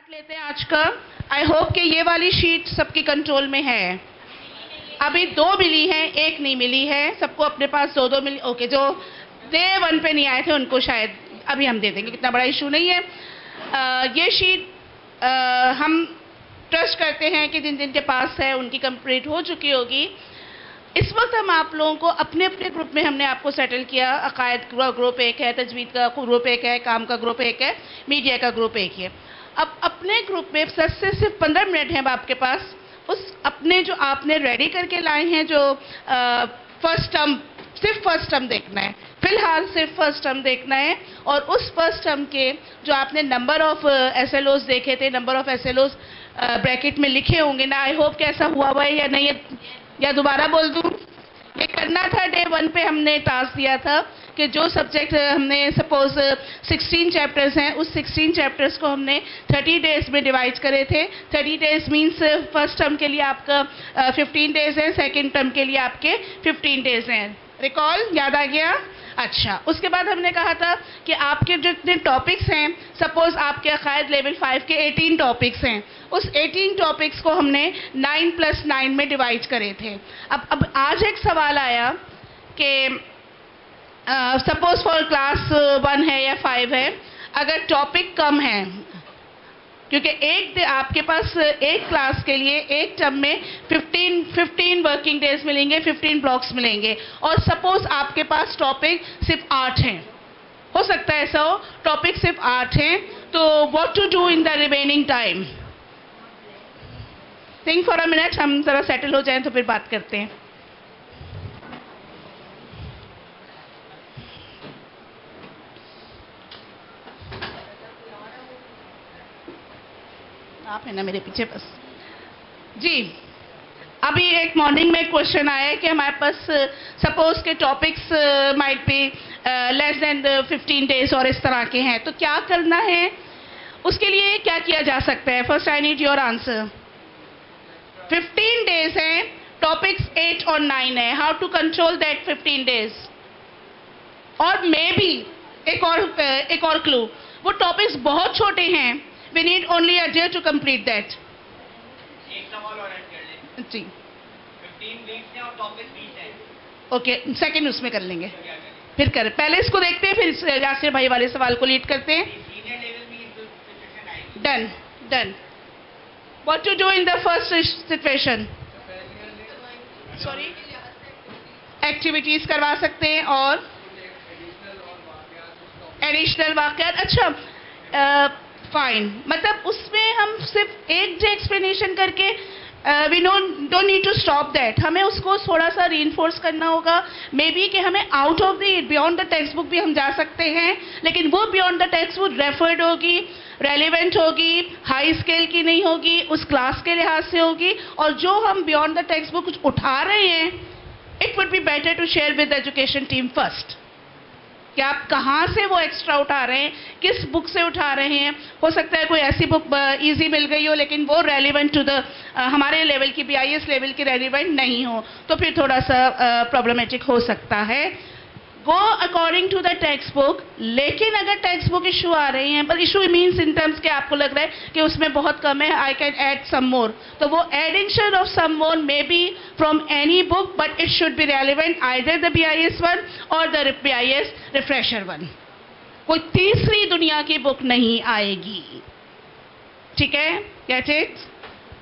Start लेते हैं आज का। आई होप कि ये वाली शीट सबकी कंट्रोल में है। अभी 2 मिली है, 1 नहीं मिली है। सबको अपने पास 2-2 मिली। ओके, जो डे 1 पे नहीं आए थे उनको शायद अभी हम दे देंगे, कितना बड़ा इशू नहीं है। ये शीट हम ट्रस्ट करते हैं कि जिन जिन के पास है उनकी कंप्लीट हो चुकी होगी। इस वक्त हम आप लोगों को अपने अपने ग्रुप में हमने आपको सेटल किया। अकायद का ग्रुप एक है, तजवीद का ग्रुप एक है, काम का ग्रुप एक है, मीडिया का ग्रुप एक है। अब अपने ग्रुप में 10 से सिर्फ 15 मिनट हैं आपके पास। उस अपने जो आपने रेडी करके लाए हैं, जो फर्स्ट टर्म, सिर्फ फर्स्ट टर्म देखना है फिलहाल, सिर्फ फर्स्ट टर्म देखना है। और उस फर्स्ट टर्म के जो आपने नंबर ऑफ SLOs देखे थे, नंबर ऑफ SLOs ब्रैकेट में लिखे होंगे ना। आई होप कि ऐसा हुआ है या नहीं, या दोबारा बोल दूं। ये करना था, डे 1 पे हमने टास्क दिया था कि जो सब्जेक्ट हमने सपोज 16 चैप्टर्स हैं, उस 16 चैप्टर्स को हमने 30 डेज में डिवाइड करे थे। 30 डेज मीन्स फर्स्ट टर्म के लिए आपका 15 डेज है, सेकेंड टर्म के लिए आपके 15 डेज हैं। रिकॉल याद आ गया? अच्छा, उसके बाद हमने कहा था कि आपके जितने टॉपिक्स हैं, सपोज आपके अकायद लेवल 5 के 18 टॉपिक्स हैं, उस 18 टॉपिक्स को हमने 9 + 9 में डिवाइड करे थे। अब आज एक सवाल आया कि सपोज फॉर क्लास 1 है या 5 है, अगर टॉपिक कम है, क्योंकि एक आपके पास एक क्लास के लिए एक टर्म में 15 वर्किंग डेज मिलेंगे, 15 ब्लॉक्स मिलेंगे। और सपोज आपके पास टॉपिक सिर्फ 8 हैं, हो सकता है ऐसा हो, टॉपिक सिर्फ 8 हैं, तो what to do in the remaining time? Think for a minute, हम जरा सेटल हो जाएं तो फिर बात करते हैं। आप है ना मेरे पीछे बस जी। अभी एक मॉर्निंग में क्वेश्चन आया है कि हमारे पास सपोज के topics might be less than 15 days और इस तरह के हैं, तो क्या करना है, उसके लिए क्या किया जा सकता है? First I need your answer. 15 days हैं, टॉपिक्स 8 और 9 है, how to control that 15 days? और मे बी एक और क्लू, वो टॉपिक्स बहुत छोटे हैं, we need only a day to complete that. एक सवाल और ऐड कर लें जी। 15 वीक्स हैं और टॉपिक 20 हैं। ओके, सेकंड उसमें कर लेंगे, फिर कर पहले इसको देखते हैं, फिर यासिर भाई वाले सवाल को लीड करते हैं। सीनियर लेवल में ये सिचुएशन आएगी। Done. What to do in the first situation? Sorry, activities करवा सकते हैं और एडिशनल वाकयात। अच्छा, फाइन, मतलब उसमें हम सिर्फ एक जो एक्सप्लेनेशन करके we don't need to stop that, हमें उसको थोड़ा सा रीइंफोर्स करना होगा। मे बी कि हमें out of the beyond the text book भी हम जा सकते हैं, लेकिन वो beyond the text book referred होगी, रेलिवेंट होगी, हाई स्केल की नहीं होगी, उस क्लास के लिहाज से होगी। और जो हम बियॉन्ड द टेक्स्ट बुक कुछ उठा रहे हैं, it would be better to share with the education team first कि आप कहाँ से वो एक्स्ट्रा उठा रहे हैं, किस बुक से उठा रहे हैं। हो सकता है कोई ऐसी बुक इजी मिल गई हो, लेकिन वो रेलिवेंट टू द हमारे लेवल की, BIS लेवल की रेलिवेंट नहीं हो, तो फिर थोड़ा सा प्रॉब्लमेटिक हो सकता है। Go according to the textbook. लेकिन अगर टेक्स्ट बुक इशू आ रही हैं, पर इशू मीन्स इन टर्म्स के आपको लग रहा है कि उसमें बहुत कम है, I can add some more, तो वो addition of some more may be from any book, but it should be relevant either the BIS 1 और द BIS रिफ्रेशर 1। कोई तीसरी दुनिया की बुक नहीं आएगी, ठीक है? Get it?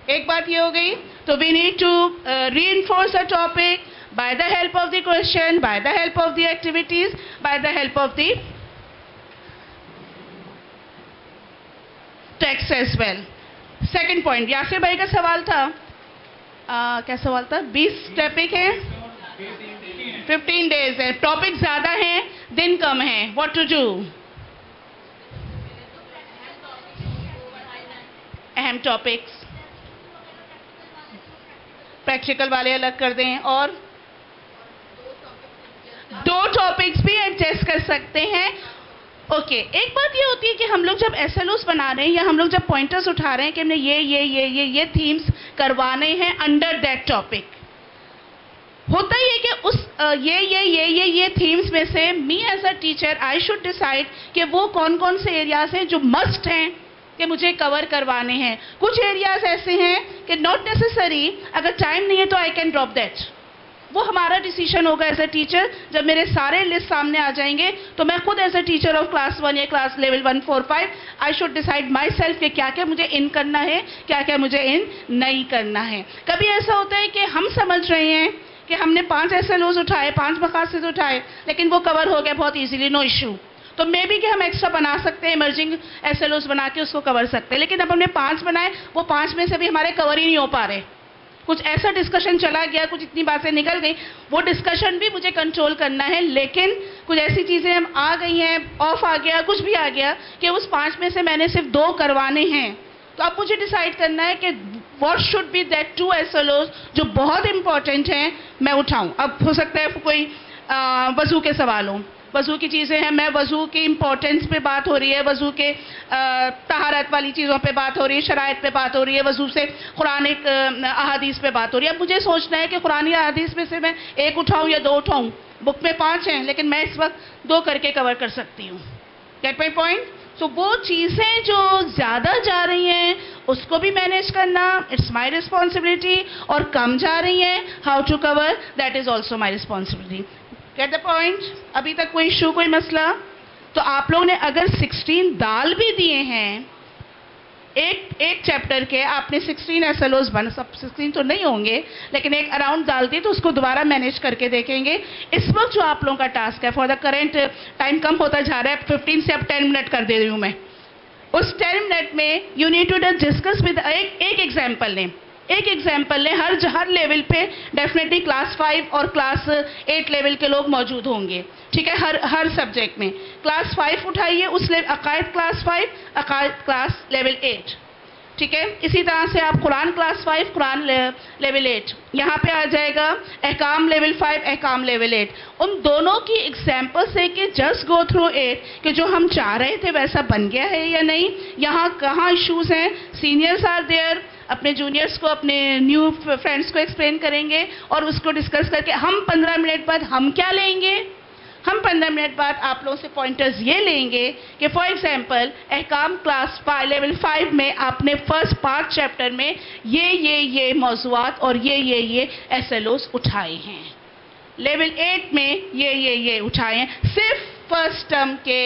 एक बात ये हो गई। तो we need to reinforce a topic by the help of the question, by the help of the activities, by the help of the text as well. Second point, Yasir भाई का सवाल था, क्या सवाल था? 20 टॉपिक है, 15 डेज है, टॉपिक ज्यादा है, दिन कम है, what to do? अहम टॉपिक्स प्रैक्टिकल वाले अलग कर दें, और 2 टॉपिक्स भी एडजस्ट कर सकते हैं। ओके, एक बात ये होती है कि हम लोग जब SLOs बना रहे हैं या हम लोग जब पॉइंटर्स उठा रहे हैं कि हमने ये थीम्स करवाने हैं अंडर दैट टॉपिक, होता ही है कि उस ये थीम्स में से me as a teacher I should decide कि वो कौन कौन से एरियाज हैं जो मस्ट हैं कि मुझे कवर करवाने हैं। कुछ एरियाज ऐसे हैं कि नॉट नेसेसरी, अगर टाइम नहीं है तो आई कैन ड्रॉप दैट। वो हमारा डिसीजन होगा एज अ टीचर। जब मेरे सारे लिस्ट सामने आ जाएंगे तो मैं खुद as a teacher of class 1 या class level 1 4 5 I should decide myself कि क्या क्या मुझे इन करना है, क्या क्या मुझे इन नहीं करना है। कभी ऐसा होता है कि हम समझ रहे हैं कि हमने 5 SLOs उठाए, 5 मकासद उठाए, लेकिन वो कवर हो गया बहुत ईजिली, नो इशू। तो मे बी कि हम एक्स्ट्रा बना सकते हैं, इमर्जिंग SLOs बना के उसको कवर सकते हैं। लेकिन अब हमने 5 बनाए, वो 5 में से भी हमारे कवर ही नहीं हो पा रहे। कुछ ऐसा डिस्कशन चला गया, कुछ इतनी बातें निकल गई, वो डिस्कशन भी मुझे कंट्रोल करना है। लेकिन कुछ ऐसी चीज़ें हम आ गई हैं, ऑफ आ गया, कुछ भी आ गया कि उस 5 में से मैंने सिर्फ 2 करवाने हैं। तो अब मुझे डिसाइड करना है कि what should be that 2 SLOs जो बहुत इंपॉर्टेंट हैं मैं उठाऊं। अब हो सकता है कोई वज़ू के सवाल हो, वज़ू की चीज़ें हैं, मैं वज़ू की इम्पोर्टेंस पे बात हो रही है, वज़ू के तहारत वाली चीज़ों पे बात हो रही है, शराइत पे बात हो रही है, वज़ू से कुरानिक अहादीस पे बात हो रही है। अब मुझे सोचना है कि कुरानी अहादीस में से मैं 1 उठाऊं या 2 उठाऊं। बुक में 5 हैं, लेकिन मैं इस वक्त 2 करके कवर कर सकती हूँ। Get my point? सो वो चीज़ें जो ज़्यादा जा रही हैं उसको भी मैनेज करना, इट्स माई रिस्पॉन्सिबिलिटी, और कम जा रही हैं, how to cover, that is also my responsibility. Get the point? अभी तक कोई इशू, कोई मसला? तो आप लोगों ने अगर 16 दाल भी दिए हैं एक चैप्टर के, आपने 16 SLOs बन, सब 16 तो नहीं होंगे, लेकिन एक अराउंड डाल दी, तो उसको दोबारा मैनेज करके देखेंगे। इस वक्त जो आप लोगों का टास्क है, फॉर द करेंट टाइम कम होता जा रहा है, 15 से अब 10 मिनट कर दे रही हूँ मैं। उस 10 मिनट में you need to discuss with एक एग्जाम्पल लें, एक एग्जाम्पल लें। हर लेवल पे डेफिनेटली क्लास 5 और क्लास 8 लेवल के लोग मौजूद होंगे, ठीक है, हर सब्जेक्ट में। क्लास 5 उठाइए, उस अकायद क्लास 5, अकायद क्लास लेवल 8, ठीक है। इसी तरह से आप कुरान क्लास 5, कुरान लेवल 8, यहाँ पे आ जाएगा अहकाम लेवल 5, अहकाम लेवल 8। उन दोनों की एग्जाम्पल से कि जस्ट गो थ्रू इट, कि जो हम चाह रहे थे वैसा बन गया है या नहीं, यहाँ कहाँ इश्यूज हैं, सीनियर्स आर देयर, अपने जूनियर्स को, अपने न्यू फ्रेंड्स को एक्सप्लेन करेंगे, और उसको डिस्कस करके हम 15 मिनट बाद हम क्या लेंगे, हम 15 मिनट बाद आप लोगों से पॉइंटर्स ये लेंगे कि फॉर एग्जांपल अहकाम क्लास 5 लेवल 5 में आपने फर्स्ट 5 चैप्टर में ये मौज़ूआत और ये SLOs उठाए हैं, लेवल 8 में ये उठाए हैं, सिर्फ फर्स्ट टर्म के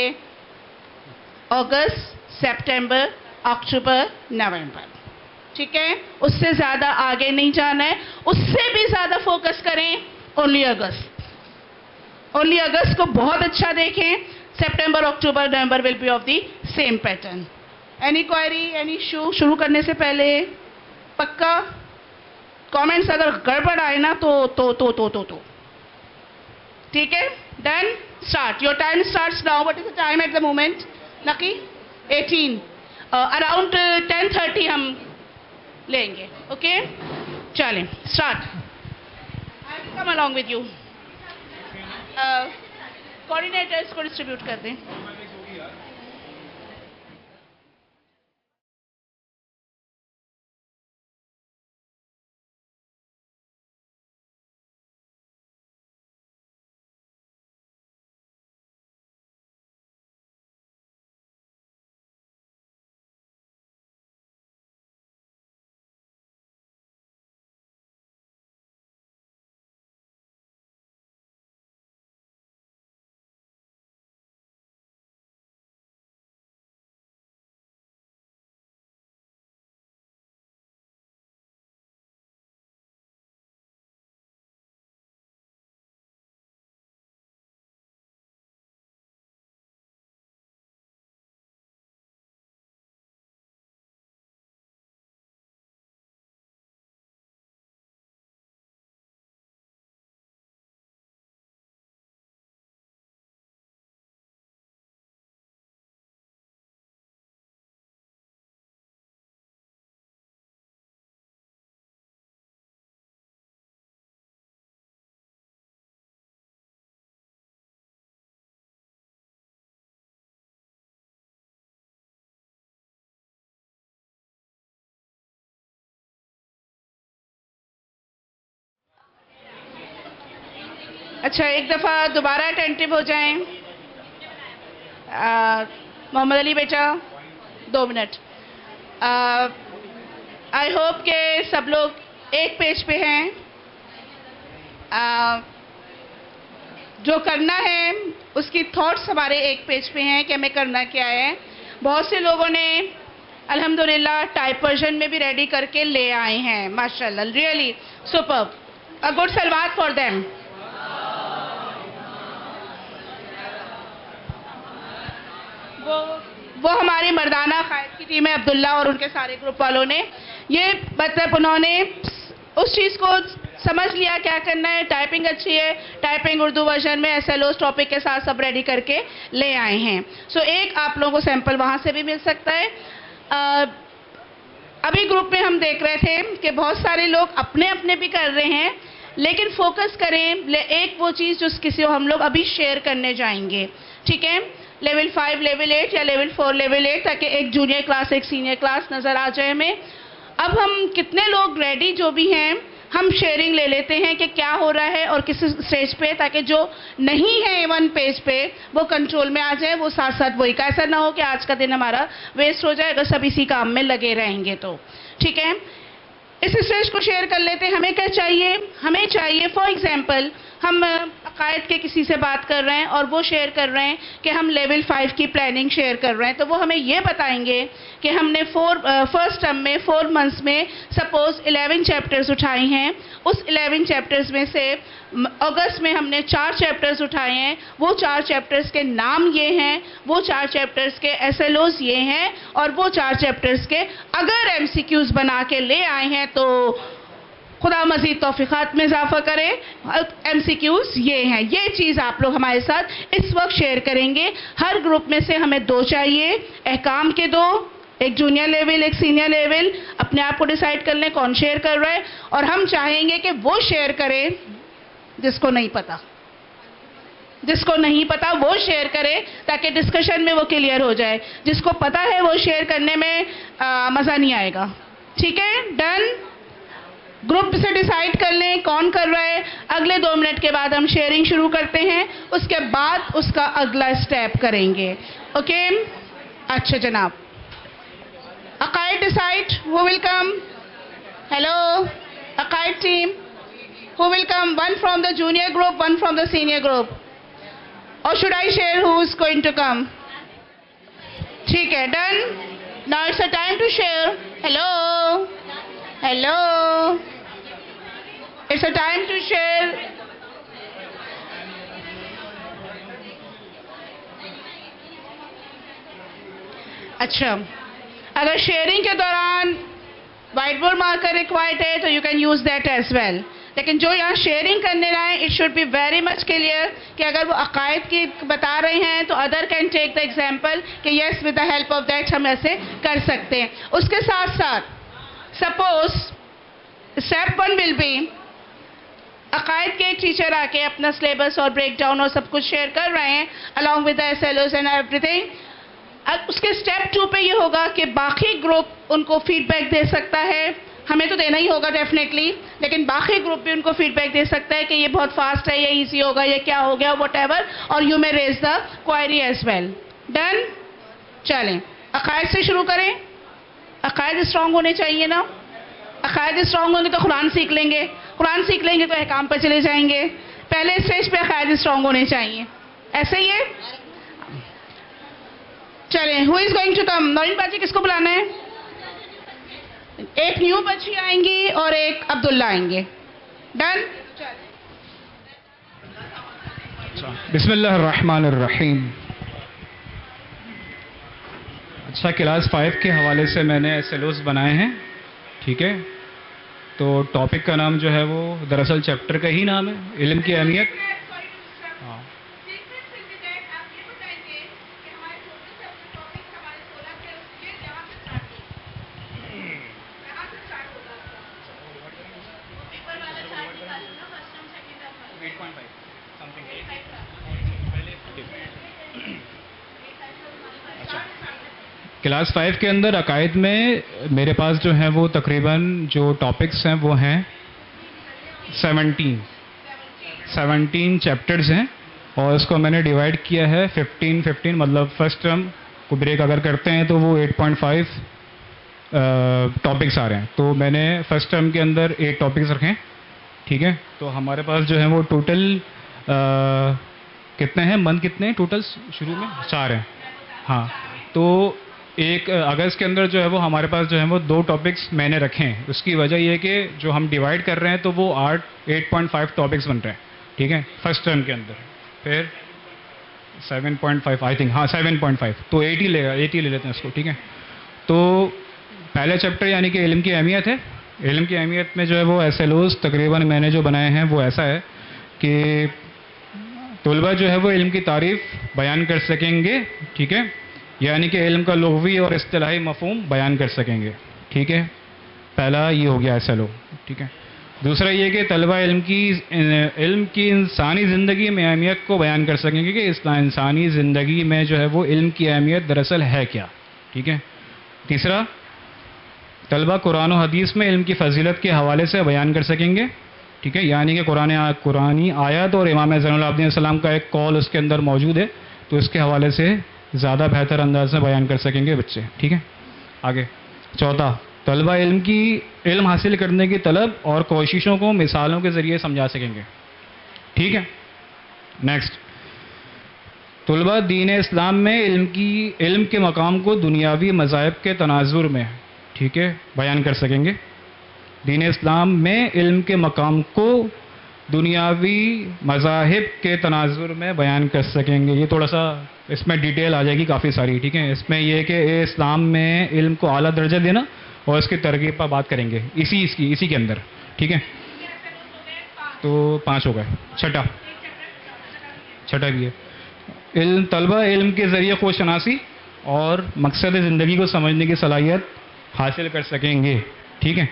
अगस्त, सितंबर, अक्टूबर, नवंबर, ठीक है। उससे ज़्यादा आगे नहीं जाना है, उससे भी ज़्यादा फोकस करें ओनली अगस्त को बहुत अच्छा देखें। September, October, November will be of the same pattern. Any query, any issue? शुरू करने से पहले पक्का कमेंट्स अगर गड़बड़ आए ना तो ठीक है। Done, start, your time starts now. What is the time at the moment नकी? 18, अराउंड 10:30 हम लेंगे, ओके। चलें, start. I will come along with you. Coordinators को डिस्ट्रीब्यूट कर दें। अच्छा, एक दफ़ा दोबारा अटेंटिव हो जाएं। मोहम्मद अली बेटा 2 मिनट। आई होप के सब लोग एक पेज पे हैं। जो करना है उसकी थॉट्स हमारे एक पेज पे हैं कि हमें करना क्या है। बहुत से लोगों ने अल्हम्दुलिल्लाह टाइप वर्जन में भी रेडी करके ले आए हैं, माशाल्लाह, रियली सुपर्ब, अ गुड सलवात फॉर देम। वो हमारी मर्दाना कायद की टीम है, अब्दुल्ला और उनके सारे ग्रुप वालों ने ये मतलब उन्होंने उस चीज़ को समझ लिया क्या करना है। टाइपिंग अच्छी है, टाइपिंग उर्दू वर्जन में SLOs टॉपिक के साथ सब रेडी करके ले आए हैं। सो एक आप लोगों को सैंपल वहाँ से भी मिल सकता है। अभी ग्रुप में हम देख रहे थे कि बहुत सारे लोग अपने अपने भी कर रहे हैं, लेकिन फोकस करें एक वो चीज़ जो किसी को हम लोग अभी शेयर करने जाएंगे, ठीक है। लेवल 5, लेवल 8 या लेवल 4, लेवल 8, ताकि एक जूनियर क्लास एक सीनियर क्लास नज़र आ जाए हमें। अब हम कितने लोग रेडी जो भी हैं, हम शेयरिंग ले लेते हैं कि क्या हो रहा है और किस स्टेज पे, ताकि जो नहीं है A1 पेज पे वो कंट्रोल में आ जाए, वो साथ साथ वही का, ऐसा ना हो कि आज का दिन हमारा वेस्ट हो जाए अगर सब इसी काम में लगे रहेंगे तो, ठीक है। इस स्टेज को शेयर कर लेते हैं। हमें क्या चाहिए? हमें चाहिए फॉर एग्जांपल हम अकायद के किसी से बात कर रहे हैं और वो शेयर कर रहे हैं कि हम लेवल 5 की प्लानिंग शेयर कर रहे हैं, तो वो हमें ये बताएंगे कि हमने फर्स्ट टर्म में 4 मंथ्स में सपोज 11 चैप्टर्स उठाए हैं। उस 11 चैप्टर्स में से अगस्त में हमने 4 चैप्टर्स उठाए हैं। वो 4 चैप्टर्स के नाम ये हैं, वो 4 चैप्टर्स के SLOs ये हैं, और वो 4 चैप्टर्स के अगर MCQs बना के ले आए हैं तो खुदा मज़ीद तौफ़ीक़ात में इजाफ़ा करे। MCQs ये हैं। ये चीज़ आप लोग हमारे साथ इस वक्त शेयर करेंगे। हर ग्रुप में से हमें 2 चाहिए, अहकाम के 2, एक जूनियर लेवल एक सीनियर लेवल। अपने आप को डिसाइड कर लें कौन शेयर कर रहा है, और हम चाहेंगे कि वो शेयर करे जिसको नहीं पता, जिसको नहीं पता वो शेयर करे, ताकि डिस्कशन में वो क्लियर हो जाए। जिसको पता है वो शेयर करने में मज़ा नहीं आएगा, ठीक है। डन। ग्रुप से डिसाइड कर लें कौन कर रहा है। अगले 2 मिनट के बाद हम शेयरिंग शुरू करते हैं, उसके बाद उसका अगला स्टेप करेंगे, ओके। अच्छा जनाब, अकायद decide who will come. Hello अकायद team, who will come? 1 from the junior group, 1 from the senior group, और should I share who is going to come? ठीक है, done. Now it's a time to share. Hello hello, it's a time to share. अच्छा, अगर sharing के दौरान white board marker required है तो you can use that as well, लेकिन जो यहाँ शेयरिंग करने रहे हैं it should be very much clear कि अगर वो अकायद की बता रहे हैं तो other can take the example कि yes with the help of that हम ऐसे कर सकते हैं। उसके साथ साथ सपोज स्टेप 1 विल बी अकायद के एक टीचर आके अपना सिलेबस और ब्रेक डाउन और सब कुछ शेयर कर रहे हैं along with the SLOs and everything. अब उसके स्टेप 2 पे ये होगा कि बाकी ग्रुप उनको फीडबैक दे सकता है। हमें तो देना ही होगा डेफिनेटली, लेकिन बाकी ग्रुप भी उनको फीडबैक दे सकता है कि ये बहुत फास्ट है, ये इजी होगा, ये क्या हो गया, व्हाटएवर, और you may raise the query as well. Done. चलें अकायद से शुरू करें। अकायद स्ट्रांग होने चाहिए ना। अकायद स्ट्रांग होंगे तो कुरान सीख लेंगे, कुरान सीख लेंगे तो अहकाम पर चले जाएंगे। पहले स्टेज पे अकायद स्ट्रांग होने चाहिए, ऐसे ही है। चलें, who is going to come? Naureen baji किसको बुलाना है? एक न्यू बच्ची आएंगी और एक अब्दुल्ला आएंगे। डन। बिस्मिल्लाहिर्रहमानिर्रहीम। अच्छा, क्लास 5 के हवाले से मैंने SLOs बनाए हैं, ठीक है। तो टॉपिक का नाम जो है वो दरअसल चैप्टर का ही नाम है, इल्म की अहमियत। हाँ, क्लास 5 के अंदर अकायद में मेरे पास जो है वो तकरीबन जो टॉपिक्स हैं वो हैं 17 चैप्टर्स हैं, और इसको मैंने डिवाइड किया है 15, मतलब फर्स्ट टर्म को ब्रेक अगर करते हैं तो वो 8.5, टॉपिक्स आ रहे हैं। तो मैंने फर्स्ट टर्म के अंदर 8 टॉपिक्स रखे हैं, ठीक है। तो हमारे पास जो है वो टोटल कितने हैं, मंथ कितने हैं टोटल, शुरू में 4 हैं। हाँ, तो 1 अगस्त के अंदर जो है वो हमारे पास जो है वो 2 टॉपिक्स मैंने रखे हैं। उसकी वजह ये है कि जो हम डिवाइड कर रहे हैं तो वो 8.5 टॉपिक्स बन रहे हैं, ठीक है, फर्स्ट टर्म के अंदर। फिर 7.5 आई थिंक, हाँ 7.5, तो 8 ही ले लेते हैं इसको, ठीक है। तो पहले चैप्टर यानी कि इल्म की अहमियत है। इल्म की अहमियत में जो है वो SLOs तकरीबन मैंने जो बनाए हैं वो ऐसा है कि तलबा जो है वो इल्म की तारीफ़ बयान कर सकेंगे, ठीक है, यानी कि इल्म का लुग़वी और इस्तिलाही मफ़हूम बयान कर सकेंगे, ठीक है। पहला ये हो गया SLO, ठीक है। दूसरा ये कि तलबा इल्म की इंसानी ज़िंदगी में अहमियत को बयान कर सकेंगे कि इस इंसानी ज़िंदगी में जो है वो इल्म की अहमियत दरअसल है क्या, ठीक है। तीसरा, तलबा कुरान और हदीस में इल्म की फ़जीलत के हवाले से बयान कर सकेंगे, ठीक है, यानी कि कुरानी आयत और इमाम ज़ैनुल आबिदीन सलाम का एक कौल उसके अंदर मौजूद है, तो इसके हवाले से ज़्यादा बेहतर अंदाज में बयान कर सकेंगे बच्चे, ठीक है। आगे चौथा, तलबा इल्म हासिल करने की तलब और कोशिशों को मिसालों के ज़रिए समझा सकेंगे, ठीक है। नेक्स्ट, तलबा दीन इस्लाम में इल्म के मकाम को दुनियावी मज़ाहिब के तनाजुर में, ठीक है, बयान कर सकेंगे। दीन इस्लाम में इल्म के मकाम को दुनियावी मज़ाहिब के तनाजुर में बयान कर सकेंगे। ये थोड़ा सा इसमें डिटेल आ जाएगी काफ़ी सारी, ठीक है। इसमें यह है कि इस्लाम में इल्म को आला दर्जा देना और इसकी तरगीब पर बात करेंगे इसी के अंदर, ठीक है। तो 5 हो गए। छठा भी है, तलबा इल्म के ज़रिए खुशनासी और मकसद ज़िंदगी को समझने की सलाहियत हासिल कर सकेंगे, ठीक है।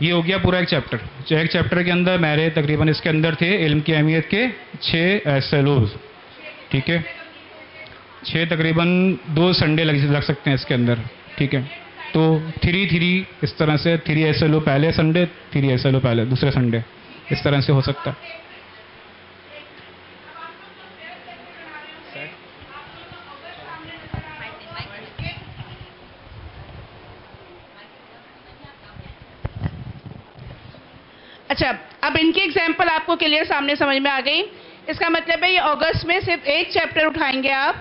ये हो गया पूरा एक चैप्टर के अंदर मेरे तकरीबन इसके अंदर थे इल्म की अहमियत के 6 SLOs, ठीक है। 6 तकरीबन 2 संडे लग सकते हैं इसके अंदर, ठीक है। तो 3 इस तरह से 3 SLO पहले संडे, 3 SLO पहले दूसरे संडे, इस तरह से हो सकता है। अच्छा, अब इनकी एग्जाम्पल आपको क्लियर सामने समझ में आ गई। इसका मतलब है ये अगस्त में सिर्फ 1 चैप्टर उठाएंगे आप,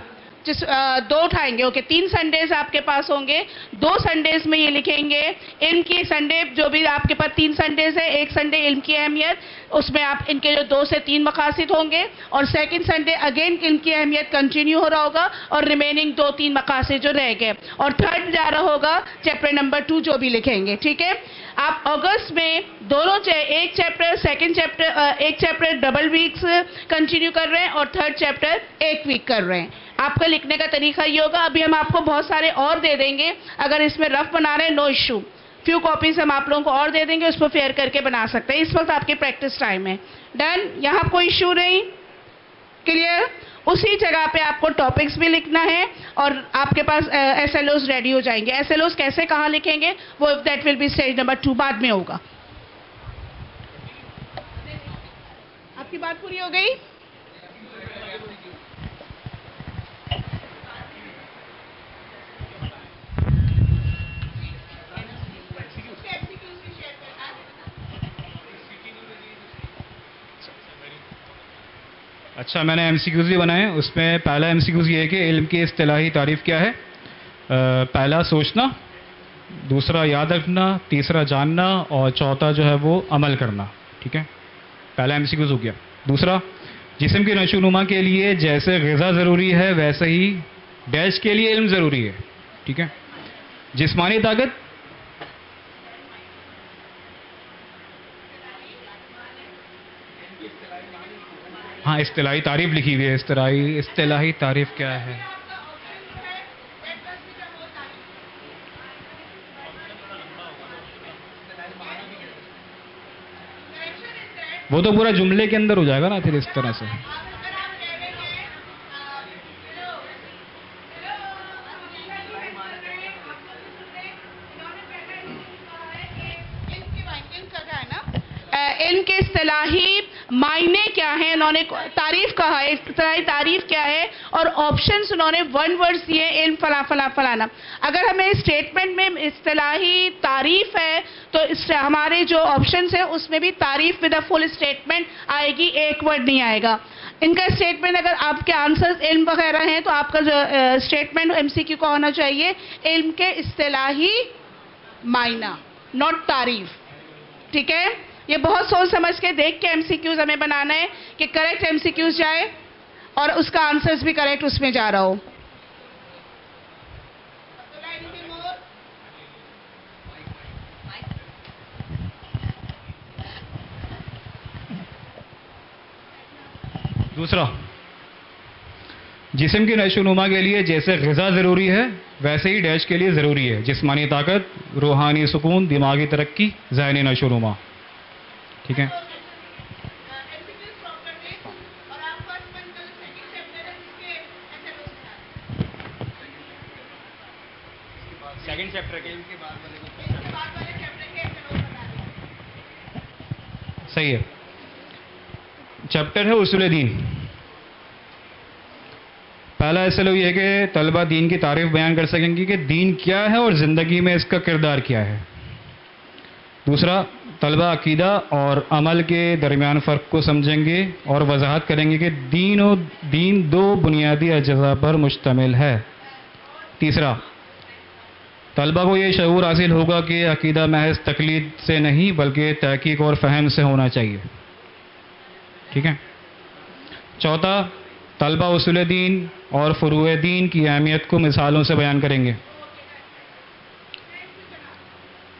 2 उठाएंगे, ओके। 3 संडेज आपके पास होंगे, 2 संडेज में ये लिखेंगे इल्म की संडे, जो भी आपके पास 3 संडेज है, 1 संडे इल्म की अहमियत, उसमें आप इनके जो 2 से 3 मकासिद होंगे, और सेकंड संडे अगेन इल्म की अहमियत कंटिन्यू हो रहा होगा और रिमेनिंग 2-3 मकासिद जो रह गए, और थर्ड जा रहा होगा चैप्टर नंबर 2 जो भी लिखेंगे, ठीक है। आप अगस्त में दोनों एक चैप्टर डबल वीक्स कंटिन्यू कर रहे हैं और थर्ड चैप्टर 1 वीक कर रहे हैं। आपका लिखने का तरीका ये होगा। अभी हम आपको बहुत सारे और दे देंगे, अगर इसमें रफ बना रहे हैं नो इशू, फ्यू कॉपीज हम आप लोगों को और दे देंगे, उस पर फेयर करके बना सकते हैं। इस वक्त आपकी प्रैक्टिस टाइम है। डन, यहाँ कोई इशू नहीं, क्लियर। उसी जगह पे आपको टॉपिक्स भी लिखना है और आपके पास SLOs रेडी हो जाएंगे। SLOs कैसे कहाँ लिखेंगे वो that will be stage number 2 बाद में होगा। आपकी बात पूरी हो गई? अच्छा, मैंने MCQs भी बनाए। उसमें पहला MCQs ये है कि इल्म की इस्तिलाही तारीफ़ क्या है। पहला सोचना, दूसरा याद रखना, तीसरा जानना और चौथा जो है वो अमल करना, ठीक है। पहला MCQs हो गया। दूसरा, जिस्म की नशोनुमा के लिए जैसे ग़िज़ा ज़रूरी है वैसे ही डैश के लिए इल्म ज़रूरी है, ठीक है। जिस्मानी ताकत, हाँ इस्तिलाही तारीफ़ लिखी हुई है। इस्तिलाही तारीफ़ क्या है? वो तो पूरा जुमले के अंदर हो जाएगा ना फिर इस तरह से। इल्म के इस्तिलाही मायने क्या है, उन्होंने तारीफ कहा है, इस्तिलाही तारीफ क्या है, और ऑप्शंस उन्होंने वन वर्ड्स दिए, इल्म फला फला फलाना। अगर हमें स्टेटमेंट में इस्तिलाही तारीफ है तो हमारे जो ऑप्शंस है उसमें भी तारीफ विद अ फुल स्टेटमेंट आएगी, एक वर्ड नहीं आएगा। इनका स्टेटमेंट, अगर आपके आंसर्स इल्म वगैरह हैं तो आपका जो स्टेटमेंट एमसीक्यू का होना चाहिए इल्म के इस्तिलाही मायना, नॉट तारीफ। ठीक है, ये बहुत सोच समझ के देख के एमसीक्यूज हमें बनाना है कि करेक्ट एमसीक्यूज जाए और उसका आंसर्स भी करेक्ट उसमें जा रहा हो। दूसरा, जिस्म की नशोनुमा के लिए जैसे ग़िज़ा ज़रूरी है वैसे ही डैश के लिए ज़रूरी है जिस्मानी ताकत, रूहानी सुकून, दिमागी तरक्की, ज़हनी नशोनुमा। ठीक है, सेकंड चैप्टर के बाद सही है। चैप्टर है उसूल दीन। पहला एसएलओ ये है कि तलबा दीन की तारीफ बयान कर सकेंगे कि दीन क्या है और ज़िंदगी में इसका किरदार क्या है। दूसरा, तलबा अकीदा और अमल के दरमियान फ़र्क को समझेंगे और वजाहत करेंगे कि दीन दो बुनियादी अज्जा पर मुश्तमिल है। तीसरा, तलबा को ये शऊर हासिल होगा कि अकीदा महज तकलीद से नहीं बल्कि तहकीक और फ़हम से होना चाहिए। ठीक है। चौथा, तलबा उसूल दीन और फ़ुरूए दीन की अहमियत को मिसालों से बयान करेंगे।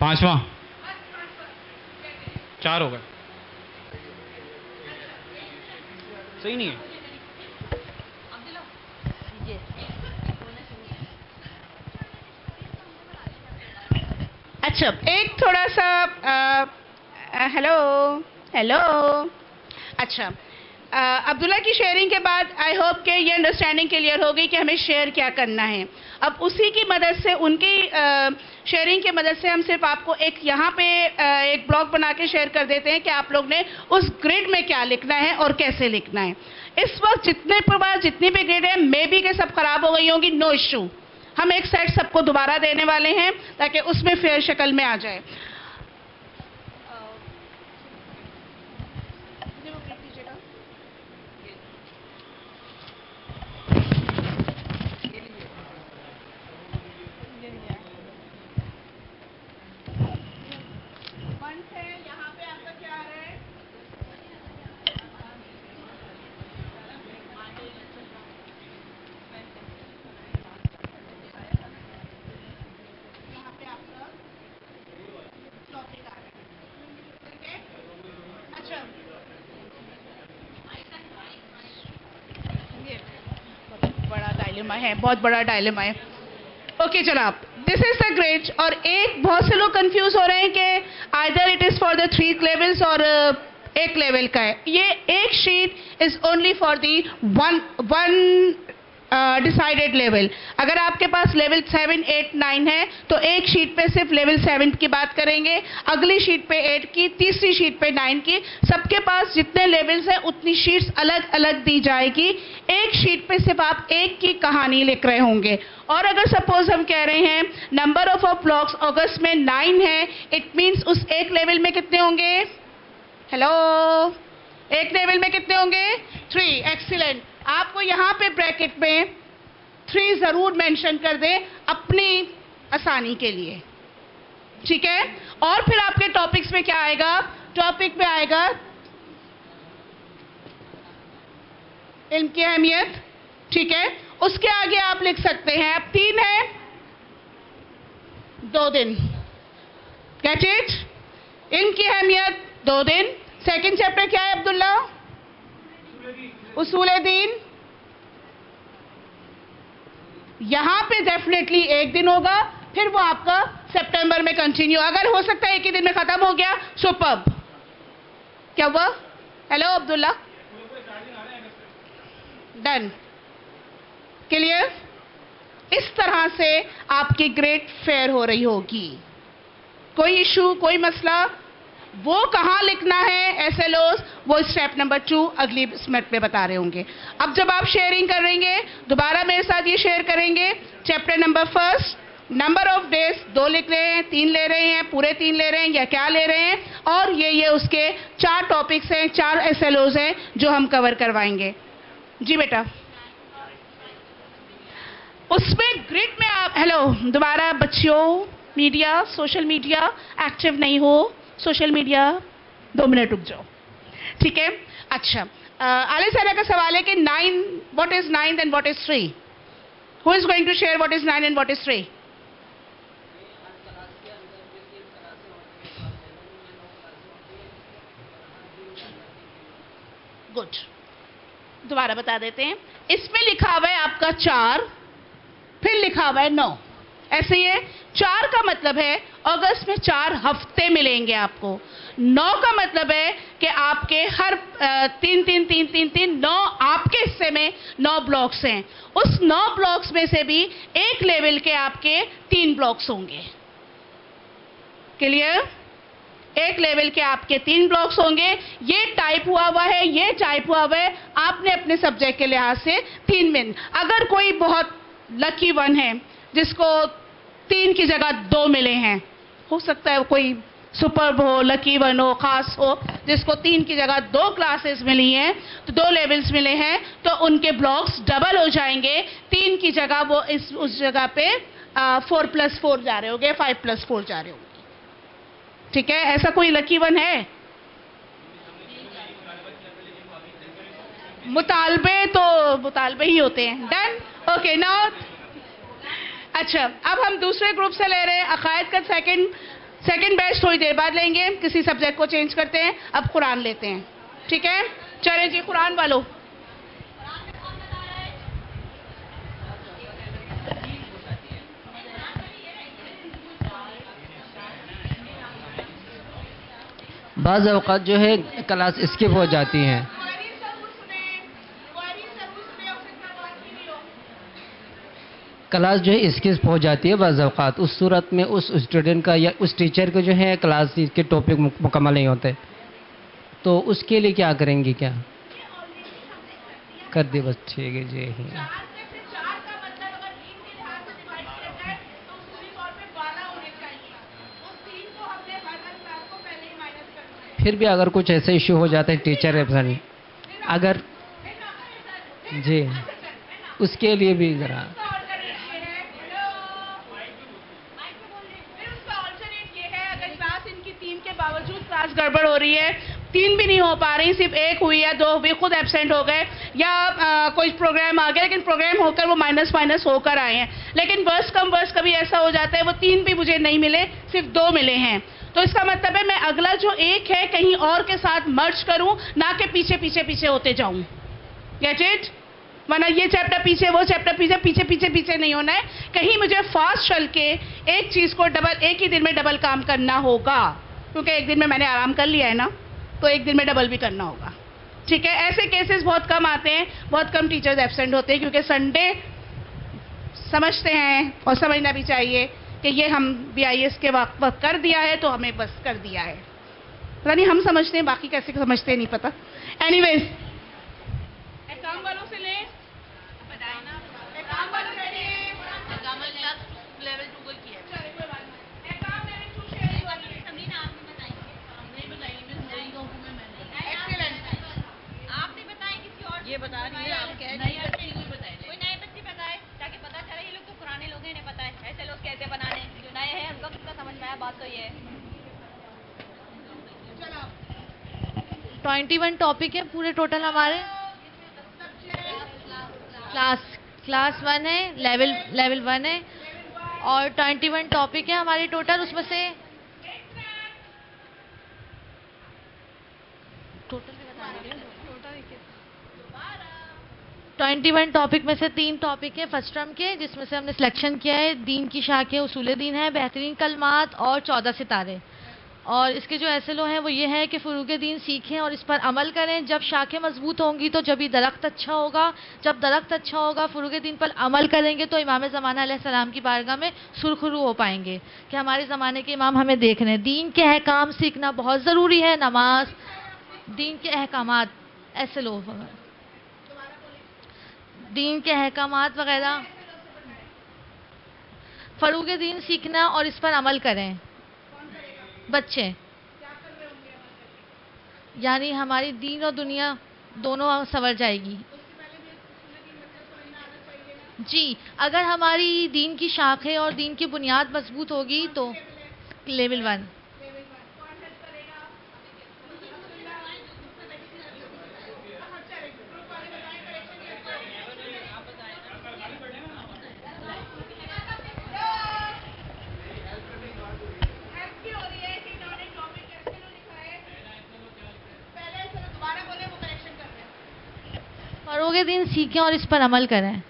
पांचवा, 4 हो गए, सही नहीं है। अच्छा, एक थोड़ा सा हेलो हेलो। अच्छा, अब्दुल्ला की शेयरिंग के बाद आई होप कि ये अंडरस्टैंडिंग क्लियर हो गई कि हमें शेयर क्या करना है। अब उसी की मदद से, उनकी शेयरिंग की मदद से हम सिर्फ आपको एक यहाँ पे एक ब्लॉग बना के शेयर कर देते हैं कि आप लोग ने उस ग्रिड में क्या लिखना है और कैसे लिखना है। इस वक्त जितनी भी ग्रिड है, मे बी के सब खराब हो गई होंगी, नो इशू। हम एक सेट सबको दोबारा देने वाले हैं ताकि उसमें फेयर शक्ल में आ जाए। है, बहुत बड़ा डायलेमा है। ओके जनाब, दिस इज द ग्रेड। और एक, बहुत से लोग कंफ्यूज हो रहे हैं कि either it is for the 3 levels और एक लेवल का है। ये एक sheet is only for the one decided level. अगर आपके पास लेवल 7, 8, 9 है तो एक शीट पे सिर्फ लेवल 7 की बात करेंगे, अगली शीट पे 8 की, तीसरी शीट पे 9 की। सबके पास जितने लेवल्स हैं उतनी शीट्स अलग अलग दी जाएगी। एक शीट पे सिर्फ आप एक की कहानी लिख रहे होंगे। और अगर सपोज हम कह रहे हैं नंबर ऑफ ब्लॉक्स अगस्त में 9 है, इट मीन्स उस एक लेवल में कितने होंगे? हेलो, एक लेवल में कितने होंगे? 3। एक्सीलेंट। आपको यहाँ पे ब्रैकेट में 3 जरूर मेंशन कर दें अपनी आसानी के लिए। ठीक है। और फिर आपके टॉपिक्स में क्या आएगा? टॉपिक में आएगा इल्म की अहमियत। ठीक है, उसके आगे आप लिख सकते हैं, अब 3 है, 2 दिन। Get it? इल्म की अहमियत 2 दिन। सेकंड चैप्टर क्या है अब्दुल्ला? उसूल दीन। यहां पे डेफिनेटली 1 दिन होगा, फिर वो आपका सितंबर में कंटिन्यू। अगर हो सकता है एक ही दिन में खत्म हो गया, सुपर्ब। क्या हुआ? Hello Abdullah, done, clear? इस तरह से आपकी ग्रेड फेयर हो रही होगी। कोई इशू, कोई मसला? वो कहाँ लिखना है SLOs, वो स्टेप नंबर 2 अगली स्मिट में बता रहे होंगे। अब जब आप शेयरिंग करेंगे दोबारा मेरे साथ ये शेयर करेंगे। Chapter number 1 number of days 2 लिख रहे हैं, 3 ले रहे हैं, पूरे 3 ले रहे हैं या क्या ले रहे हैं, और ये उसके 4 टॉपिक्स हैं, 4 SLOs हैं जो हम कवर करवाएंगे। जी बेटा, उसमें ग्रिड में आप हेलो दोबारा बच्चियों, मीडिया, सोशल मीडिया एक्टिव नहीं हो, सोशल मीडिया 2 मिनट रुक जाओ, ठीक है। अच्छा, आले सारा का सवाल है कि 9 what is 9 and what is 3? Who is going to share what is 9 and what is 3? Good, दोबारा बता देते हैं। इसमें लिखा हुआ है आपका 4, फिर लिखा हुआ है 9, ऐसे ही है। 4 का मतलब है अगस्त में 4 हफ्ते मिलेंगे आपको। 9 का मतलब है कि आपके हर 9 आपके हिस्से में 9 ब्लॉक्स हैं। उस 9 ब्लॉक्स में से भी एक लेवल के आपके 3 ब्लॉक्स होंगे। क्लियर? एक लेवल के आपके 3 ब्लॉक्स होंगे। ये टाइप हुआ हुआ है, ये टाइप हुआ हुआ है। आपने अपने सब्जेक्ट के लिहाज से 3 मिनट, अगर कोई बहुत लकी वन है जिसको 3 की जगह 2 मिले हैं, हो सकता है कोई सुपर हो, लकी वन हो, खास हो, जिसको 3 की जगह 2 क्लासेस मिली हैं, तो 2 लेवल्स मिले हैं, तो उनके ब्लॉक्स डबल हो जाएंगे। 3 की जगह वो उस जगह पे 4+4 जा रहे होंगे, 5+4 जा रहे होंगे। ठीक है, ऐसा कोई लकी वन है? मुतालबे ही होते हैं। Done, okay now. अच्छा, अब हम दूसरे ग्रुप से ले रहे हैं अकायद का सेकंड बैच थोड़ी देर बाद लेंगे। किसी सब्जेक्ट को चेंज करते हैं, अब कुरान लेते हैं, ठीक है। चले जी, कुरान वालों। बाज़ औक़ात जो है क्लास स्किप हो जाती हैं। क्लास जो है स्किप हो जाती है बाज़ औक़ात। उस सूरत में उस स्टूडेंट का या उस टीचर का जो है क्लास के टॉपिक मुकम्मल नहीं होते, तो उसके लिए क्या करेंगे? क्या कर दे? बस ठीक है जी। फिर भी अगर कुछ ऐसे इशू हो जाता है टीचर एब्सेंट, अगर जी, उसके लिए भी ज़रा बावजूद क्लास गड़बड़ हो रही है, 3 भी नहीं हो पा रही, सिर्फ 1 हुई है, 2 भी खुद एब्सेंट हो गए, या कोई प्रोग्राम आ गया लेकिन प्रोग्राम होकर वो माइनस होकर आए हैं, लेकिन वर्स कम वर्स कभी ऐसा हो जाता है वो 3 भी मुझे नहीं मिले, सिर्फ 2 मिले हैं। तो इसका मतलब है मैं अगला जो 1 है कहीं और के साथ मर्ज करूं, ना कि पीछे होते जाऊं। Get it? वरना ये चैप्टर पीछे, वो चैप्टर पीछे नहीं होना है। कहीं मुझे फास्ट चल के एक चीज़ को एक ही दिन में डबल काम करना होगा, क्योंकि एक दिन में मैंने आराम कर लिया है ना, तो एक दिन में डबल भी करना होगा। ठीक है, ऐसे केसेस बहुत कम आते हैं, बहुत कम टीचर्स एब्सेंट होते हैं, क्योंकि संडे समझते हैं और समझना भी चाहिए कि ये हम BIS के वक्त कर दिया है तो हमें बस कर दिया है। पता नहीं हम समझते हैं, बाकी कैसे समझते हैं नहीं पता। एनीवेज, एग्जाम वालों से ले एग्जाम वालों से ले लेवल 2 को किया है। चलिए कोई बात नहीं। एग्जाम लेवल 2 शेयर हुआ है, हमने ना आपने बताई, हमने बताई, मेरी गॉप में मैंने एक्सीलेंट। आपने बताया किसी और ये बता रही है, आप कह नहीं बच्ची कोई बताए, कोई नए बच्चे बताए ताकि पता चले। ये लोग तो पुराने लोग हैं, इन्हें पता है ऐसे लोग कैसे बनाने, जो नए हैं उनको कितना समझ में आया। बात तो ये है। 21 टॉपिक है पूरे टोटल हमारे। क्लास 1 है, लेवल 1 है, और 21 टॉपिक है हमारी टोटल। उसमें से टोटल 21 टॉपिक में से 3 टॉपिक है फर्स्ट टर्म के, जिसमें से हमने सिलेक्शन किया है दीन की शाखें, उसूल दीन है, बेहतरीन कलमात और 14 सितारे। और इसके जो एसएलओ हैं वो ये है कि फ़ुरूग दीन सीखें और इस पर अमल करें। जब शाखें मजबूत होंगी तो जब ही दरख्त अच्छा होगा, जब दरख्त अच्छा होगा, फ़ुरूग दीन पर अमल करेंगे तो इमाम ज़माना अलैहिस्सलाम की बारगाह में सुरखरू हो पाएंगे कि हमारे ज़माने के इमाम हमें देख रहे हैं। दीन के अहकाम सीखना बहुत ज़रूरी है, नमाज, दीन के अहकामात, एसएलओ वगैरह, दीन के अहकामात वगैरह, फ़ुरूग दीन सीखना और इस पर अमल करें बच्चे, यानी हमारी दीन और दुनिया दोनों संवर जाएगी। जी, अगर हमारी दीन की शाखें और दीन की बुनियाद मजबूत होगी तो लेवल 1। फ़ुरूग दीन सीखें और इस पर अमल करें।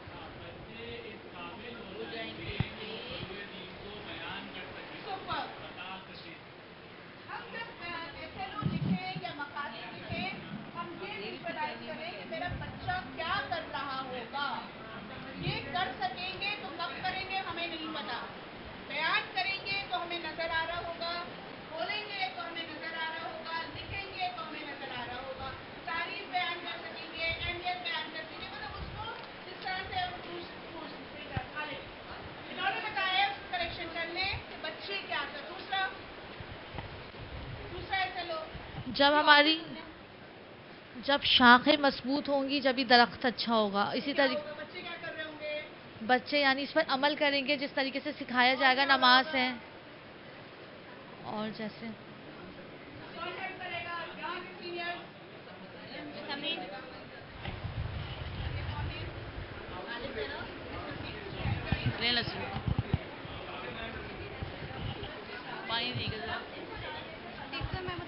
जब शाखें मजबूत होंगी जब ही दरख्त अच्छा होगा। इसी तरीके बच्चे क्या कर रहे होंगे? बच्चे यानी इस पर अमल करेंगे जिस तरीके से सिखाया जाएगा, नमाज है और जैसे कौन हेल्प करेगा? यहाँ के senior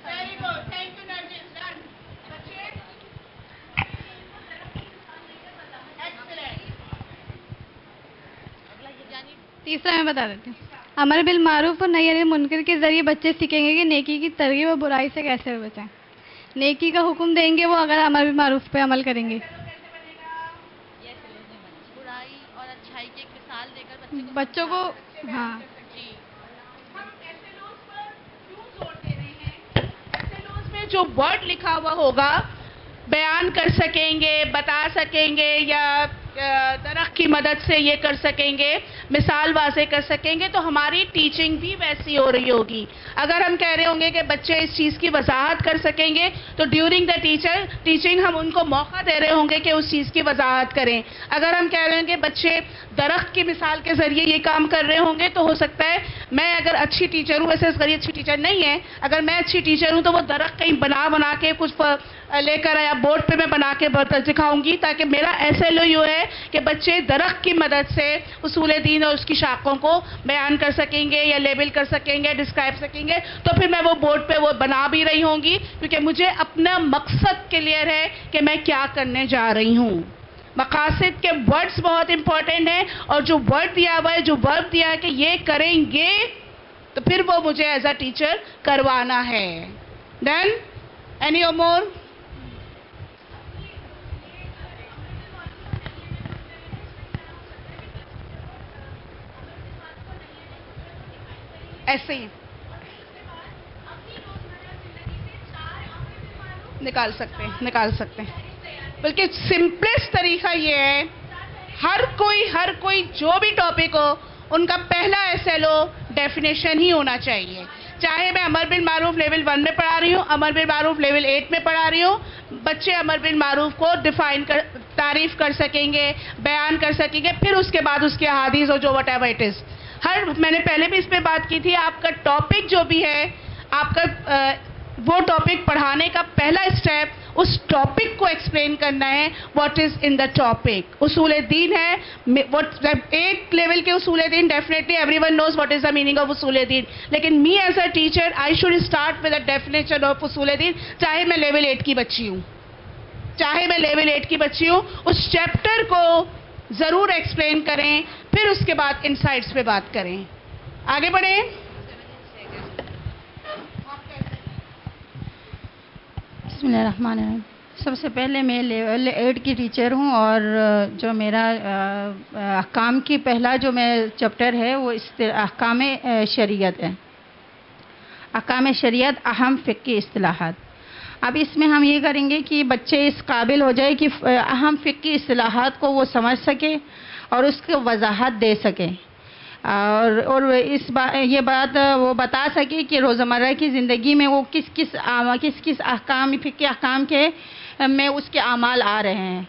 very good, thank you Nargis. Done बच्चे, एक्सीलेंट। तीसरा मैं बता देती हूँ। अमर बिल मारूफ और नही अनिल मुनकर के जरिए बच्चे सीखेंगे कि नेकी की तरगीब और बुराई से कैसे बचें। नेकी का हुक्म देंगे वो अगर अमर बिल मारूफ पे अमल करेंगे। बुराई और अच्छाई की एक मिसाल देकर बच्चों को हाँ में जो वर्ड लिखा हुआ होगा बयान कर सकेंगे, बता सकेंगे या दरख्त की मदद से ये कर सकेंगे, मिसाल वाज़े कर सकेंगे, तो हमारी टीचिंग भी वैसी हो रही होगी। अगर हम कह रहे होंगे कि बच्चे इस चीज़ की वजाहत कर सकेंगे तो ड्यूरिंग द टीचिंग हम उनको मौका दे रहे होंगे कि उस चीज़ की वजाहत करें। अगर हम कह रहे हैं कि बच्चे दरख्त की मिसाल के ज़रिए ये काम कर रहे होंगे तो हो सकता है मैं अगर अच्छी टीचर हूँ, वैसे इसका अच्छी टीचर नहीं है, अगर मैं अच्छी टीचर हूँ तो वो दरख्त कहीं बना के कुछ लेकर आया बोर्ड पे मैं बना के दिखाऊंगी, ताकि मेरा एसएलओ ये है कि बच्चे दरख्त की मदद से उसूल दीन और उसकी शाखों को बयान कर सकेंगे या लेबल कर सकेंगे, डिस्क्राइब सकेंगे। तो फिर मैं वो बोर्ड पे वो बना भी रही होंगी, क्योंकि मुझे अपना मकसद क्लियर है कि मैं क्या करने जा रही हूँ। मकासद के वर्ड्स बहुत इंपॉर्टेंट हैं, और जो वर्ड दिया हुआ है, जो वर्ब दिया है कि ये करेंगे, तो फिर वो मुझे एज अ टीचर करवाना है। Then any more? ऐसे ही निकाल सकते हैं। बल्कि सिंपलेस्ट तरीका ये है, हर कोई जो भी टॉपिक हो उनका पहला एसएलओ डेफिनेशन ही होना चाहिए। चाहे मैं अमर बिल मारूफ लेवल 1 में पढ़ा रही हूँ, अमर बिल मारूफ लेवल 8 में पढ़ा रही हूँ, बच्चे अमर बिल मारूफ को तारीफ कर सकेंगे, बयान कर सकेंगे, फिर उसके बाद उसके अहादीस और जो व्हाटएवर इट इज़। मैंने पहले भी इस पे बात की थी, आपका टॉपिक जो भी है, आपका वो टॉपिक पढ़ाने का पहला स्टेप उस टॉपिक को एक्सप्लेन करना है, what is in the topic. उसूल दीन है, एक लेवल के उसूल दीन definitely everyone knows what is the meaning of उसूल दीन, लेकिन me as a teacher I should start with the definition of उसूल दीन। चाहे मैं लेवल 8 की बच्ची हूँ, उस चैप्टर को ज़रूर एक्सप्लेन करें, फिर उसके बाद इनसाइट्स पे बात करें। आगे बढ़ें। बिस्मिल्लाहिर्रहमानिर्रहीम। सबसे पहले मैं लेवल 8 की टीचर हूँ और जो मेरा अहकाम की पहला जो मैं चैप्टर है वो अहकाम शरीयत है। अहकाम शरीयत अहम फ़िक़्ही इस्तिलाहात। अब इसमें हम ये करेंगे कि बच्चे इस काबिल हो जाए कि अहम फ़िक़्ही इस्तिलाहात को वो समझ सके और उसको वजाहत दे सके और ये बात वो बता सके कि रोज़मर्रा की ज़िंदगी में वो किस किस अहकाम फ़िक़्ही अहकाम के में उसके अमाल आ रहे हैं,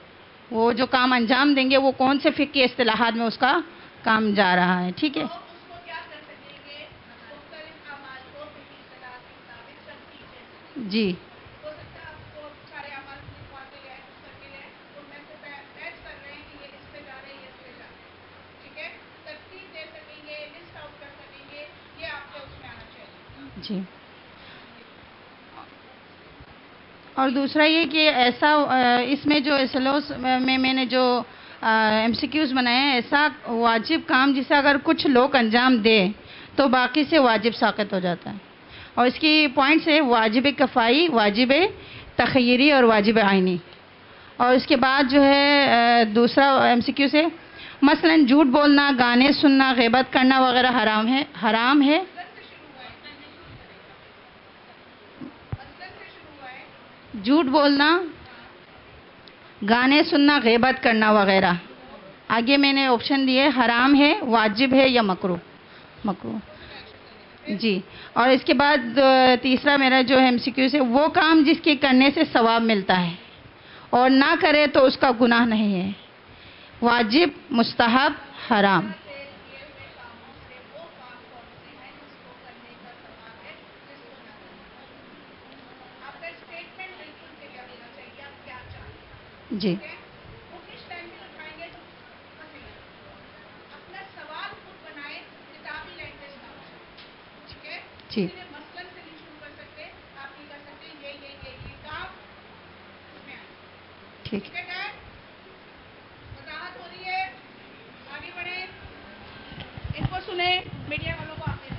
वो जो काम अंजाम देंगे वो कौन से फ़िक़्ही इस्तिलाहात में उसका काम जा रहा है। ठीक है जी। जी। और दूसरा ये कि ऐसा इसमें जो सिलेबस में मैंने जो MCQs बनाए हैं, ऐसा वाजिब काम जिसे अगर कुछ लोग अंजाम दें तो बाकी से वाजिब साक़ित हो जाता है। और इसकी पॉइंट्स है वाजिब कफ़ाई, वाजिब तख़य्युरी और वाजिब आइनी। और इसके बाद जो है दूसरा MCQ से मसलन झूठ बोलना, गाने सुनना, ग़ीबत करना वगैरह हराम है। झूठ बोलना, गाने सुनना, ग़ीबत करना वगैरह। आगे मैंने ऑप्शन दिए हराम है, वाजिब है या मकरूह जी। और इसके बाद तीसरा मेरा जो MCQ है वो काम जिसके करने से सवाब मिलता है और ना करे तो उसका गुनाह नहीं है। वाजिब, मुस्तहब, हराम। जी जी ठीक है। आगे बढ़े, इनको सुने, मीडिया वालों को आगे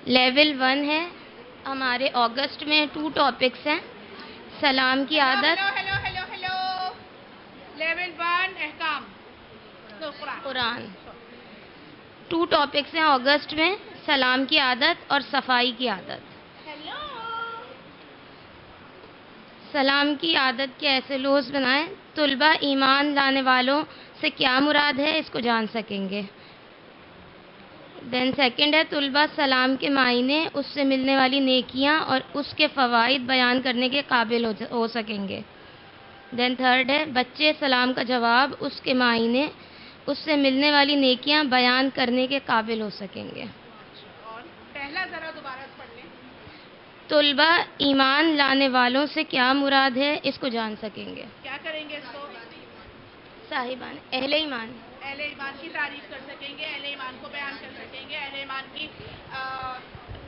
लेवल 1 है हमारे अगस्त में 2 टॉपिक्स हैं। सलाम की आदत। हेलो लेवल 1 अहकाम कुरान। 2 टॉपिक्स हैं अगस्त में, सलाम की आदत और सफाई की आदत। सलाम की आदत के ऐसे लफ्ज़ बनाएं तुलबा ईमान लाने वालों से क्या मुराद है इसको जान सकेंगे। देन सेकंड है तुलबा सलाम के मायने, उससे मिलने वाली नेकियां और उसके फ़वाइद बयान करने के काबिल हो सकेंगे। देन थर्ड है बच्चे सलाम का जवाब, उसके मायने, उससे मिलने वाली नेकियां बयान करने के काबिल हो सकेंगे। और पहला ज़रा दोबारा पढ़ लें। तुलबा ईमान लाने वालों से क्या मुराद है इसको जान सकेंगे। क्या करेंगे इसको? साहिबान अहले ईमान की तारीफ कर सकेंगे, अहले ईमान को बयान कर सकेंगे, अहले ईमान की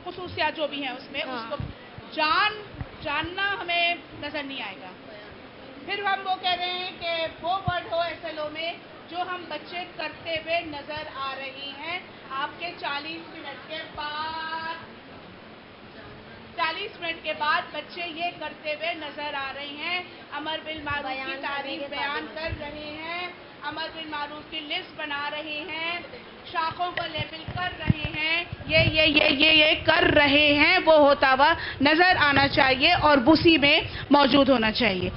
खुसूसियात जो भी हैं उसमें उसको जानना हमें नज़र नहीं आएगा। फिर हम वो कह रहे हैं कि वो वर्ड हो SLO में जो हम बच्चे करते हुए नज़र आ रही हैं। आपके 40 मिनट के बाद बच्चे ये करते हुए नज़र आ रहे हैं। अमर बिल मारूफ की तारीफ बयान कर रहे हैं, अमर बिल मारूफ की लिस्ट बना रहे हैं, शाखों को लेबल कर रहे हैं, ये कर रहे हैं, वो होता हुआ नज़र आना चाहिए और उसी में मौजूद होना चाहिए।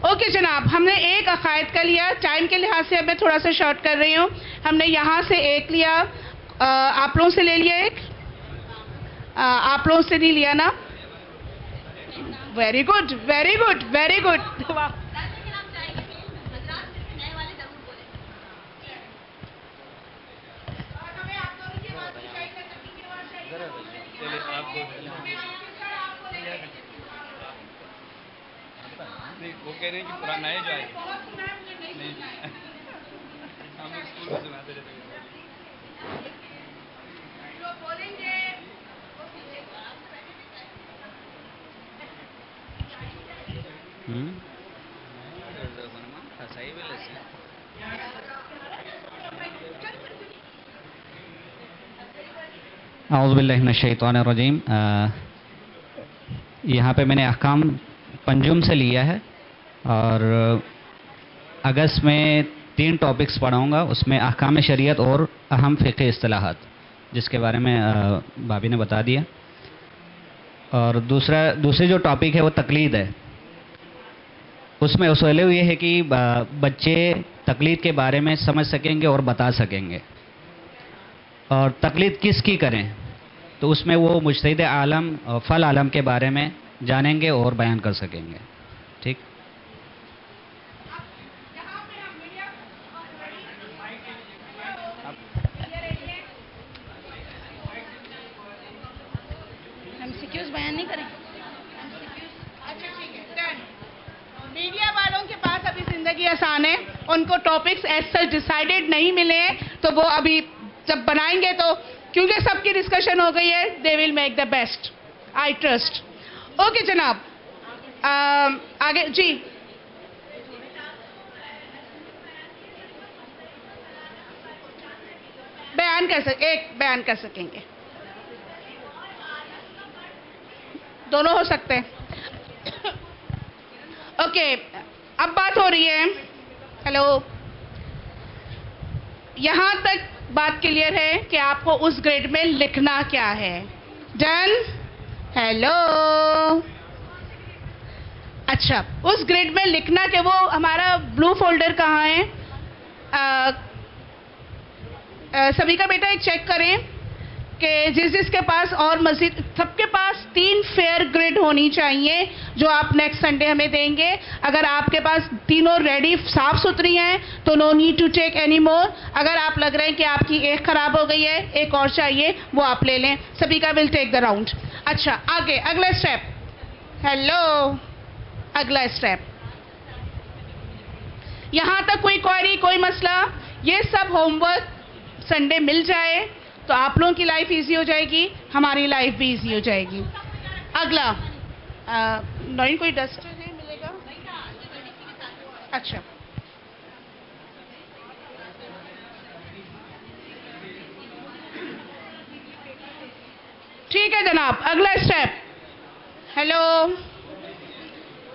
ओके जनाब, हमने एक अकायद का लिया। टाइम के लिहाज से अब मैं थोड़ा सा शॉर्ट कर रही हूँ। हमने यहाँ से एक लिया, आप लोगों से ले लिया एक, आप लोगों से नहीं लिया ना? Very good very good very good. वाह, वो कह रहे हैं कि पुराना है जो आए नहीं हम स्कूल में सुनाते रहते हैं। औज़ुबिल्लाहिमिनश्शैतानिर्रजीम। यहाँ पे मैंने अहकाम पंजुम से लिया है और अगस्त में 3 टॉपिक्स पढ़ाऊँगा, उसमें अहकाम शरीयत और अहम फ़िक़ही इस्तिलाहात, जिसके बारे में भाभी ने बता दिया। और दूसरी जो टॉपिक है वो तकलीद है। उसमें उसूल ये है कि बच्चे तकलीद के बारे में समझ सकेंगे और बता सकेंगे। और तकलीद किसकी करें, तो उसमें वो मुज्तहिद आलम और फल आलम के बारे में जानेंगे और बयान कर सकेंगे। ठीक। एमसीक्यूज बयान नहीं करें? अच्छा ठीक है, डन। मीडिया वालों के पास अभी जिंदगी आसान है, उनको टॉपिक्स एज सच डिसाइडेड नहीं मिले हैं, तो वो अभी जब बनाएंगे तो, क्योंकि सबकी डिस्कशन हो गई है, they will make the best, I trust. Okay जनाब, आगे जी। एक बयान कर सकेंगे, दोनों हो सकते हैं। ओके, अब बात हो रही है, हेलो, यहां तक बात क्लियर है कि आपको उस ग्रेड में लिखना क्या है। डन? हेलो, अच्छा, उस ग्रेड में लिखना के वो हमारा ब्लू फोल्डर कहाँ है? सभी का बेटा एक चेक करें कि जिसके पास, और मजीद सबके पास 3 फेयर ग्रिड होनी चाहिए जो आप नेक्स्ट संडे हमें देंगे। अगर आपके पास तीनों रेडी साफ सुथरी हैं तो no need to take any more. अगर आप लग रहे हैं कि आपकी एक खराब हो गई है, एक और चाहिए, वो आप ले लें। सभी का विल टेक द राउंड। अच्छा, आगे अगला स्टेप। हेलो, अगला स्टेप, यहां तक कोई क्वेरी, कोई मसला? ये सब होमवर्क संडे मिल जाए तो आप लोगों की लाइफ इजी हो जाएगी, हमारी लाइफ भी इजी हो जाएगी। अगला, नॉइन कोई डस्टर है मिलेगा? अच्छा, ठीक है जनाब, अगला स्टेप। हेलो,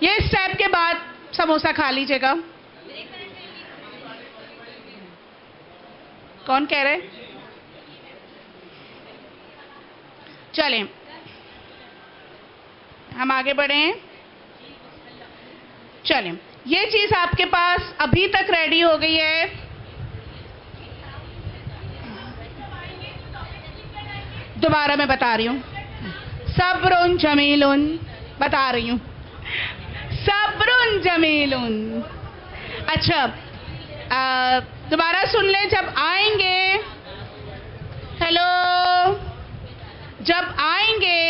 ये स्टेप के बाद समोसा खा लीजिएगा। कौन कह रहे? चलें, हम आगे बढ़ें। चलें, ये चीज आपके पास अभी तक रेडी हो गई है। दोबारा मैं बता रही हूँ, सब्रुन जमीलुन, बता रही हूँ, सब्रुन जमीलुन। अच्छा, दोबारा सुन लें, जब आएंगे, हेलो, जब आएंगे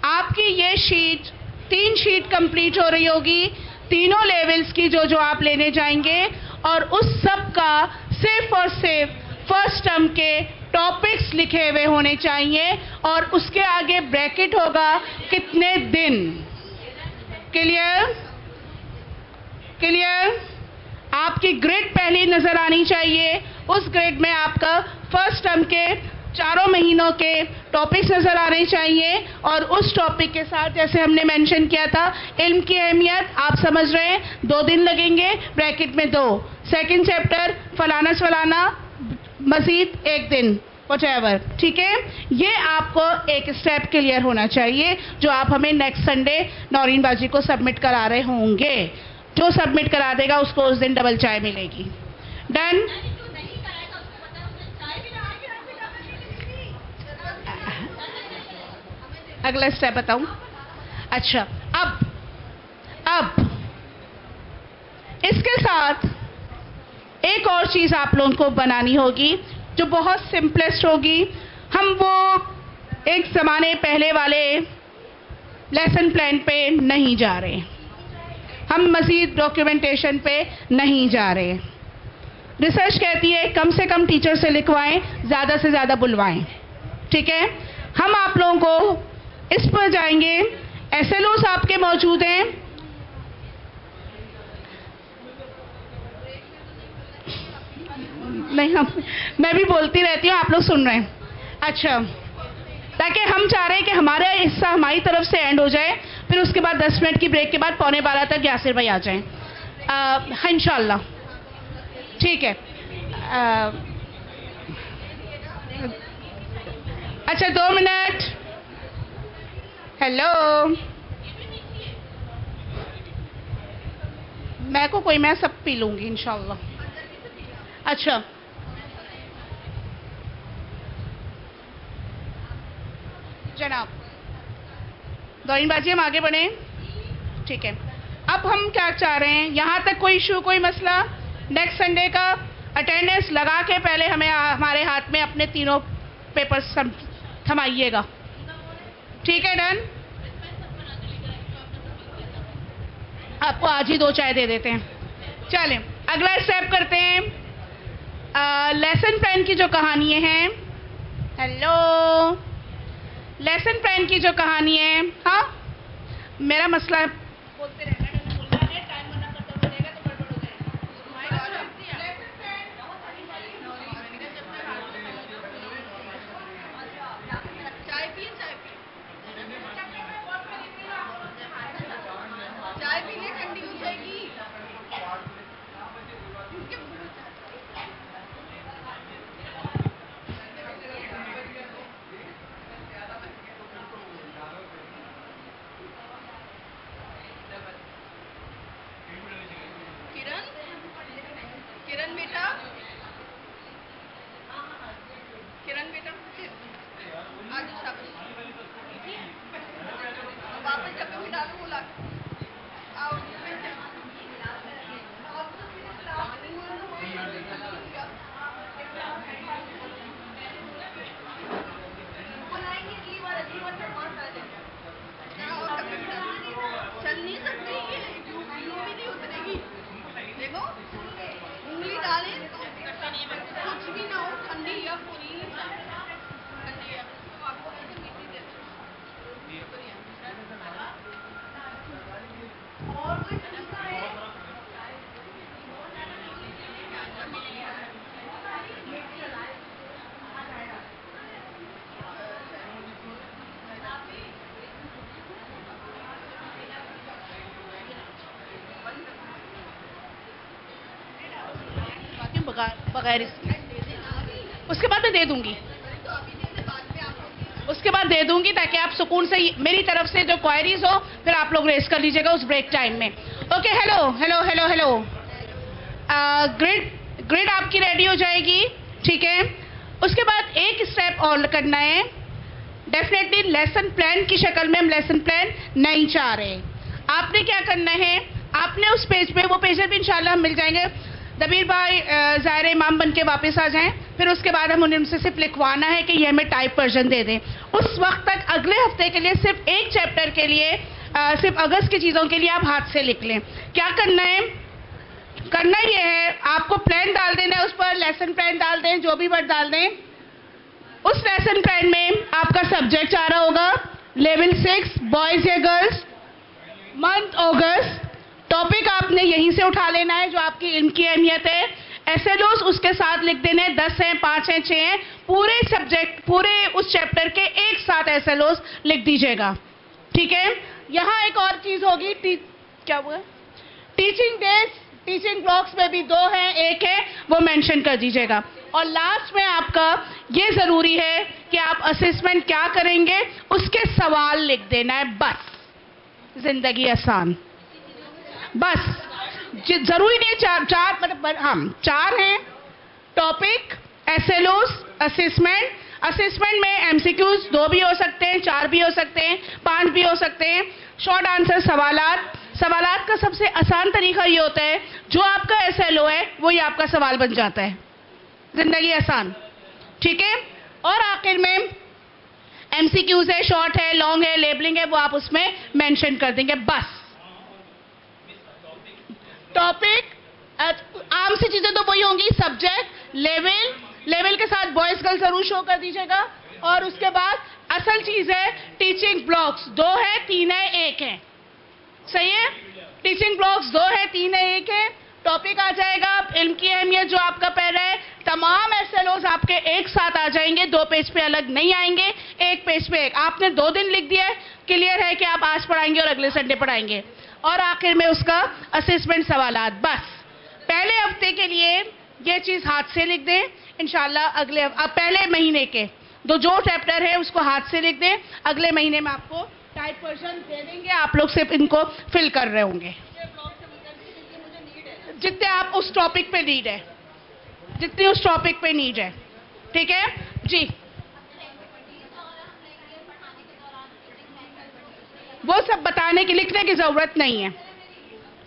आपकी ये शीट, 3 शीट कंप्लीट हो रही होगी, तीनों लेवल्स की जो आप लेने जाएंगे, और उस सब का सिर्फ और सिर्फ फर्स्ट टर्म के टॉपिक्स लिखे हुए होने चाहिए, और उसके आगे ब्रैकेट होगा कितने दिन। क्लियर? क्लियर? आपकी ग्रेड पहले नजर आनी चाहिए। उस ग्रेड में आपका फर्स्ट टर्म के 4 महीनों के टॉपिक्स नजर आने चाहिए, और उस टॉपिक के साथ जैसे हमने मेंशन किया था, इल्म की अहमियत आप समझ रहे हैं, 2 दिन लगेंगे, ब्रैकेट में 2, सेकंड चैप्टर फलाना फलाना, मजीद 1 दिन, व्हाटएवर। ठीक है, ये आपको एक स्टेप क्लियर होना चाहिए जो आप हमें नेक्स्ट संडे नौरीन बाजी को सबमिट करा रहे होंगे। जो सबमिट करा देगा उसको उस दिन डबल चाय मिलेगी। डन? अगला स्टेप बताऊं? अच्छा, अब इसके साथ एक और चीज आप लोगों को बनानी होगी जो बहुत सिंपलेस्ट होगी। हम वो एक ज़माने पहले वाले लेसन प्लान पे नहीं जा रहे, हम मज़ीद डॉक्यूमेंटेशन पे नहीं जा रहे। रिसर्च कहती है कम से कम टीचर से लिखवाएं, ज़्यादा से ज़्यादा बुलवाएं। ठीक है, हम आप लोगों को इस पर जाएंगे। SLOs आपके मौजूद हैं, नहीं, मैं भी बोलती रहती हूँ, आप लोग सुन रहे हैं। अच्छा, ताकि हम चाह रहे हैं कि हमारा हिस्सा हमारी तरफ से एंड हो जाए, फिर उसके बाद 10 मिनट की ब्रेक के बाद 11:15 तक यासिर भाई आ जाएं। हाँ, इंशाल्लाह ठीक है। अच्छा 2 मिनट। हेलो, मैं सब पी लूँगी इंशाल्लाह। अच्छा, जनाब दौरीन बाजी, हम आगे बढ़ें, ठीक है। अब हम क्या चाह रहे हैं, यहाँ तक कोई इशू, कोई मसला? नेक्स्ट संडे का अटेंडेंस लगा के पहले हमें हमारे हाथ में अपने तीनों पेपर्स थमाइएगा, ठीक है? डन। आपको आज ही 2 चाय दे देते हैं। चलें, अगला स्टेप करते हैं। लेसन प्लान की जो कहानी है, हेलो, लेसन प्लान की जो कहानी है, हाँ, मेरा मसला बोलते रहना है, मैंने बोला है टाइम मना करता रहेगा तो गड़बड़ हो जाएगा। चाय पिए, चाय पीने ठंडी हो जाएगी। किरण बेटा, आज शाबाश, वापस जब भी डालू बोला आओ। चल नहीं सकती ये, यूं भी नहीं उतरेगी। देखो उंगली डालें तो कुछ भी ना हो, ठंडी या पूरी ठंडी है, तो आपको वैसे मीठी दे और कोई तरीका है? बगैर इसके, उसके बाद मैं दे दूंगी, उसके बाद दे दूंगी, ताकि आप सुकून से मेरी तरफ से जो क्वायरीज हो फिर आप लोग रेस कर लीजिएगा उस ब्रेक टाइम में। Okay, hello hello hello hello, grid आपकी रेडी हो जाएगी, ठीक है? उसके बाद एक स्टेप और करना है। डेफिनेटली लेसन प्लान की शक्ल में हम लेसन प्लान नहीं चाह रहे। आपने क्या करना है, आपने उस पेज पे, वो पेज भी इंशाल्लाह हम मिल जाएंगे, दबीर भाई ज़ाहिर इमाम बन के वापस आ जाएं, फिर उसके बाद हम उनसे सिर्फ लिखवाना है कि ये हमें टाइप वर्जन दे दें। उस वक्त तक अगले हफ्ते के लिए सिर्फ एक चैप्टर के लिए, सिर्फ अगस्त की चीज़ों के लिए आप हाथ से लिख लें। क्या करना है, करना ये है, आपको प्लान डाल देना है, उस पर लेसन प्लान डाल दें, जो भी वर्ड डाल दें। उस लेसन प्लान में आपका सब्जेक्ट आ रहा होगा लेवल 6 बॉयज़ या गर्ल्स, मंथ अगस्त। टॉपिक आपने यहीं से उठा लेना है जो आपकी इल्म की अहमियत है। एसएलओस उसके साथ लिख देने, 10 हैं, 5 हैं, 6 हैं, पूरे सब्जेक्ट, पूरे उस चैप्टर के एक साथ एसएलओस लिख दीजिएगा, ठीक है? यहाँ एक और चीज़ होगी, क्या हुआ, टीचिंग डेज, टीचिंग ब्लॉक्स में भी 2 हैं, 1 है, वो मेंशन कर दीजिएगा। और लास्ट में आपका ये ज़रूरी है कि आप असेसमेंट क्या करेंगे उसके सवाल लिख देना है, बस ज़िंदगी आसान। बस जरूरी नहीं चार मतलब हम 4 हैं टॉपिक, एसएलओस, असेसमेंट। असेसमेंट में एमसीक्यूज 2 भी हो सकते हैं, 4 भी हो सकते हैं, 5 भी हो सकते हैं। शॉर्ट आंसर सवालात। सवालात का सबसे आसान तरीका ये होता है, जो आपका एसएलओ है वही आपका सवाल बन जाता है, जिंदगी आसान, ठीक है? और आखिर में एमसीक्यूज है, शॉर्ट है, लॉन्ग है, लेबलिंग है, वो आप उसमें मेंशन कर देंगे, बस। टॉपिक आम सी चीजें तो वही होंगी, सब्जेक्ट, लेवल के साथ बॉयज गर्ल जरूर शो कर दीजिएगा। और उसके बाद असल चीज है टीचिंग ब्लॉक्स, 2 है, 3 है, 1 है, सही है? टीचिंग ब्लॉक्स 2 है, 3 है, 1 है। टॉपिक आ जाएगा इल्म की अहमियत जो आपका पैरा है, तमाम एसएलओज आपके एक साथ आ जाएंगे, 2 पेज पे अलग नहीं आएंगे, एक पेज पे एक। आपने 2 दिन लिख दिया है, क्लियर है कि आप आज पढ़ाएंगे और अगले संडे पढ़ाएंगे, और आखिर में उसका असेसमेंट सवालात। बस पहले हफ्ते के लिए ये चीज़ हाथ से लिख दें, इंशाल्लाह अगले पहले महीने के जो चैप्टर है उसको हाथ से लिख दें, अगले महीने में आपको टाइप वर्जन दे देंगे, आप लोग सिर्फ इनको फिल कर रहे होंगे जितने आप उस टॉपिक पे नीड है, जितनी उस टॉपिक पे नीड है। ठीक है जी, वो सब बताने की लिखने की ज़रूरत नहीं है,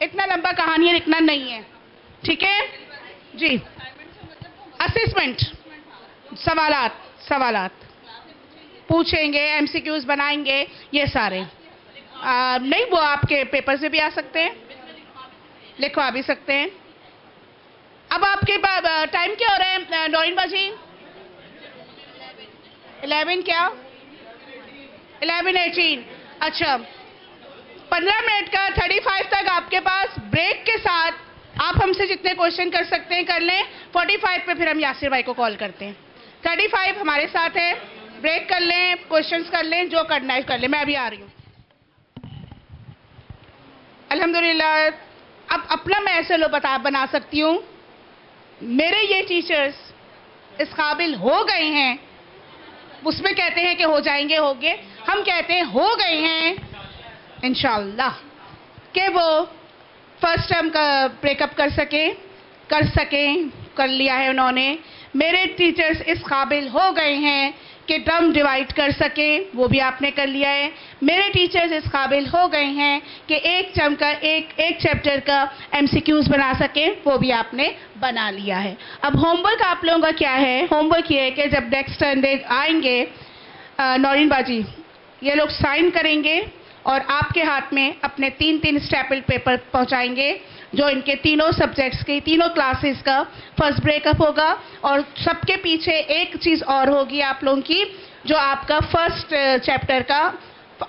इतना लंबा कहानी लिखना नहीं है। ठीक है जी, असेसमेंट सवालात पूछेंगे, एमसीक्यूज बनाएंगे, ये सारे नहीं, वो आपके पेपर से भी आ सकते हैं, लिखवा भी सकते हैं। अब आपके टाइम क्या हो रहा है नौरीन बाजी? 11 क्या 11:18। अच्छा, 15 मिनट का 35 तक आपके पास ब्रेक के साथ आप हमसे जितने क्वेश्चन कर सकते हैं कर लें। 45 पे फिर हम यासिर भाई को कॉल करते हैं। 35 हमारे साथ है, ब्रेक कर लें, क्वेश्चंस कर लें, जो करना है कर लें। मैं अभी आ रही हूँ। अल्हम्दुलिल्लाह अब अपना मैं ऐसे लो बना सकती हूँ। मेरे ये टीचर्स इस काबिल हो गए हैं, उसमें कहते हैं कि हो जाएंगे, होंगे, हम कहते हैं हो गए हैं इंशाल्लाह, कि वो फर्स्ट टर्म का ब्रेकअप कर लिया है उन्होंने। मेरे टीचर्स इस काबिल हो गए हैं कि टर्म डिवाइड कर सके, वो भी आपने कर लिया है। मेरे टीचर्स इस काबिल हो गए हैं कि एक टर्म का एक चैप्टर का एमसीक्यूज बना सके, वो भी आपने बना लिया है। अब होमवर्क आप लोगों का क्या है? होमवर्क ये है कि जब नेक्स्ट संडे आएंगे नौरीन बाजी, ये लोग साइन करेंगे और आपके हाथ में अपने 3 स्टेपल पेपर पहुंचाएंगे, जो इनके तीनों सब्जेक्ट्स के तीनों क्लासेस का फर्स्ट ब्रेकअप होगा। और सबके पीछे एक चीज़ और होगी आप लोगों की, जो आपका फर्स्ट चैप्टर का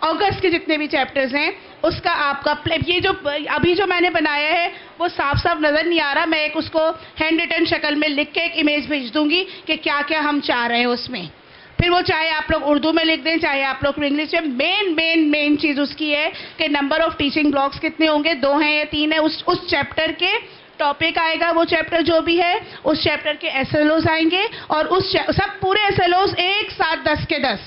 अगस्त के जितने भी चैप्टर्स हैं उसका आपका ये जो अभी जो मैंने बनाया है वो साफ साफ नज़र नहीं आ रहा, मैं एक उसको हैंड रिटन शक्ल में लिख के एक इमेज भेज दूंगी कि क्या क्या हम चाह रहे हैं उसमें। फिर वो चाहे आप लोग उर्दू में लिख दें, चाहे आप लोग इंग्लिश में। मेन चीज़ उसकी है कि नंबर ऑफ टीचिंग ब्लॉक्स कितने होंगे, 2 हैं या 3 है। उस चैप्टर के टॉपिक आएगा, वो चैप्टर जो भी है उस चैप्टर के एसएलओज आएंगे, और सब पूरे एसएलओज एक साथ 10 के 10,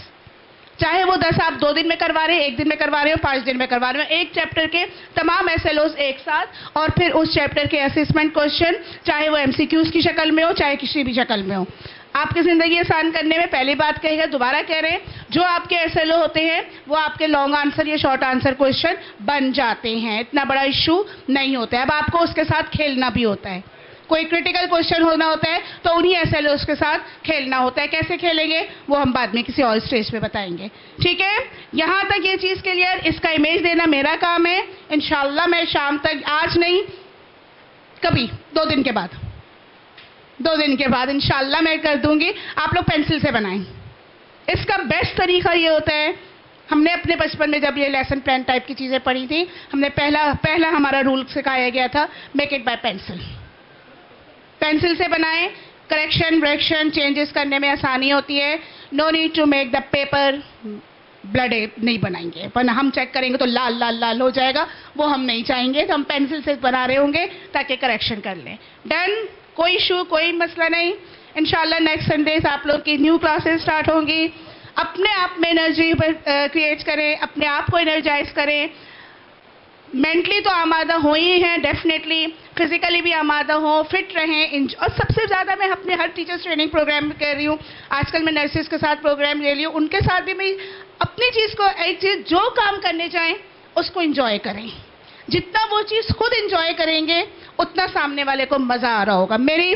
चाहे वो 10 आप 2 दिन में करवा रहे हैं, 1 दिन में करवा रहे हो, 5 दिन में करवा रहे हो, एक चैप्टर के तमाम एसएलओज एक साथ। और फिर उस चैप्टर के असेसमेंट क्वेश्चन, चाहे वो एमसीक्यूज की शक्ल में हो, चाहे किसी भी शक्ल में हो। आपकी ज़िंदगी आसान करने में पहली बात कहेगा, दोबारा कह रहे हैं, जो आपके एसएलओ होते हैं वो आपके लॉन्ग आंसर या शॉर्ट आंसर क्वेश्चन बन जाते हैं, इतना बड़ा इशू नहीं होता है। अब आपको उसके साथ खेलना भी होता है, कोई क्रिटिकल क्वेश्चन होना होता है तो उन्हीं एसएलओस के साथ खेलना होता है। कैसे खेलेंगे वो हम बाद में किसी और स्टेज पे बताएंगे। ठीक है, यहाँ तक ये चीज़ क्लियर। इसका इमेज देना मेरा काम है। इंशाल्लाह मैं शाम तक, आज नहीं कभी 2 दिन के बाद, 2 दिन के बाद इंशाल्लाह मैं कर दूंगी। आप लोग पेंसिल से बनाएं। इसका बेस्ट तरीका ये होता है, हमने अपने बचपन में जब ये लेसन प्लान टाइप की चीज़ें पढ़ी थी, हमने पहला हमारा रूल सिखाया गया था, make it by pencil. Pencil से बनाएं, करेक्शन व्रेक्शन चेंजेस करने में आसानी होती है। No need to make the paper bloody, नहीं बनाएंगे, वरना हम चेक करेंगे तो लाल लाल लाल हो जाएगा, वो हम नहीं चाहेंगे। तो हम पेंसिल से बना रहे होंगे ताकि करेक्शन कर लें। डन, कोई इशू, कोई मसला नहीं। इंशाल्लाह नेक्स्ट संडे से आप लोग की न्यू क्लासेस स्टार्ट होंगी। अपने आप में एनर्जी क्रिएट करें, अपने आप को एनर्जाइज करें। मेंटली तो आमादा हो ही हैं डेफिनेटली, फिजिकली भी आमादा हो, फिट रहें। और सबसे ज़्यादा मैं अपने हर टीचर्स ट्रेनिंग प्रोग्राम में कर रही हूँ, आजकल मैं नर्सेज के साथ प्रोग्राम ले रही हूँ, उनके साथ भी मैं अपनी चीज़ को, एक चीज़ जो काम करने चाहें उसको इंजॉय करें। जितना वो चीज़ खुद इंजॉय करेंगे उतना सामने वाले को मज़ा आ रहा होगा। मेरी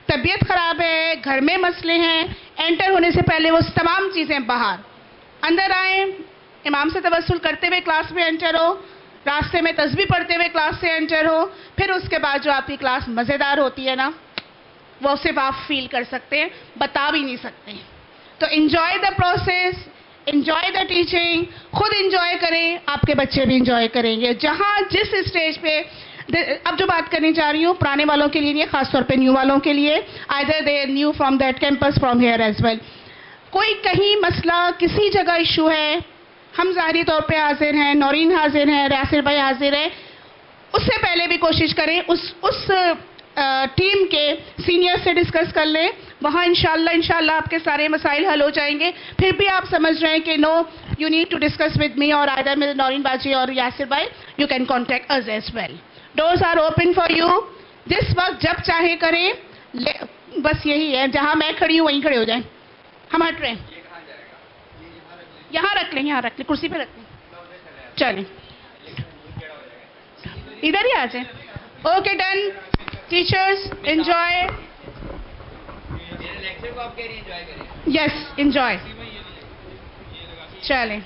तबीयत ख़राब है, घर में मसले हैं, एंटर होने से पहले वो तमाम चीज़ें बाहर, अंदर आए, इमाम से तवस्सुल करते हुए क्लास में एंटर हो, रास्ते में तस्बीह पढ़ते हुए क्लास से एंटर हो, फिर उसके बाद जो आपकी क्लास मज़ेदार होती है ना, वो सिर्फ आप फील कर सकते हैं, बता भी नहीं सकते। तो enjoy the process, enjoy the teaching, खुद इन्जॉय करें, आपके बच्चे भी इन्जॉय करेंगे। जहाँ जिस स्टेज पे अब जो बात करने जा रही हूँ पुराने वालों के लिए नहीं, खासतौर पे न्यू वालों के लिए, either they new from that campus from here as well. कोई कहीं मसला किसी जगह इशू है, हम ज़ाहिरी तौर पे हाजिर हैं, नौरीन हाजिर हैं, यासिर भाई हाजिर है, उससे पहले भी कोशिश करें उस टीम के सीनियर से डिस्कस कर लें, वहाँ इंशाल्लाह आपके सारे मसाइल हल हो जाएंगे। फिर भी आप समझ रहे हैं कि no you need to discuss with me और आइदर विद नौरीन बाजी और यासिर भाई, you can contact us as well. Doors are open for you, जिस वक्त जब चाहे करें। बस यही है, जहाँ मैं खड़ी हूँ वहीं खड़े हो जाएं। हम हट रहे हैं, यहाँ रख लें, यहाँ रख लें, कुर्सी पे रख लें, चलें इधर ही आ जाए। Okay done teachers, enjoy. Yes enjoy, चलें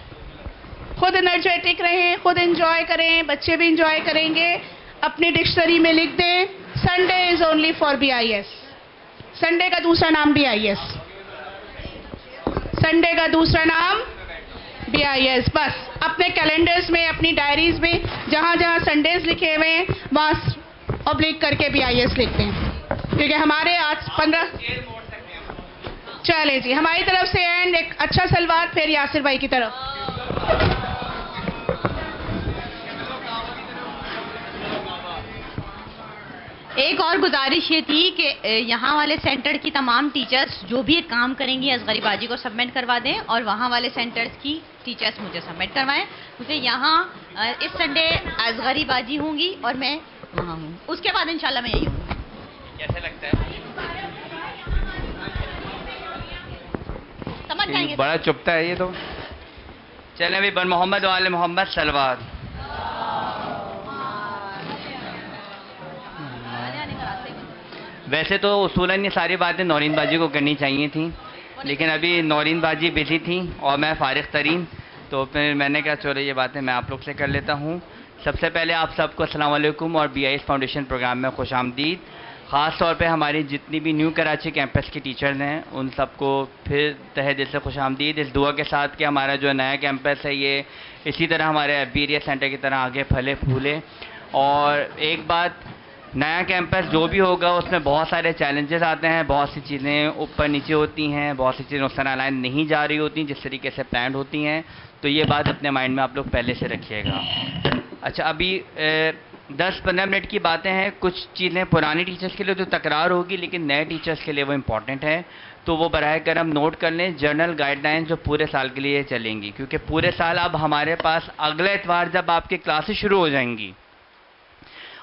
खुद एनर्जेटिक रहें, खुद एंजॉय करें, बच्चे भी एंजॉय करेंगे। अपनी डिक्शनरी में लिख दें Sunday is only for BIS। Sunday का दूसरा नाम BIS, संडे का दूसरा नाम BIS। बस अपने कैलेंडर्स में, अपनी डायरीज में जहाँ जहाँ संडेज लिखे हुए हैं वहाँ ऑब्लिक करके BIS लिखते हैं, क्योंकि हमारे आज 15। चले जी, हमारी तरफ से एंड एक अच्छा सलवार, फिर यासिर भाई की तरफ। एक और गुजारिश ये थी कि यहाँ वाले सेंटर की तमाम टीचर्स जो भी काम करेंगी असगरी बाजी को सबमिट करवा दें और वहाँ वाले सेंटर्स की टीचर्स मुझे सबमिट करवाएं। मुझे यहाँ इस संडे असगरी बाजी होंगी और मैं वहाँ हूँ, उसके बाद इंशाल्लाह मैं यही हूँ। कैसे लगता है? समझ जाएंगे। बड़ा चुपता है ये तो। चलें अभी बन मोहम्मद वाले मोहम्मद सलवार। वैसे तो उसूलन ये सारी बातें नौरीन बाजी को करनी चाहिए थी, लेकिन अभी नौरीन बाजी बिजी थी और मैं फारिग तरीन, तो फिर मैंने कहा चलो ये बातें मैं आप लोग से कर लेता हूँ। सबसे पहले आप सबको अस्सलाम वालेकुम और BIS फाउंडेशन प्रोग्राम में खुश आमदीद। ख़ास तौर पे हमारी जितनी भी न्यू कराची कैंपस की टीचर्स हैं उन सबको फिर तहे दिल से खुश आमदीद, इस दुआ के साथ कि हमारा जो नया कैंपस है ये इसी तरह हमारे FB एरिया सेंटर की तरह आगे फले फूले। और एक बात, नया कैंपस जो भी होगा उसमें बहुत सारे चैलेंजेस आते हैं, बहुत सी चीज़ें ऊपर नीचे होती हैं, बहुत सी चीज़ें उस तरह लाइन नहीं जा रही होती जिस तरीके से प्लान होती हैं, तो ये बात अपने माइंड में आप लोग पहले से रखिएगा। अच्छा, अभी 10-15 मिनट की बातें हैं। कुछ चीज़ें पुरानी टीचर्स के लिए तो तकरार होगी, लेकिन नए टीचर्स के लिए वो इम्पॉर्टेंट है, तो वो बराह करम नोट कर लें। जर्नल गाइडलाइंस जो पूरे साल के लिए चलेंगी, क्योंकि पूरे साल अब हमारे पास अगले इतवार जब आपकी क्लासेस शुरू हो जाएंगी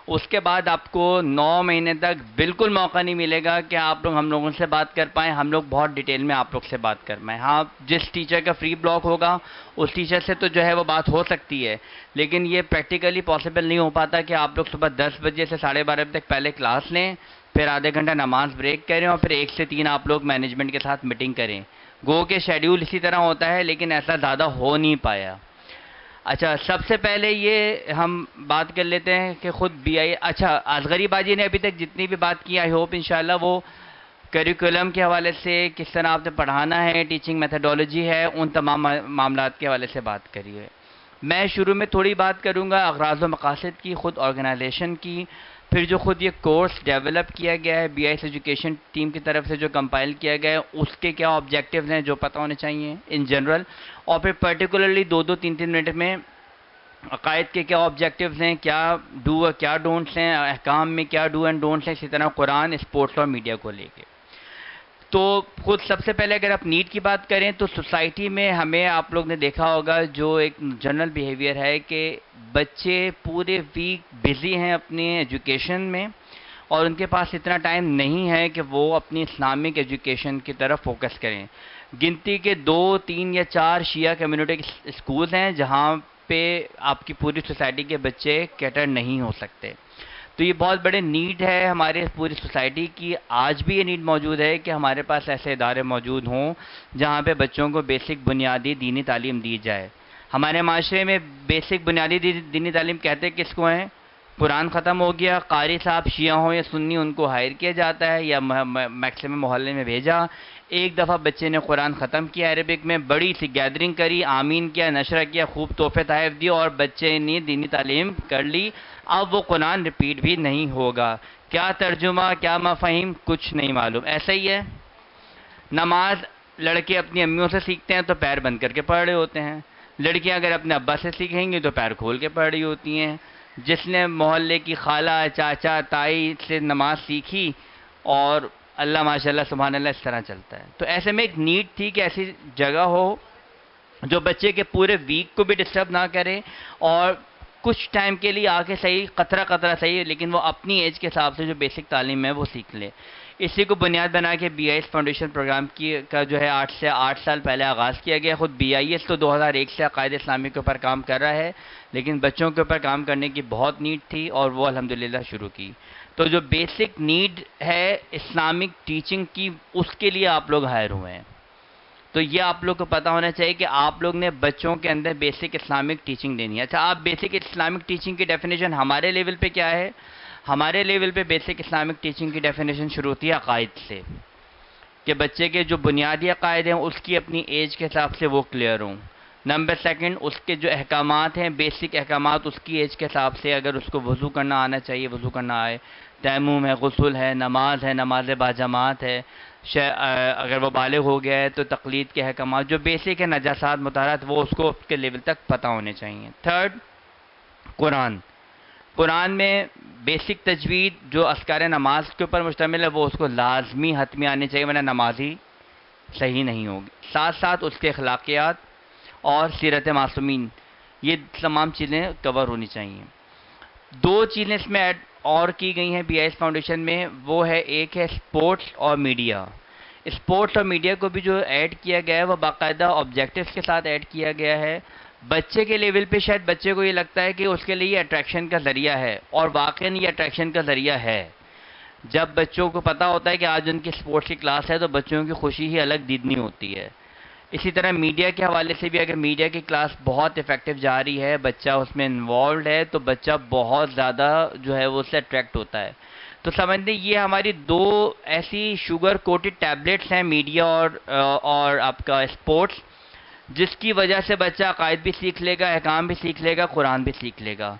उसके बाद आपको 9 महीने तक बिल्कुल मौका नहीं मिलेगा कि आप लोग हम लोगों से बात कर पाएँ, हम लोग बहुत डिटेल में आप लोग से बात कर पाएँ। हाँ, जिस टीचर का फ्री ब्लॉक होगा उस टीचर से तो जो है वो बात हो सकती है, लेकिन ये प्रैक्टिकली पॉसिबल नहीं हो पाता कि आप लोग सुबह 10 बजे से 12:30 बजे तक पहले क्लास लें, फिर आधे घंटा नमाज ब्रेक करें और फिर 1 से 3 आप लोग मैनेजमेंट के साथ मीटिंग करें। गो के शेड्यूल इसी तरह होता है, लेकिन ऐसा ज़्यादा हो नहीं पाया। अच्छा, सबसे पहले ये हम बात कर लेते हैं कि ख़ुद अच्छा, असगरी बाजी ने अभी तक जितनी भी बात की, आई होप इंशाल्लाह वो करिकुलम के हवाले से किस तरह आपने पढ़ाना है, टीचिंग मेथडोलॉजी है, उन तमाम मामलात के हवाले से बात करी है। मैं शुरू में थोड़ी बात करूँगा अगराज़ व मकासद की, ख़ुद ऑर्गेनाइजेशन की, फिर जो ख़ुद ये कोर्स डेवलप किया गया है BIS एजुकेशन टीम की तरफ से जो कंपाइल किया गया है उसके क्या ऑब्जेक्टिव्स हैं जो पता होने चाहिए इन जनरल, और फिर पर्टिकुलरली 2-2, 3-3 मिनट में अकायद के क्या ऑब्जेक्टिव्स हैं, क्या डू और क्या डोंट्स हैं, अहकाम में क्या डू एंड डोंट्स हैं, इसी तरह कुरान, स्पोर्ट्स और मीडिया को लेके। तो खुद सबसे पहले अगर आप नीड की बात करें तो सोसाइटी में हमें, आप लोग ने देखा होगा, जो एक जनरल बिहेवियर है कि बच्चे पूरे वीक बिज़ी हैं अपने एजुकेशन में और उनके पास इतना टाइम नहीं है कि वो अपनी इस्लामिक एजुकेशन की तरफ फोकस करें। गिनती के 2, 3 या 4 शिया कम्युनिटी स्कूल्स हैं जहाँ पे आपकी पूरी सोसाइटी के बच्चे कैटर नहीं हो सकते। तो ये बहुत बड़े नीड है हमारे पूरी सोसाइटी की। आज भी ये नीड मौजूद है कि हमारे पास ऐसे इदारे मौजूद हों जहाँ पे बच्चों को बेसिक बुनियादी दीनी तालीम दी जाए। हमारे माशरे में बेसिक बुनियादी दीनी तालीम कहते किसको हैं? कुरान ख़त्म हो गया, कारी साहब शिया हों या सुन्नी, उनको हायर किया जाता है या मैक्सिमम मोहल्ले में भेजा, एक दफ़ा बच्चे ने कुरान ख़त्म किया अरबिक में, बड़ी सी गैदरिंग करी, आमीन किया, नशरा किया, खूब तोहफे तहफ़ दिए और बच्चे ने दीनी तालीम कर ली। अब वो कुरान रिपीट भी नहीं होगा। क्या तर्जुमा, क्या मफ़हीम, कुछ नहीं मालूम। ऐसा ही है नमाज, लड़के अपनी अम्मियों से सीखते हैं तो पैर बंद करके पढ़ रहे होते हैं, लड़कियां अगर अपने अब्बा से सीखेंगी तो पैर खोल के पढ़ रही होती हैं। जिसने मोहल्ले की खाला, चाचा, ताई से नमाज सीखी और अल्लाह माशाल्लाह सुभान अल्लाह इस तरह चलता है। तो ऐसे में एक नीड थी कि ऐसी जगह हो जो बच्चे के पूरे वीक को भी डिस्टर्ब ना करे और कुछ टाइम के लिए आके सही, कतरा कतरा सही, लेकिन वो अपनी एज के हिसाब से जो बेसिक तालीम है वो सीख ले। इसी को बुनियाद बना के BIS फाउंडेशन प्रोग्राम का जो है 8 से 8 साल पहले आगाज़ किया गया। ख़ुद BIS तो 2001 से अक़ायद इस्लामी के ऊपर काम कर रहा है, लेकिन बच्चों के ऊपर काम करने की बहुत नीड थी और वो अल्हम्दुलिल्लाह शुरू की। तो जो बेसिक नीड है इस्लामिक टीचिंग की, उसके लिए आप लोग हायर हुए हैं। तो ये आप लोग को पता होना चाहिए कि आप लोग ने बच्चों के अंदर बेसिक इस्लामिक टीचिंग देनी है। अच्छा, आप बेसिक इस्लामिक टीचिंग की डेफिनेशन हमारे लेवल पे क्या है? हमारे लेवल पे बेसिक इस्लामिक टीचिंग की डेफिनेशन शुरू होती है अकायद से, कि बच्चे के जो बुनियादी अकायद हैं उसकी अपनी एज के हिसाब से वो क्लियर हों। नंबर सेकंड, उसके जो अहकामात हैं, बेसिक अहकामात उसकी एज के हिसाब से, अगर उसको वज़ू करना आना चाहिए वज़ू करना आए, तयम्मुम है, गुस्ल है, नमाज है, नमाज बाजमात है, अगर वो बालिग हो गया है तो तकलीद के अहकामात जो बेसिक है, नजासात मुताहरात, वो उसको उसके लेवल तक पता होने चाहिए। थर्ड, कुरान में बेसिक तजवीद जो अस्कार नमाज के ऊपर मुश्तमिल है वो उसको लाजमी हतमी आने चाहिए, वरना नमाजी सही नहीं होगी। साथ साथ उसके अखलाकियात और सीरत मासूमीन, ये तमाम चीज़ें कवर होनी चाहिए। 2 चीज़ें इसमें ऐड और की गई हैं BIS फाउंडेशन में, वो है एक है स्पोर्ट्स और मीडिया। स्पोर्ट्स और मीडिया को भी जो ऐड किया गया है वो बाकायदा ऑब्जेक्टिव्स के साथ ऐड किया गया है। बच्चे के लेवल पे शायद बच्चे को ये लगता है कि उसके लिए ये अट्रैक्शन का ज़रिया है, और वाकई ये अट्रैक्शन का ज़रिया है। जब बच्चों को पता होता है कि आज उनकी स्पोर्ट्स की क्लास है तो बच्चों की खुशी ही अलग दीदनी होती है। इसी तरह मीडिया के हवाले से भी, अगर मीडिया की क्लास बहुत इफ़ेक्टिव जा रही है, बच्चा उसमें इन्वॉल्व है, तो बच्चा बहुत ज़्यादा जो है वो उससे अट्रैक्ट होता है। तो समझते ये हमारी 2 ऐसी शुगर कोटेड टैबलेट्स हैं, मीडिया और आपका स्पोर्ट्स, जिसकी वजह से बच्चा अकायद भी सीख लेगा, अहकाम भी सीख लेगा, कुरान भी सीख लेगा।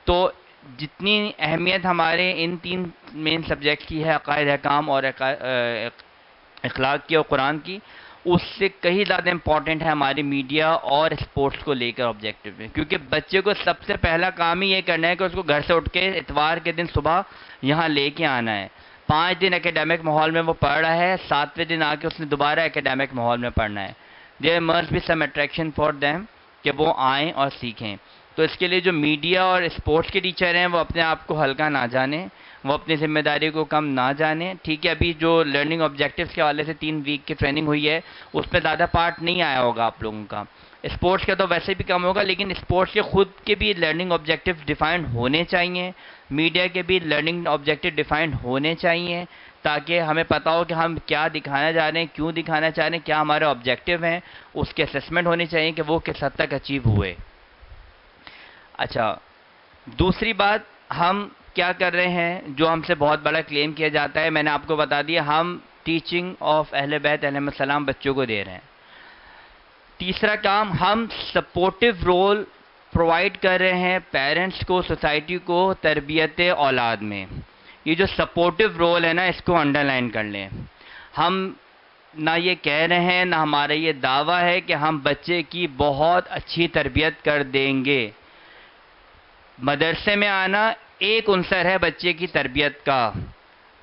तो जितनी अहमियत हमारे इन 3 मेन सब्जेक्ट की है, अकायद, अहकाम और अखलाक की और कुरान की, उससे कहीं ज़्यादा इम्पॉर्टेंट है हमारी मीडिया और स्पोर्ट्स को लेकर ऑब्जेक्टिव में। क्योंकि बच्चे को सबसे पहला काम ही ये करना है कि उसको घर से उठ के इतवार के दिन सुबह यहाँ लेके आना है। 5 दिन एकेडमिक माहौल में वो पढ़ रहा है, 7वें दिन आके उसने दोबारा एकेडमिक माहौल में पढ़ना है। There must be some attraction for them कि वो आएँ और सीखें। तो इसके लिए जो मीडिया और स्पोर्ट्स के टीचर हैं वो अपने आप को हल्का ना जाने, वो अपनी जिम्मेदारी को कम ना जाने। ठीक है, अभी जो लर्निंग ऑब्जेक्टिव्स के हवाले से 3 वीक की ट्रेनिंग हुई है उसमें ज़्यादा पार्ट नहीं आया होगा आप लोगों का। स्पोर्ट्स का तो वैसे भी कम होगा, लेकिन स्पोर्ट्स के खुद के भी लर्निंग ऑब्जेक्टिव डिफाइंड होने चाहिए, मीडिया के भी लर्निंग ऑब्जेक्टिव डिफाइंड होने चाहिए, ताकि हमें पता हो कि हम क्या दिखाना चाह रहे हैं, क्यों दिखाना चाह रहे हैं, क्या हमारे ऑब्जेक्टिव हैं, उसके असेसमेंट होने चाहिए कि वो किस हद तक अचीव हुए। अच्छा, दूसरी बात, हम क्या कर रहे हैं जो हमसे बहुत बड़ा क्लेम किया जाता है, मैंने आपको बता दिया, हम टीचिंग ऑफ अहले बैत अलैहिस्सलाम बच्चों को दे रहे हैं। तीसरा काम, हम सपोर्टिव रोल प्रोवाइड कर रहे हैं पेरेंट्स को, सोसाइटी को तरबियत औलाद में। ये जो सपोर्टिव रोल है ना, इसको अंडरलाइन कर लें। हम ना ये कह रहे हैं, ना हमारा ये दावा है कि हम बच्चे की बहुत अच्छी तरबियत कर देंगे। मदरसे में आना एक उनसर है बच्चे की तरबियत का।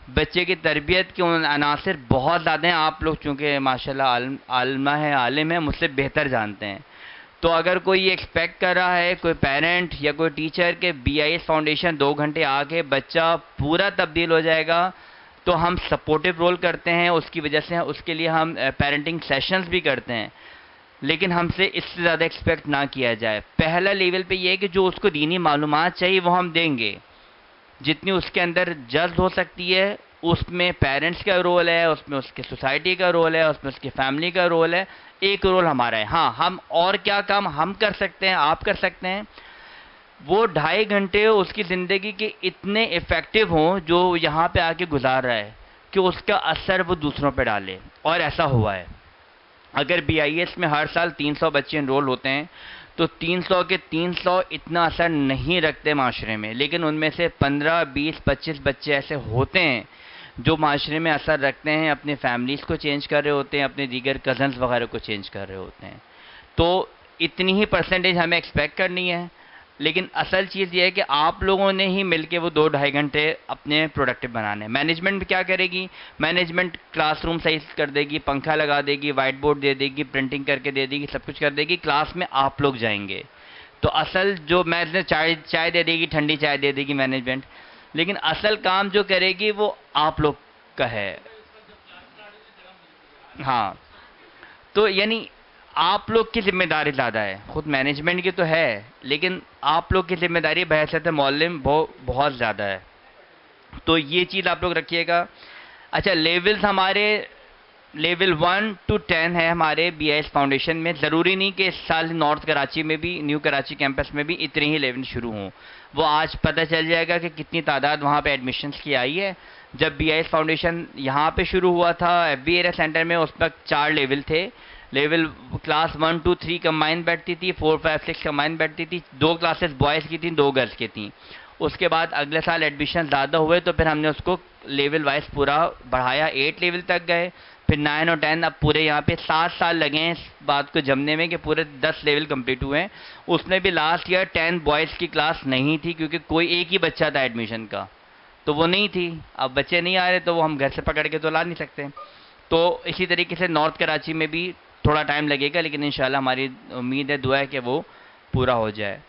बच्चे की तरबियत के अनासर बहुत ज़्यादा हैं। आप लोग चूँकि माशाल्लाह आलिमा है, आलिम है, मुझसे बेहतर जानते हैं। तो अगर कोई एक्सपेक्ट कर रहा है, कोई पेरेंट या कोई टीचर के BIS फाउंडेशन 2 घंटे आके बच्चा पूरा तब्दील हो जाएगा, तो हम सपोर्टिव रोल करते हैं। उसकी वजह से उसके लिए हम पेरेंटिंग सेशंस भी करते हैं, लेकिन हमसे इससे ज़्यादा एक्सपेक्ट ना किया जाए। पहला लेवल पे ये है कि जो उसको दीनी मालूमात चाहिए वो हम देंगे, जितनी उसके अंदर जल्द हो सकती है। उसमें पेरेंट्स का रोल है, उसमें उसके सोसाइटी का रोल है, उसमें उसकी फैमिली का रोल है, एक रोल हमारा है। हाँ, हम और क्या काम हम कर सकते हैं, आप कर सकते हैं, वो 2.5 घंटे उसकी ज़िंदगी के इतने इफ़ेक्टिव हों जो यहाँ पे आके गुजार रहा है। कि उसका असर वो दूसरों पे डाले, और ऐसा हुआ है। अगर BIS में हर साल 300 बच्चे इनरोल होते हैं तो 300 के 300 इतना असर नहीं रखते माशरे में, लेकिन उनमें से 15, 20, 25 बच्चे ऐसे होते हैं जो माशरे में असर रखते हैं, अपने फैमिलीज़ को चेंज कर रहे होते हैं, अपने दीगर कज़न्स वगैरह को चेंज कर रहे होते हैं। तो इतनी ही परसेंटेज हमें एक्सपेक्ट करनी है, लेकिन असल चीज़ ये है कि आप लोगों ने ही मिलके वो 2-2.5 घंटे अपने प्रोडक्टिव बनाने हैं। मैनेजमेंट क्या करेगी? मैनेजमेंट क्लासरूम सही कर देगी, पंखा लगा देगी, वाइट बोर्ड दे देगी, प्रिंटिंग करके दे देगी, सब कुछ कर देगी। क्लास में आप लोग जाएंगे तो असल जो मैनेजमेंट चाय दे देगी, ठंडी चाय दे देगी मैनेजमेंट, लेकिन असल काम जो करेगी वो आप लोग का है। हाँ, तो यानी आप लोग की जिम्मेदारी ज़्यादा है, खुद मैनेजमेंट की तो है, लेकिन आप लोग की जिम्मेदारी बहैसियत मौल्लिम बहुत ज़्यादा है। तो ये चीज़ आप लोग रखिएगा। अच्छा, लेवल्स हमारे लेवल 1 to 10 है हमारे BIS फाउंडेशन में। ज़रूरी नहीं कि इस साल नॉर्थ कराची में भी, न्यू कराची कैंपस में भी इतने ही लेवल शुरू हों। वो आज पता चल जाएगा कि कितनी तादाद वहाँ पे एडमिशन्स की आई है। जब BIS फाउंडेशन यहाँ पे शुरू हुआ था FB एरिया सेंटर में, उस वक्त 4 लेवल थे। लेवल क्लास 1, 2, 3 कंबाइन बैठती थी, 4, 5, 6 कंबाइन बैठती थी। 2 क्लासेस बॉयज़ की थी, 2 गर्ल्स की थी। उसके बाद अगले साल एडमिशन ज़्यादा हुए तो फिर हमने उसको लेवल वाइज पूरा बढ़ाया, 8 लेवल तक गए, फिर 9 और 10। अब पूरे यहाँ पे 7 साल लगे हैं इस बात को जमने में कि पूरे 10 लेवल कंप्लीट हुए हैं। उसमें भी लास्ट ईयर 10 बॉयज़ की क्लास नहीं थी, क्योंकि कोई एक ही बच्चा था एडमिशन का, तो वो नहीं थी। अब बच्चे नहीं आ रहे तो वो हम घर से पकड़ के तो ला नहीं सकते। तो इसी तरीके से नॉर्थ कराची में भी थोड़ा टाइम लगेगा, लेकिन इंशाल्लाह हमारी उम्मीद है, दुआ है कि वो पूरा हो जाए।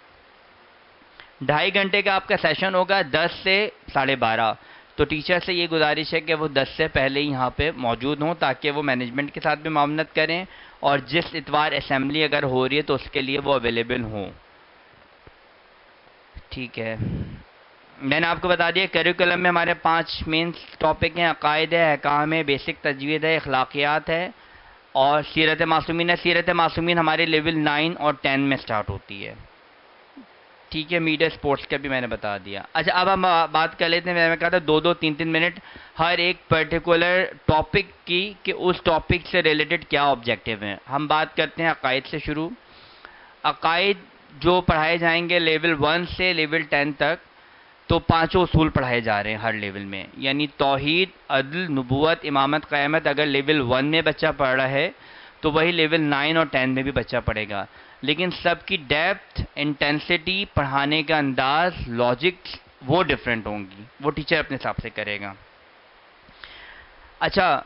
2.5 घंटे का आपका सेशन होगा 10 से 12:30। तो टीचर से ये गुजारिश है कि वो 10 से पहले ही यहाँ पे मौजूद हों, ताकि वो मैनेजमेंट के साथ भी मामलत करें, और जिस इतवार असेंबली अगर हो रही है तो उसके लिए वो अवेलेबल हों। ठीक है, मैंने आपको बता दिया करिकुलम में हमारे 5 मेन टॉपिक हैं। अकायद है, अहकाम है, बेसिक तजवीज़ है, अखलाकियात है और सीरत मासूमीन है। सीरत मासूमीन हमारे लेवल 9 और 10 में स्टार्ट होती है। ठीक है, मीडिया स्पोर्ट्स का भी मैंने बता दिया। अच्छा, अब हम बात कर लेते हैं। मैंने कहा था 2-2, 3-3 मिनट हर एक पर्टिकुलर टॉपिक की कि उस टॉपिक से रिलेटेड क्या ऑब्जेक्टिव हैं। हम बात करते हैं अकायद से शुरू। अकायद जो पढ़ाए जाएंगे लेवल 1 से लेवल 10 तक, तो 5 उसूल पढ़ाए जा रहे हैं हर लेवल में, यानी तौहीद, अदल, नबूवत, इमामत, क़यामत। अगर लेवल 1 में बच्चा पढ़ रहा है तो वही लेवल 9 और 10 में भी बच्चा पढ़ेगा, लेकिन सबकी डेप्थ, इंटेंसिटी, पढ़ाने का अंदाज, लॉजिक वो डिफरेंट होंगी, वो टीचर अपने हिसाब से करेगा। अच्छा,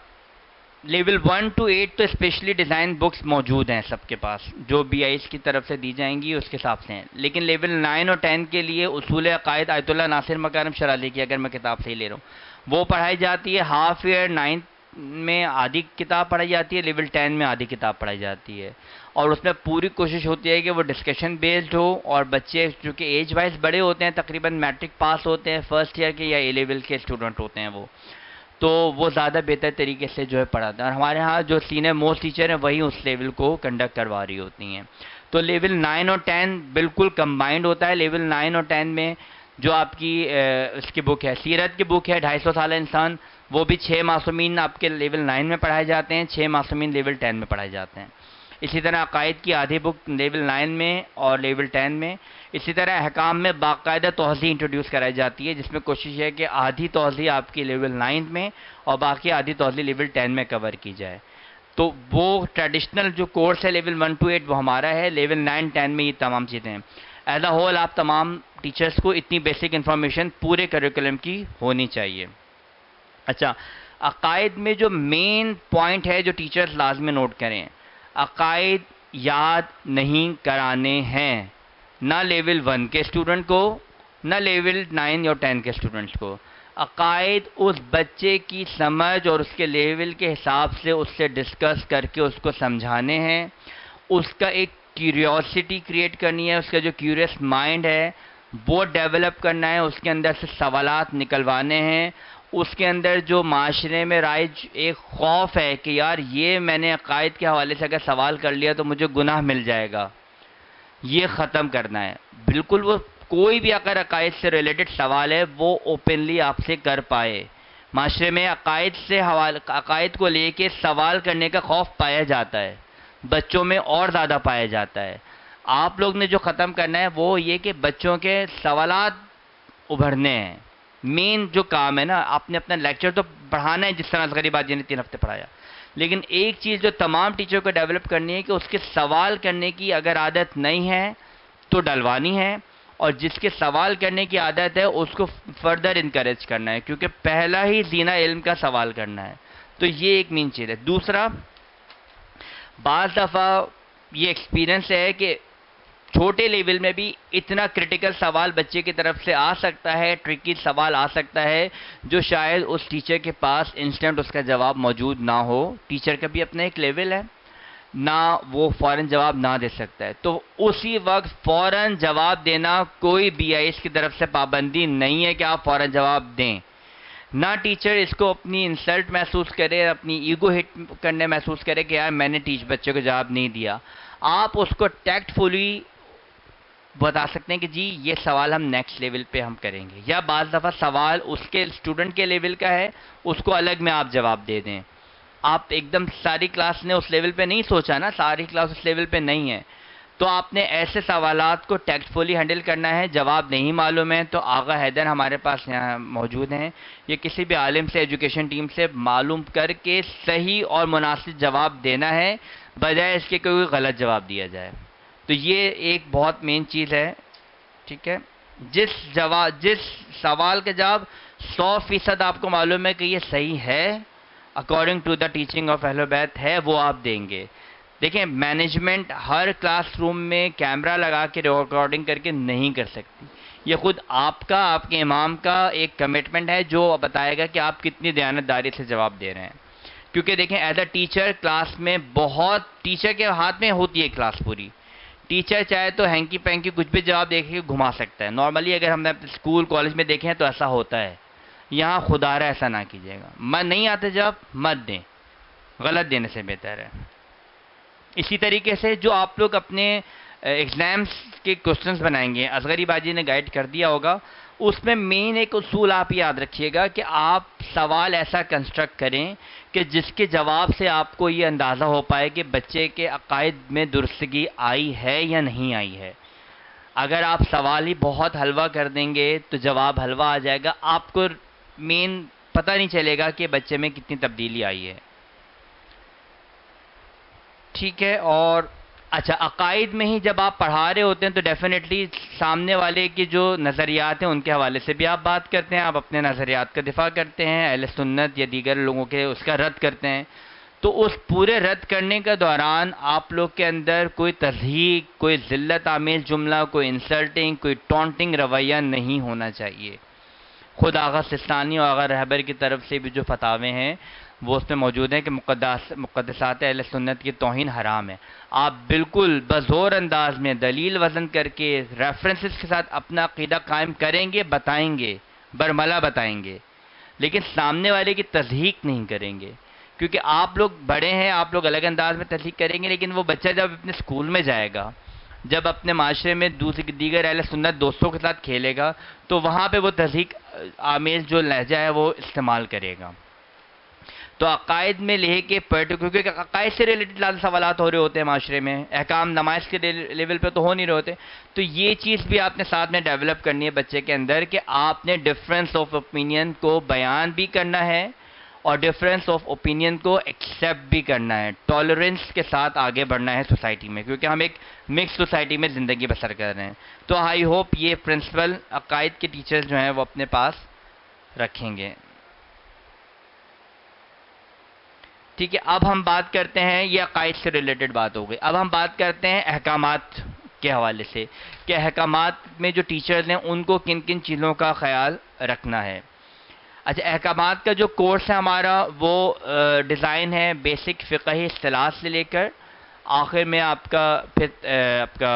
लेवल 1 to 8 तो स्पेशली डिज़ाइन बुक्स मौजूद हैं सबके पास, जो BIS की तरफ से दी जाएंगी उसके हिसाब से हैं। लेकिन लेवल 9 और 10 के लिए उसूल अकायद आयतुल्लाह नासिर मकारम शराली की, अगर मैं किताब सही ले रहा हूँ, वो पढ़ाई जाती है। हाफ ईयर 9 में आधी किताब पढ़ाई जाती है, लेवल 10 में आधी किताब पढ़ाई जाती है, और उसमें पूरी कोशिश होती है कि वो डिस्कशन बेस्ड हो, और बच्चे चूँकि एज वाइज बड़े होते हैं, तकरीबन मैट्रिक पास होते हैं, फर्स्ट ईयर के या A लेवल के स्टूडेंट होते हैं वो, तो वो ज़्यादा बेहतर तरीके से जो है पढ़ाते हैं। और हमारे यहाँ जो सीनियर मोस्ट टीचर हैं वही उस लेवल को कंडक्ट करवा रही होती हैं। तो लेवल 9 और 10 बिल्कुल कंबाइंड होता है। लेवल 9 और 10 में जो आपकी उसकी बुक है, सीरत की बुक है 250 साल इंसान, वो भी 6 मासूमीन आपके लेवल 9 में पढ़ाए जाते हैं, 6 मासूमीन लेवल 10 में पढ़ाए जाते हैं। इसी तरह अकायद की आधी बुक लेवल 9 में और लेवल 10 में। इसी तरह अहकाम में बाकायदा तौज़ी इंट्रोड्यूस कराई जाती है, जिसमें कोशिश है कि आधी तौज़ी आपकी लेवल 9 में और बाकी आधी तौज़ी लेवल 10 में कवर की जाए। तो वो ट्रेडिशनल जो कोर्स है लेवल 1 to 8 वो हमारा है। लेवल 9, 10 में ये तमाम चीज़ें हैं। एज अ होल आप तमाम टीचर्स को इतनी बेसिक इन्फॉर्मेशन पूरे करिकुलम की होनी चाहिए। अच्छा, अकायद में जो मेन पॉइंट है जो टीचर्स लाजमी नोट करें, अकायद याद नहीं कराने हैं, ना लेवल 1 के स्टूडेंट को, ना लेवल 9 और 10 के स्टूडेंट्स को। अकायद उस बच्चे की समझ और उसके लेवल के हिसाब से उससे डिस्कस करके उसको समझाने हैं, उसका एक क्यूरियोसिटी क्रिएट करनी है, उसका जो क्यूरियस माइंड है वो डेवलप करना है, उसके अंदर से सवालात निकलवाने हैं, उसके अंदर जो माशरे में राइज एक खौफ है कि यार ये मैंने अकायद के हवाले से अगर सवाल कर लिया तो मुझे गुनाह मिल जाएगा, ये ख़त्म करना है। बिल्कुल वो कोई भी अगर अकायद से रिलेटेड सवाल है वो ओपनली आपसे कर पाए, माशरे में अकायद को लेके सवाल करने का खौफ पाया जाता है, बच्चों में और ज़्यादा पाया जाता है। आप लोग ने जो ख़त्म करना है वो ये कि बच्चों के सवालात उभरने हैं। मेन जो काम है ना, आपने अपना लेक्चर तो पढ़ाना है जिस तरह असगरी बाजी ने 3 हफ्ते पढ़ाया, लेकिन एक चीज़ जो तमाम टीचर को डेवलप करनी है कि उसके सवाल करने की अगर आदत नहीं है तो डलवानी है, और जिसके सवाल करने की आदत है उसको फर्दर इनकरेज करना है, क्योंकि पहला ही जीना इल्म का सवाल करना है। तो ये एक मेन चीज़ है। दूसरा, बाज़ दफ़ा ये एक्सपीरियंस है कि छोटे लेवल में भी इतना क्रिटिकल सवाल बच्चे की तरफ से आ सकता है, ट्रिकी सवाल आ सकता है, जो शायद उस टीचर के पास इंस्टेंट उसका जवाब मौजूद ना हो। टीचर का भी अपना एक लेवल है ना, वो फ़ौरन जवाब ना दे सकता है, तो उसी वक्त फ़ौरन जवाब देना कोई BIS की तरफ से पाबंदी नहीं है कि आप फ़ौरन जवाब दें। ना टीचर इसको अपनी इंसल्ट महसूस करे, अपनी ईगो हिट करने महसूस करे कि यार मैंने बच्चे को जवाब नहीं दिया। आप उसको टैक्टफुली बता सकते हैं कि जी ये सवाल हम नेक्स्ट लेवल पे हम करेंगे, या बाज़ दफ़ा सवाल उसके स्टूडेंट के लेवल का है, उसको अलग में आप जवाब दे दें। आप एकदम सारी क्लास ने उस लेवल पे नहीं सोचा ना, सारी क्लास उस लेवल पे नहीं है, तो आपने ऐसे सवालात को टैक्टफुली हैंडल करना है। जवाब नहीं मालूम है तो आगा हैदर हमारे पास यहाँ मौजूद हैं, ये किसी भी आलिम से, एजुकेशन टीम से मालूम करके सही और मुनासिब जवाब देना है, बजाय इसके कोई गलत जवाब दिया जाए। तो ये एक बहुत मेन चीज़ है, ठीक है। जिस सवाल का जवाब 100% आपको मालूम है कि ये सही है, according to the teaching of अहले बैत है, वो आप देंगे। देखिए, मैनेजमेंट हर क्लासरूम में कैमरा लगा के रिकॉर्डिंग करके नहीं कर सकती। ये खुद आपका, आपके इमाम का एक कमिटमेंट है जो बताएगा कि आप कितनी दयानतदारी से जवाब दे रहे हैं। क्योंकि देखें, एज अ टीचर क्लास में बहुत, टीचर के हाथ में होती है क्लास पूरी। टीचर चाहे तो हैंकी पैंकी कुछ भी जवाब दे के घुमा सकता है। नॉर्मली अगर हमने स्कूल कॉलेज में देखे हैं तो ऐसा होता है। यहाँ खुदारा ऐसा ना कीजिएगा, मन नहीं आते जवाब मत दें, गलत देने से बेहतर है। इसी तरीके से जो आप लोग अपने एग्ज़ाम्स के क्वेश्चंस बनाएंगे, असगरी बाजी ने गाइड कर दिया होगा, उसमें मेन एक उसूल आप याद रखिएगा कि आप सवाल ऐसा कंस्ट्रक्ट करें कि जिसके जवाब से आपको ये अंदाज़ा हो पाए कि बच्चे के अकायद में दुरुस्तगी आई है या नहीं आई है। अगर आप सवाल ही बहुत हलवा कर देंगे तो जवाब हलवा आ जाएगा, आपको मेन पता नहीं चलेगा कि बच्चे में कितनी तब्दीली आई है, ठीक है। और अच्छा, अकायद में ही जब आप पढ़ा रहे होते हैं तो डेफिनेटली सामने वाले की जो नज़रियात हैं उनके हवाले से भी आप बात करते हैं, आप अपने नज़रियात का दिफा करते हैं, अहले सुन्नत या दीगर लोगों के उसका रद्द करते हैं। तो उस पूरे रद्द करने के दौरान आप लोग के अंदर कोई तज़हीक, कोई ज़िल्लत आमेज़ जुमला, कोई इंसल्टिंग, कोई टॉन्टिंग रवैया नहीं होना चाहिए। खुद आगा सिस्तानी और आगा रहबर की तरफ से भी जो फतावे हैं वो उसमें मौजूद हैं कि मुक़द्दसात अहले सुन्नत की तौहीन हराम है। आप बिल्कुल बज़ोर अंदाज में दलील वज़न करके रेफरेंसेस के साथ अपना अक़ीदा कायम करेंगे, बताएंगे, बरमला बताएंगे, लेकिन सामने वाले की तज़हीक नहीं करेंगे। क्योंकि आप लोग बड़े हैं, आप लोग अलग अंदाज में तज़हीक करेंगे, लेकिन वो बच्चा जब अपने स्कूल में जाएगा, जब अपने माशरे में दीगर अहले सुन्नत दोस्तों के साथ खेलेगा, तो वहाँ पे वो तज़हीक आमेज़ जो लहजा है वो इस्तेमाल करेगा। तो अकायद में लेके क्योंकि अकायद से रिलेटेड ज़्यादा सवालात हो रहे होते हैं माशरे में, अहकाम नमाज के लेवल पे तो हो नहीं रहे होते। तो ये चीज़ भी आपने साथ में डेवलप करनी है बच्चे के अंदर कि आपने डिफरेंस ऑफ ओपिनियन को बयान भी करना है और डिफरेंस ऑफ ओपिनियन को एक्सेप्ट भी करना है, टॉलरेंस के साथ आगे बढ़ना है सोसाइटी में, क्योंकि हम एक मिक्स सोसाइटी में ज़िंदगी बसर कर रहे हैं। तो आई होप ये प्रिंसिपल अकायद के टीचर्स जो हैं वो अपने पास रखेंगे, ठीक है। अब हम बात करते हैं, ये अकायद से रिलेटेड बात हो गई। अब हम बात करते हैं अहकामात के हवाले से कि अहकामात में जो टीचर्स हैं उनको किन किन चीज़ों का ख्याल रखना है। अच्छा, अहकामात का जो कोर्स है हमारा वो डिज़ाइन है बेसिक फ़िक़ही इस्तिलाह से लेकर आखिर में आपका फिर आपका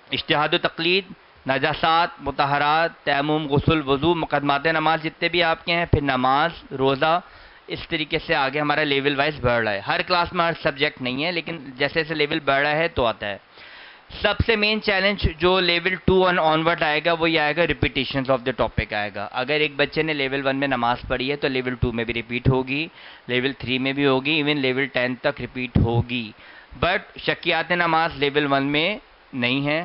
इज्तिहाद व तक़लीद, नजासात, मुतहरात, तयम्मुम, गुस्ल, वज़ू, मुक़द्दमात नमाज जितने भी आपके हैं, फिर नमाज, रोज़ा, इस तरीके से आगे हमारा लेवल वाइज बढ़ रहा है। हर क्लास में हर सब्जेक्ट नहीं है, लेकिन जैसे जैसे लेवल बढ़ रहा है तो आता है। सबसे मेन चैलेंज जो लेवल 2 और ऑनवर्ड आएगा वो ये आएगा, रिपीटिशंस ऑफ द टॉपिक आएगा। अगर एक बच्चे ने लेवल 1 में नमाज पढ़ी है तो लेवल 2 में भी रिपीट होगी, लेवल 3 में भी होगी, इवन लेवल 10 तक रिपीट होगी। बट शकियात नमाज लेवल 1 में नहीं है,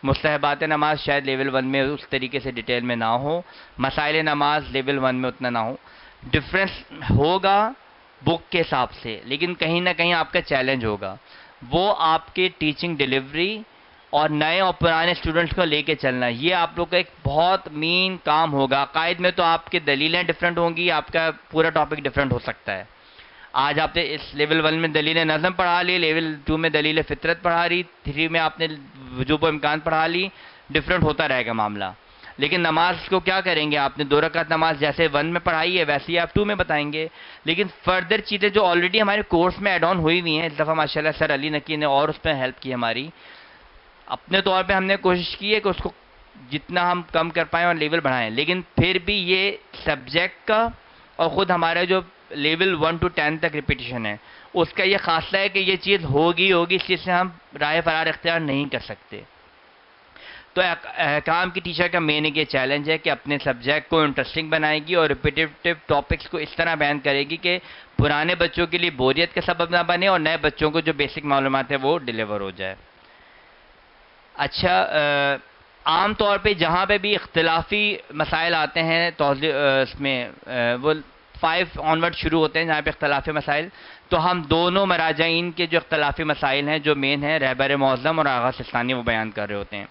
मुस्तहबात नमाज शायद लेवल 1 में उस तरीके से डिटेल में ना हो, मसाइल नमाज लेवल 1 में उतना ना हो। डिफरेंस होगा बुक के हिसाब से, लेकिन कहीं ना कहीं आपका चैलेंज होगा वो आपके टीचिंग डिलीवरी और नए और पुराने स्टूडेंट्स को लेके चलना। ये आप लोग का एक बहुत मेन काम होगा। अकायद में तो आपकी दलीलें डिफरेंट होंगी, आपका पूरा टॉपिक डिफरेंट हो सकता है। आज आपने इस लेवल 1 में दलील नज़म पढ़ा ली, लेवल 2 में दलील फितरत पढ़ा ली, 3 में आपने वजूब व इम्कान पढ़ा ली, डिफरेंट होता रहेगा मामला। लेकिन नमाज को क्या करेंगे, आपने 2 रकात नमाज जैसे 1 में पढ़ाई है वैसे ही आप 2 में बताएंगे। लेकिन फर्दर चीज़ें जो ऑलरेडी हमारे कोर्स में एड ऑन हुई हुई हैं, इस दफ़ा माशाल्लाह सर अली नकी ने और उस पर हेल्प की हमारी। अपने तौर पे हमने कोशिश की है कि उसको जितना हम कम कर पाएँ और लेवल बढ़ाएं, लेकिन फिर भी ये सब्जेक्ट का और ख़ुद हमारा जो लेवल 1 to 10 तक रिपीटिशन है उसका ये खासला है कि ये चीज़ होगी इस चीज़ से हम राह फरार इख्तियार नहीं कर सकते। तो अहकाम की टीचर का मेन एक ये चैलेंज है कि अपने सब्जेक्ट को इंटरेस्टिंग बनाएगी और रिपीटिव टॉपिक्स को इस तरह बयान करेगी कि पुराने बच्चों के लिए बोरियत का सबब ना बने और नए बच्चों को जो बेसिक मालूमात है वो डिलीवर हो जाए। अच्छा, आम तौर पे जहाँ पे भी इख्तिलाफी मसाइल आते हैं तो इसमें वो 5 ऑनवर्ड शुरू होते हैं जहाँ पे इख्तिलाफी मसाइल, तो हम दोनों मराजाइन के जो इख्तिलाफी मसाइल हैं जो मेन है रहबर मौज़म और आगा सिस्तानी वो बयान कर रहे होते हैं।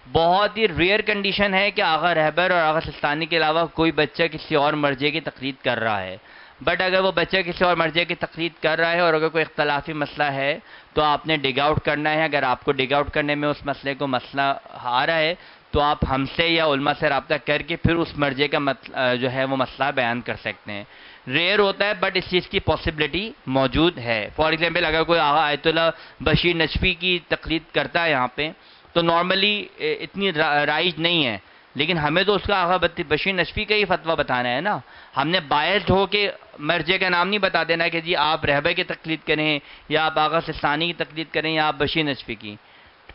बहुत ही रेयर कंडीशन है कि आगा रहबर और आगा सिस्तानी के अलावा कोई बच्चा किसी और मर्जे की तकलीद कर रहा है। बट अगर वो बच्चा किसी और मर्जे की तकलीद कर रहा है और अगर कोई इख्तलाफी मसला है तो आपने डिग आउट करना है। अगर आपको डिग आउट करने में उस मसले को मसला आ रहा है तो आप हमसे या उलमा से रब्ता करके फिर उस मर्जे का जो है वो मसला बयान कर सकते हैं। रेयर होता है बट इस चीज़ की पॉसिबिलिटी मौजूद है। फॉर एग्जांपल अगर कोई आगा आयतुल्लाह बशीर नजफी की तकलीद करता है यहाँ पे तो नॉर्मली इतनी राइज नहीं है, लेकिन हमें तो उसका आगा बशीर नजफी का ही फतवा बताना है ना। हमने बायस्ड हो के मर्जे का नाम नहीं बता देना कि जी आप रहबर की तकलीद करें या आप आगा सिस्तानी की तकलीद करें या आप बशीर नजफी की।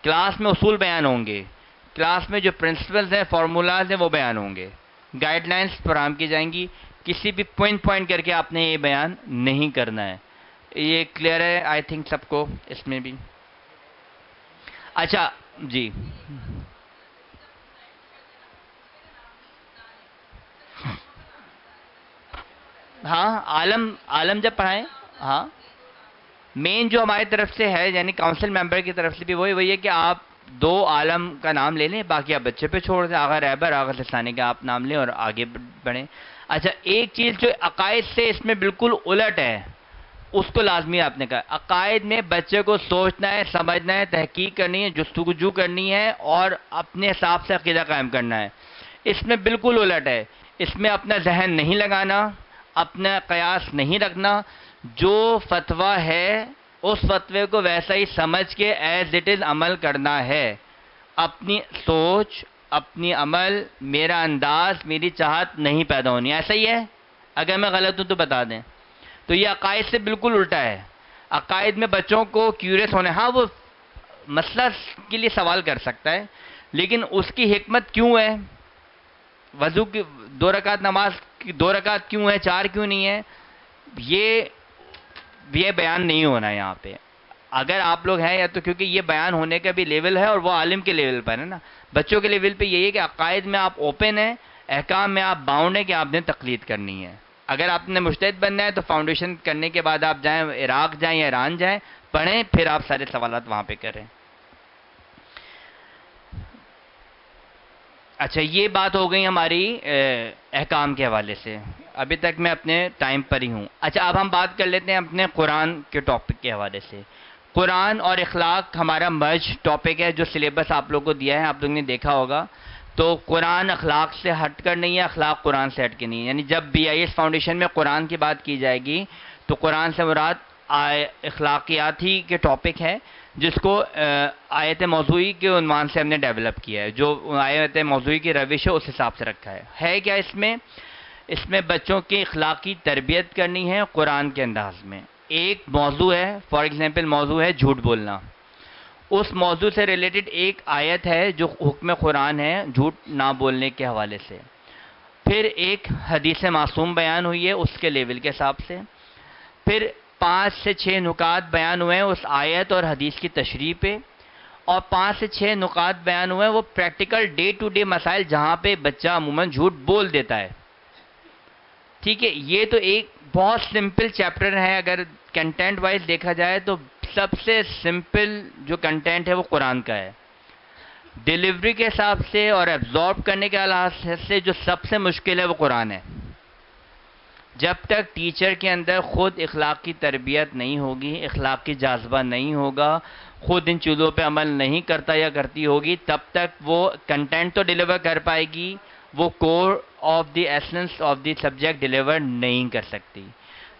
क्लास में उसूल बयान होंगे, क्लास में जो प्रिंसिपल्स हैं फार्मूलाज हैं वो बयान होंगे, गाइडलाइंस फराहम की जाएंगी। किसी भी पॉइंट करके आपने ये बयान नहीं करना है। ये क्लियर है आई थिंक सबको इसमें भी। अच्छा जी, हाँ आलम जब पढ़ाएं, हाँ मेन जो हमारी तरफ से है यानी काउंसिल मेंबर की तरफ से भी वही है कि आप 2 आलम का नाम ले लें, बाकी आप बच्चे पे छोड़ दें, आगा रहबर आगा सिस्तानी का आप नाम लें और आगे बढ़ें। अच्छा, एक चीज़ जो अकायद से इसमें बिल्कुल उलट है उसको लाजमी आपने कहा, अकायद में बच्चे को सोचना है, समझना है, तहकीक करनी है, जुस्तगुजू करनी है और अपने हिसाब से अकीदा कायम करना है। इसमें बिल्कुल उलट है, इसमें अपना जहन नहीं लगाना, अपना कयास नहीं रखना, जो फतवा है उस फतवे को वैसा ही समझ के एज इट इज़ अमल करना है। अपनी सोच, अपनी अमल, मेरा अंदाज, मेरी चाहत नहीं पैदा होनी। ऐसा ही है, अगर मैं गलत हूँ तो बता दें। तो ये अकायद से बिल्कुल उल्टा है। अकायद में बच्चों को क्यूरियस होने, हाँ वो मसला के लिए सवाल कर सकता है, लेकिन उसकी हिकमत क्यों है, वज़ू की 2 रकात नमाज की 2 रकात क्यों है, 4 क्यों नहीं है, ये बयान नहीं होना है यहाँ पे। अगर आप लोग हैं या तो क्योंकि ये बयान होने का भी लेवल है और वो आलिम के लेवल पर है ना, बच्चों के लेवल पे यही है कि अकायद में आप ओपन है, अहकाम में आप बाउंड है कि आपने तकलीद करनी है। अगर आपने मुज्तहिद बनना है तो फाउंडेशन करने के बाद आप जाएं इराक जाएं या ईरान जाएं, पढ़ें, फिर आप सारे सवालात वहाँ पे करें। अच्छा, ये बात हो गई हमारी अहकाम के हवाले से। अभी तक मैं अपने टाइम पर ही हूँ। अच्छा, अब हम बात कर लेते हैं अपने कुरान के टॉपिक के हवाले से। कुरान और इखलाक हमारा मर्ज टॉपिक है जो सिलेबस आप लोगों को दिया है, आप लोगों ने देखा होगा। तो कुरान अखलाक से हट कर नहीं है, अखलाक कुरान से हट के नहीं है। यानी जब BIS फाउंडेशन में कुरान की बात की जाएगी तो कुरान से मुराद अखलाकियात ही के टॉपिक है, जिसको आयत मौज़ूई के उन्वान से हमने डेवलप किया है। जो आयत मौज़ूई की रविश है उस हिसाब से रखा है क्या इसमें बच्चों की अखलाकी तरबियत करनी है कुरान के अंदाज में। एक मौजू है, फॉर एग्जांपल मौजू है झूठ बोलना, उस मौजू से रिलेटेड एक आयत है जो हुक्म कुरान है झूठ ना बोलने के हवाले से। फिर एक हदीस मासूम बयान हुई है उसके लेवल के हिसाब से। फिर 5 से 6 नुकात बयान हुए हैं उस आयत और हदीस की तशरीह पे, और 5 से 6 नुकात बयान हुए हैं वो प्रैक्टिकल डे टू डे मसाइल जहाँ पे बच्चा अमूमन झूठ बोल देता है। ठीक है, ये तो एक बहुत सिंपल चैप्टर है। अगर कंटेंट वाइज देखा जाए तो सबसे सिंपल जो कंटेंट है वो कुरान का है। डिलीवरी के हिसाब से और एब्जॉर्ब करने के लिहाज से जो सबसे मुश्किल है वो कुरान है। जब तक टीचर के अंदर खुद इखलाक की तरबियत नहीं होगी, इखलाक की जाज़बा नहीं होगा, खुद इन चीज़ों पे अमल नहीं करता या करती होगी, तब तक वो कंटेंट तो डिलीवर कर पाएगी, वो core of the essence of the subject deliver नहीं कर सकती।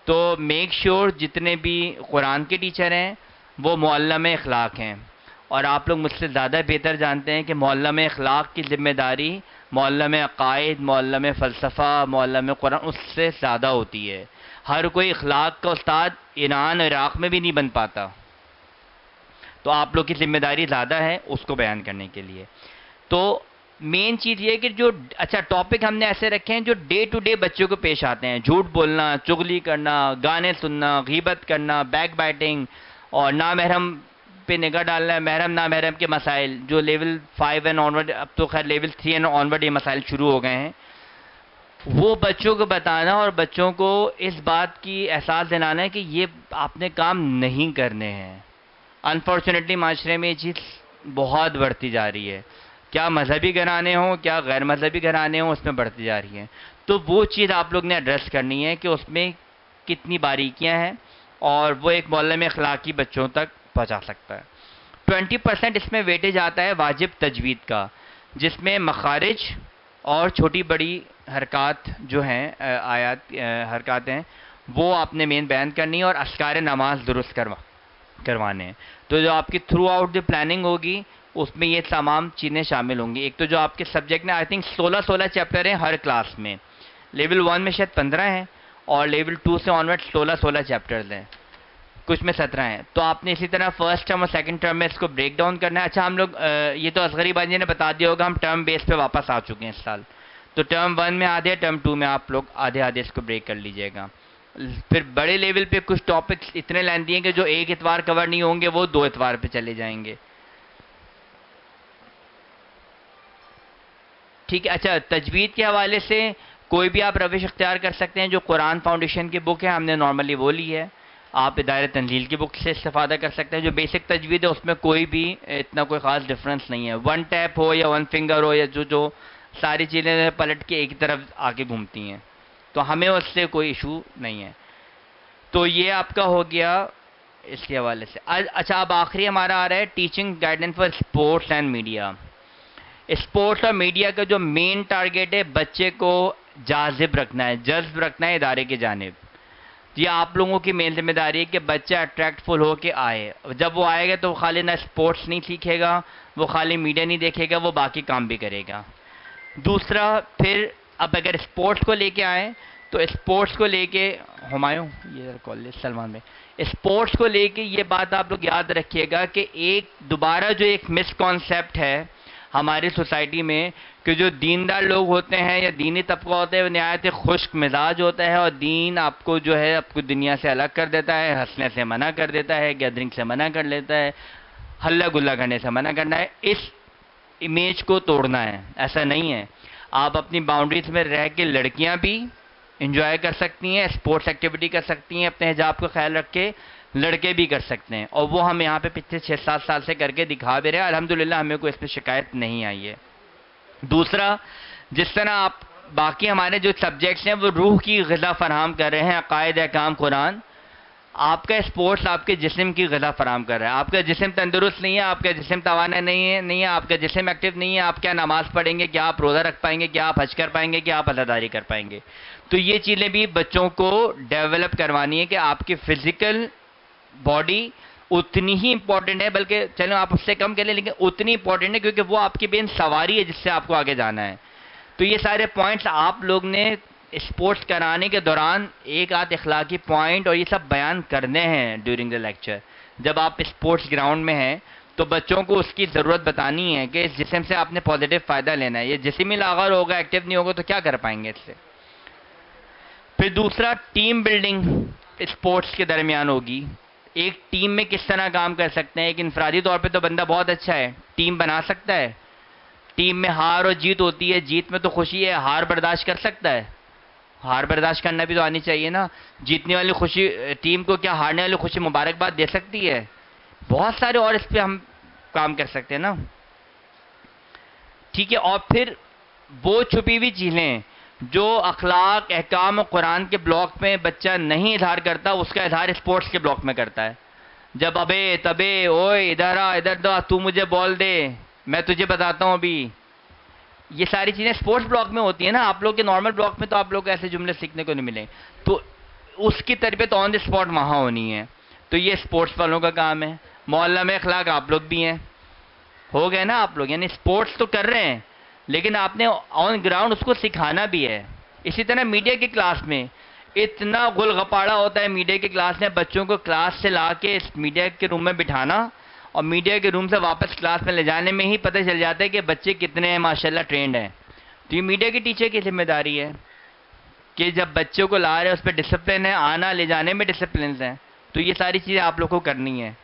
तो मेक श्योर जितने भी कुरान के टीचर हैं वो मुअल्लिम इखलाक हैं, और आप लोग मुझसे ज़्यादा बेहतर जानते हैं कि मुअल्लिम इखलाक की ज़िम्मेदारी मुअल्लिम अक़ाइद, मुअल्लिम फ़लसफ़ा, मुअल्लिम कुरान उससे ज़्यादा होती है। हर कोई इखलाक का उस्ताद ईरान इराक़ में भी नहीं बन पाता, तो आप लोग की ज़िम्मेदारी ज़्यादा है उसको बयान करने के लिए। तो मेन चीज़ ये है कि जो अच्छा टॉपिक हमने ऐसे रखे हैं जो डे टू डे बच्चों को पेश आते हैं, झूठ बोलना, चुगली करना, गाने सुनना, गीबत करना, बैक बाइटिंग, और नामहरम पे निगाह डालना है, महरम नामहरम के मसाइल जो लेवल 5 एंड ऑनवर्ड, अब तो खैर लेवल 3 एंड ऑनवर्ड ये मसाइल शुरू हो गए हैं, वो बच्चों को बताना और बच्चों को इस बात की एहसास दिलाना है कि ये आपने काम नहीं करने हैं। अनफॉर्चुनेटली माशरे में ये चीज़ बहुत बढ़ती जा रही है, क्या मजहबी घराने हों क्या गैर मजहबी घराने हों, उसमें बढ़ती जा रही है। तो वो चीज़ आप लोग ने एड्रेस करनी है कि उसमें कितनी बारीकियां हैं, और वो एक मोहल्ले में अखलाकी बच्चों तक पहुंचा सकता है। 20% इसमें वेटेज आता है वाजिब तजवीद का, जिसमें मखारिज और छोटी बड़ी हरकत जो हैं आयात हरकत हैं वो आपने मेन बयान करनी है, और अस्कार नमाज दुरुस्त करवाने हैं। तो जो आपकी थ्रू आउट जो प्लानिंग होगी उसमें ये तमाम चीज़ें शामिल होंगी। एक तो जो आपके सब्जेक्ट में आई थिंक 16 चैप्टर हैं हर क्लास में, लेवल 1 में शायद 15 हैं, और लेवल 2 से ऑनवर्ड 16 चैप्टर्स हैं, कुछ में 17 हैं। तो आपने इसी तरह फर्स्ट टर्म और सेकंड टर्म में इसको ब्रेक डाउन करना है। अच्छा हम लोग ये तो असगरी बाजी ने बता दिया होगा, हम टर्म बेस पे वापस आ चुके हैं इस साल, तो टर्म 1 में आधे, टर्म 2 में आप लोग आधे आधे इसको ब्रेक कर लीजिएगा। फिर बड़े लेवल पे कुछ टॉपिक्स इतने लेंदी हैं कि जो एक इतवार कवर नहीं होंगे वो 2 इतवार पे चले जाएंगे। ठीक है, अच्छा तजवीद के हवाले से कोई भी आप रविश इख्तियार कर सकते हैं। जो कुरान फाउंडेशन की बुक है हमने नॉर्मली वो ली है, आप इदारे तंजील की बुक से इस्तेफादा कर सकते हैं। जो बेसिक तजवीद है उसमें कोई भी इतना कोई ख़ास डिफरेंस नहीं है, 1 टैप हो या 1 फिंगर हो या जो सारी चीज़ें पलट के एक तरफ आके घूमती हैं, तो हमें उससे कोई इशू नहीं है। तो ये आपका हो गया इसके हवाले से। अच्छा अब आखिरी हमारा आ रहा है teaching guidance for sports and media. Sports और मीडिया का जो मेन टारगेट है बच्चे को जाजिब रखना है, जज्ब रखना है इदारे की जानिब। ये आप लोगों की मेन जिम्मेदारी है कि बच्चा अट्रैक्टफुल हो के आए। जब वो आएगा तो वो खाली ना स्पोर्ट्स नहीं सीखेगा, वो खाली मीडिया नहीं देखेगा, वो बाकी काम भी करेगा। दूसरा फिर अब अगर स्पोर्ट्स को लेके आए तो स्पोर्ट्स को लेके हुमायूं ये कॉलेज सलमान में स्पोर्ट्स को लेके ये बात आप लोग याद रखिएगा कि एक दोबारा जो एक मिसकॉन्सेप्ट है हमारी सोसाइटी में कि जो दीनदार लोग होते हैं या दीनी तबका होता है वो नहायत खुश्क मिजाज होता है, और दीन आपको जो है आपको दुनिया से अलग कर देता है, हंसने से मना कर देता है, गैदरिंग से मना कर लेता है, हल्ला गुल्ला करने से मना करना है। इस इमेज को तोड़ना है, ऐसा नहीं है। आप अपनी बाउंड्रीज में रह के लड़कियां भी इंजॉय कर सकती हैं, स्पोर्ट्स एक्टिविटी कर सकती हैं, अपने हिजाब का ख्याल रख के लड़के भी कर सकते हैं, और वो हम यहाँ पे पिछले 6-7 साल से करके दिखा भी रहे हैं। अल्हम्दुलिल्लाह हमें कोई इस पर शिकायत नहीं आई है। दूसरा, जिस तरह आप बाकी हमारे जो सब्जेक्ट्स हैं वो रूह की ग़िज़ा फराहम कर रहे हैं, अक़ायद अहकाम कुरान, आपका स्पोर्ट्स आपके जिस्म की ग़िज़ा फराहम कर रहा है। आपका जिस्म तंदुरुस्त नहीं है, आपका जिस्म तवाना नहीं है, आपका जिस्म एक्टिव नहीं है, आप क्या नमाज़ पढ़ेंगे, क्या आप रोज़ा रख पाएंगे, क्या आप हज कर पाएंगे, क्या आप अज़ादारी कर पाएंगे। तो ये चीज़ें भी बच्चों को डेवलप करवानी है कि आपकी फ़िज़िकल बॉडी उतनी ही इंपॉर्टेंट है, बल्कि चलो आप उससे कम करें लेकिन उतनी इंपॉर्टेंट है, क्योंकि वो आपकी बेन सवारी है जिससे आपको आगे जाना है। तो ये सारे पॉइंट्स आप लोग ने स्पोर्ट्स कराने के दौरान एक आध इखलाकी पॉइंट और ये सब बयान करने हैं ड्यूरिंग द लेक्चर। जब आप स्पोर्ट्स ग्राउंड में हैं तो बच्चों को उसकी ज़रूरत बतानी है कि इस जिस्म से आपने पॉजिटिव फ़ायदा लेना है। ये जिस्म अगर होगा, एक्टिव नहीं होगा तो क्या कर पाएंगे इससे। फिर दूसरा, टीम बिल्डिंग स्पोर्ट्स के दरमियान होगी। एक टीम में किस तरह काम कर सकते हैं। एक इंफरादी तौर पे तो बंदा बहुत अच्छा है, टीम बना सकता है। टीम में हार और जीत होती है, जीत में तो खुशी है, हार बर्दाश्त कर सकता है। हार बर्दाश्त करना भी तो आनी चाहिए ना। जीतने वाली खुशी टीम को क्या हारने वाली खुशी मुबारकबाद दे सकती है। बहुत सारे और इस पे हम काम कर सकते हैं ना, ठीक है। और फिर वो छुपी हुई चीज़ें जो अखलाक, अहकाम और कुरान के ब्लॉक में बच्चा नहीं इजहार करता, उसका इजहार स्पोर्ट्स के ब्लॉक में करता है। जब अबे तबे, ओए इधर आ, इधर दो, तू मुझे बॉल दे, मैं तुझे बताता हूँ अभी, ये सारी चीज़ें स्पोर्ट्स ब्लॉक में होती है ना। आप लोग के नॉर्मल ब्लॉक में तो आप लोग को ऐसे जुमले सीखने को नहीं मिले, तो उसकी तरबियत ऑन द स्पॉट वहाँ होनी है। तो ये स्पोर्ट्स वालों का काम है। मोहल्ला में अखलाक आप लोग भी हैं, हो गए ना आप लोग, यानी स्पोर्ट्स तो कर रहे हैं लेकिन आपने ऑन ग्राउंड उसको सिखाना भी है। इसी तरह मीडिया की क्लास में इतना गुलगपाड़ा होता है। मीडिया की क्लास में बच्चों को क्लास से ला के इस मीडिया के रूम में बिठाना और मीडिया के रूम से वापस क्लास में ले जाने में ही पता चल जाता है कि बच्चे कितने हैं माशाल्लाह ट्रेंड हैं। तो ये मीडिया के टीचर की जिम्मेदारी है कि जब बच्चों को ला रहे हैं उस पर डिसिप्लिन है, आना ले जाने में डिसिप्लिन है। तो ये सारी चीज़ें आप लोग को करनी है।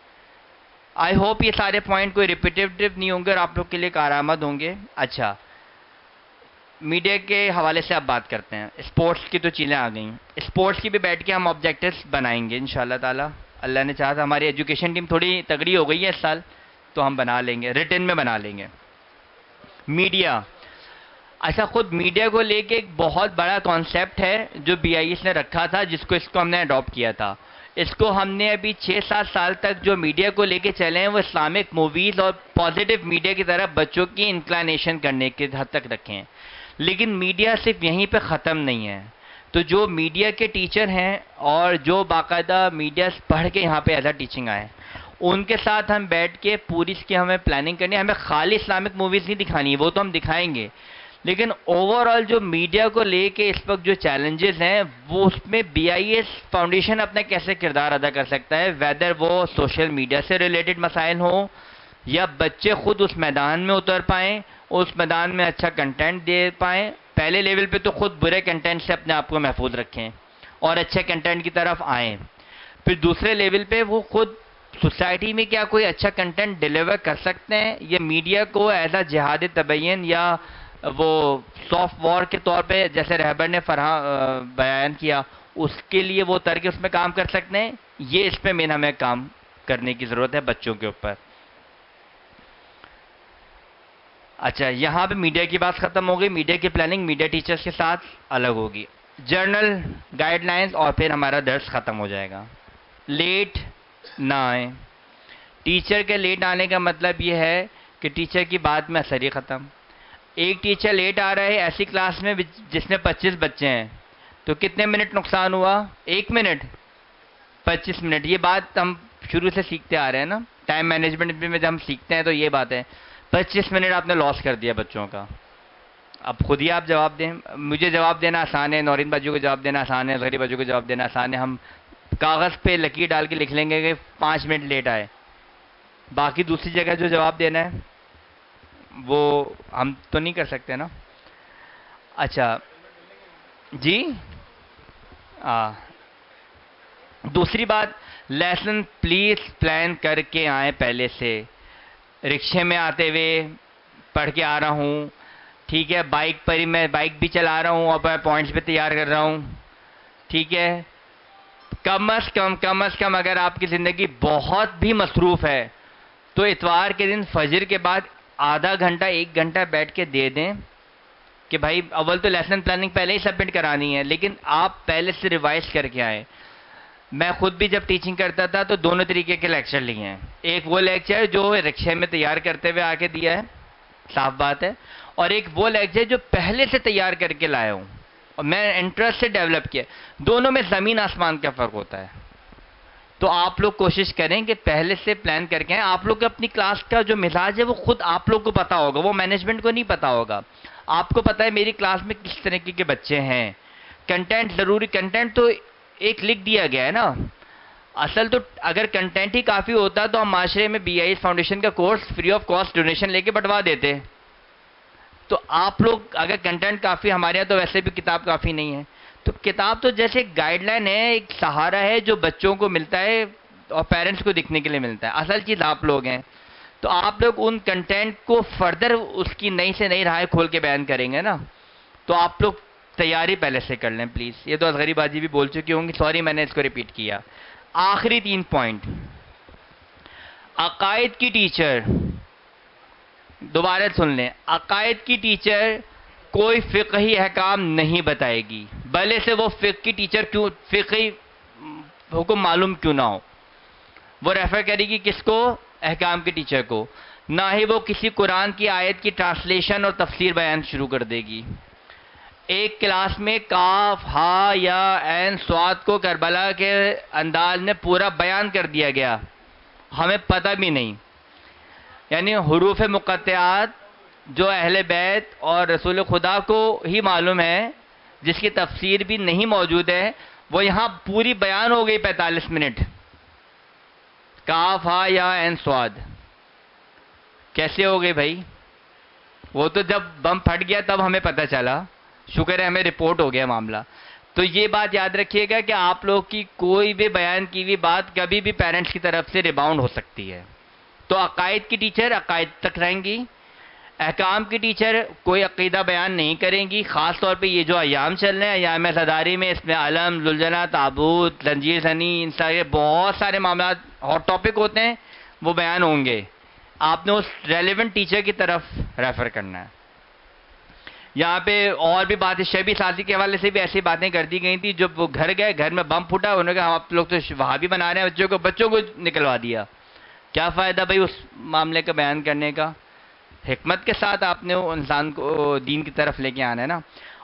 आई होप ये सारे पॉइंट कोई रिपीटेटिव नहीं होंगे और आप लोग के लिए कारआमद होंगे। अच्छा, मीडिया के हवाले से आप बात करते हैं। स्पोर्ट्स की तो चीज़ें आ गई, स्पोर्ट्स की भी बैठ के हम ऑब्जेक्टिव्स बनाएंगे इंशाल्लाह ताला। अल्लाह ने चाहा, हमारी एजुकेशन टीम थोड़ी तगड़ी हो गई है इस साल, तो हम बना लेंगे, रिटन में बना लेंगे। मीडिया, अच्छा, खुद मीडिया को लेके एक बहुत बड़ा कॉन्सेप्ट है जो BIS ने रखा था, इसको हमने अडॉप्ट किया था। इसको हमने अभी 6-7 साल तक जो मीडिया को लेके चले हैं वो इस्लामिक मूवीज़ और पॉजिटिव मीडिया की तरफ बच्चों की इंक्लाइनेशन करने के हद तक रखे हैं। लेकिन मीडिया सिर्फ यहीं पे ख़त्म नहीं है। तो जो मीडिया के टीचर हैं और जो बाकायदा मीडिया पढ़ के यहाँ पे एज अ टीचिंग आए, उनके साथ हम बैठ के पूरी इसकी हमें प्लानिंग करनी है। हमें खाली इस्लामिक मूवीज़ नहीं दिखानी है, वो तो हम दिखाएंगे, लेकिन ओवरऑल जो मीडिया को लेके इस वक्त जो चैलेंजेस हैं वो उसमें BIS फाउंडेशन अपना कैसे किरदार अदा कर सकता है, वेदर वो सोशल मीडिया से रिलेटेड मसाइल हो या बच्चे खुद उस मैदान में उतर पाएँ, उस मैदान में अच्छा कंटेंट दे पाएँ। पहले लेवल पे तो खुद बुरे कंटेंट से अपने आप को महफूज रखें और अच्छे कंटेंट की तरफ आएँ। फिर दूसरे लेवल पे वो खुद सोसाइटी में क्या कोई अच्छा कंटेंट डिलीवर कर सकते हैं, ये मीडिया को एज अ जिहाद तबयन या वो सॉफ्ट वॉर के तौर पे जैसे रहबर ने बयान किया, उसके लिए वो उतर के उसमें काम कर सकते हैं। ये इस पे मेन हमें काम करने की ज़रूरत है बच्चों के ऊपर। अच्छा, यहाँ पे मीडिया की बात ख़त्म हो गई। मीडिया की प्लानिंग मीडिया टीचर्स के साथ अलग होगी, जर्नल गाइडलाइंस, और फिर हमारा दर्स ख़त्म हो जाएगा। लेट ना आए। टीचर के लेट आने का मतलब ये है कि टीचर की बात में असर ही ख़त्म। एक टीचर लेट आ रहा है ऐसी क्लास में जिसमें 25 बच्चे हैं, तो कितने मिनट नुकसान हुआ? 1 मिनट, 25 मिनट। ये बात हम शुरू से सीखते आ रहे हैं ना, टाइम मैनेजमेंट में जब हम सीखते हैं तो ये बात है। 25 मिनट आपने लॉस कर दिया बच्चों का। अब खुद ही आप जवाब दें। मुझे जवाब देना आसान है, नौरीन बाजू को जवाब देना आसान है, गरीब बाजू को जवाब देना आसान है। हम कागज़ पे लकीर डाल के लिख लेंगे कि 5 मिनट लेट आए। बाकी दूसरी जगह जो जवाब देना है वो हम तो नहीं कर सकते ना। अच्छा जी, दूसरी बात, लेसन प्लीज़ प्लान करके आए पहले से। रिक्शे में आते हुए पढ़ के आ रहा हूँ, ठीक है, बाइक पर ही मैं बाइक भी चला रहा हूँ और मैं पॉइंट्स भी तैयार कर रहा हूँ, ठीक है। कम अज़ कम अगर आपकी ज़िंदगी बहुत भी मसरूफ़ है तो इतवार के दिन फजर के बाद आधा घंटा 1 घंटा बैठ के दे दें कि भाई अव्वल तो लेसन प्लानिंग पहले ही सबमिट करानी है, लेकिन आप पहले से रिवाइज करके आए। मैं खुद भी जब टीचिंग करता था तो दोनों तरीके के लेक्चर लिए हैं। एक वो लेक्चर जो रिक्शे में तैयार करते हुए आके दिया है, साफ बात है, और एक वो लेक्चर जो पहले से तैयार करके लाया हूँ और मैं इंटरेस्ट से डेवलप किया। दोनों में ज़मीन आसमान का फ़र्क होता है। तो आप लोग कोशिश करें कि पहले से प्लान करके आएं। आप लोग अपनी क्लास का जो मिजाज है वो खुद आप लोग को पता होगा, वो मैनेजमेंट को नहीं पता होगा। आपको पता है मेरी क्लास में किस तरीके के बच्चे हैं। कंटेंट ज़रूरी, कंटेंट तो एक लिख दिया गया है ना, असल तो अगर कंटेंट ही काफ़ी होता तो हम माशरे में BIS फाउंडेशन का course free of cost donation लेके बंटवा देते। तो आप लोग अगर कंटेंट काफ़ी, हमारे यहाँ तो वैसे भी किताब काफ़ी नहीं है, तो किताब तो जैसे एक गाइडलाइन है, एक सहारा है जो बच्चों को मिलता है और पेरेंट्स को दिखने के लिए मिलता है। असल चीज़ आप लोग हैं, तो आप लोग उन कंटेंट को फर्दर उसकी नई से नई राहें खोल के बयान करेंगे ना, तो आप लोग तैयारी पहले से कर लें प्लीज़। ये तो असगरी बाजी भी बोल चुकी होंगी, सॉरी मैंने इसको रिपीट किया। आखिरी 3 पॉइंट, अकायद की टीचर, दोबारा सुन लें, अकायद की टीचर कोई फ़िक़ही अहकाम नहीं बताएगी, भले से वो फ़िक़्ह की टीचर क्यों, फ़िक़ही हुक्म मालूम क्यों ना हो। वो रेफ़र करेगी किसको? अहकाम के टीचर को। ना ही वो किसी कुरान की आयत की ट्रांसलेशन और तफसीर बयान शुरू कर देगी। एक क्लास में काफ, हा या ऐन स्वाद को करबला के अंदाज में पूरा बयान कर दिया गया, हमें पता भी नहीं। यानी हुरूफ मुक़त्तिआत जो अहले बैत और रसूल खुदा को ही मालूम है, जिसकी तफसीर भी नहीं मौजूद है, वो यहाँ पूरी बयान हो गई 45 मिनट। काफ, हा या ऐन स्वाद कैसे हो गई भाई? वो तो जब बम फट गया तब हमें पता चला, शुक्र है हमें रिपोर्ट हो गया मामला। तो ये बात याद रखिएगा कि आप लोग की कोई भी बयान की हुई बात कभी भी पेरेंट्स की तरफ से रिबाउंड हो सकती है। तो अकायद की टीचर अकायद तक रहेंगी, अहकाम की टीचर कोई अकीदा बयान नहीं करेंगी। ख़ास तौर पे ये जो अयाम चल रहे हैं, अयाम ज़दारी में, इसमें अलम, लुलजना, ताबूत, जंजीर ज़नी, इन सारे बहुत सारे मामला हॉट टॉपिक होते हैं, वो बयान होंगे। आपने उस रेलिवेंट टीचर की तरफ रेफ़र करना है। यहाँ पे और भी बातें, शबी साजी के हवाले से भी ऐसी बातें कर दी गई थी। जब वो घर गए, घर में बम फूटा, उन्होंने कहा आप लोग तो वहाँ भी बना रहे हैं, बच्चों को निकलवा दिया। क्या फ़ायदा भाई उस मामले का बयान करने का? हिकमत के साथ आपने वो इंसान को दीन की तरफ लेके आना है ना।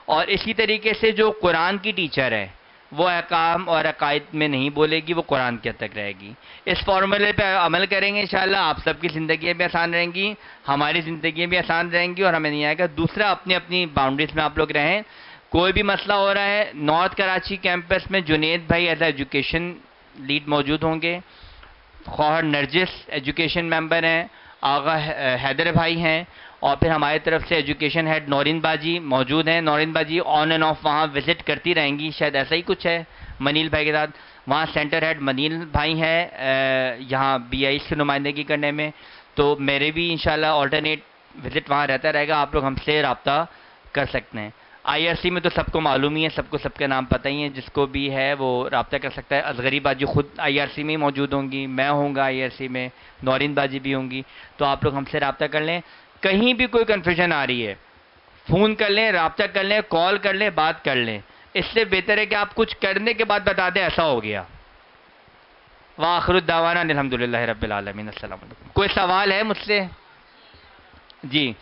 और इसी तरीके से जो कुरान की टीचर है, वो अहकाम और अकायद में नहीं बोलेगी, वो कुरान के हद तक रहेगी। इस फॉर्मूले पे अमल करेंगे इंशाल्लाह, आप सबकी ज़िंदगी भी आसान रहेंगी, हमारी ज़िंदगी भी आसान रहेंगी और हमें नहीं आएगा। दूसरा, अपनी अपनी बाउंड्रीज में आप लोग रहें। कोई भी मसला हो रहा है, नॉर्थ कराची कैंपस में जुनेद भाई एज एजुकेशन लीड मौजूद होंगे, खौहर नरजिस एजुकेशन मेंबर हैं, आगा हैदर भाई हैं, और फिर हमारी तरफ से एजुकेशन हेड नौरीन बाजी मौजूद हैं। नौरीन बाजी ऑन एंड ऑफ वहाँ विज़िट करती रहेंगी, शायद ऐसा ही कुछ है मनील भाई के साथ। वहाँ सेंटर हेड मनील भाई हैं यहाँ BIS की नुमाइंदगी करने में, तो मेरे भी इंशाल्लाह ऑल्टरनेट विज़िट वहाँ रहता रहेगा। आप लोग हमसे रब्ता कर सकते हैं। IRC में तो सबको मालूम ही है, सबको सबके नाम पता ही है, जिसको भी है वो रब्ता कर सकता है। असगरी बाजी खुद IRC में ही मौजूद होंगी, मैं होऊंगा IRC में, नौरीन बाजी भी होंगी। तो आप लोग हमसे रब्ता कर लें। कहीं भी कोई कन्फ्यूजन आ रही है, फ़ोन कर लें, रब्ता कर लें, कॉल कर लें, बात कर लें। इससे बेहतर है कि आप कुछ करने के बाद बता दें ऐसा हो गया। वाखिरु दावाना अल्हम्दुलिल्लाहि रब्बिल आलमीन। अस्सलाम वालेकुम। कोई सवाल है मुझसे? जी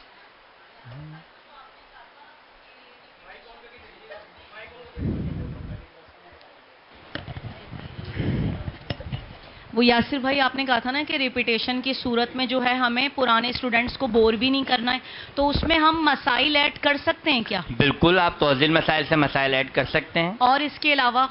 वो यासिर भाई, आपने कहा था ना कि रिपीटेशन की सूरत में जो है हमें पुराने स्टूडेंट्स को बोर भी नहीं करना है, तो उसमें हम मसाइल ऐड कर सकते हैं क्या? बिल्कुल, आप तौज़ील मसाइल से मसाइल ऐड कर सकते हैं। और इसके अलावा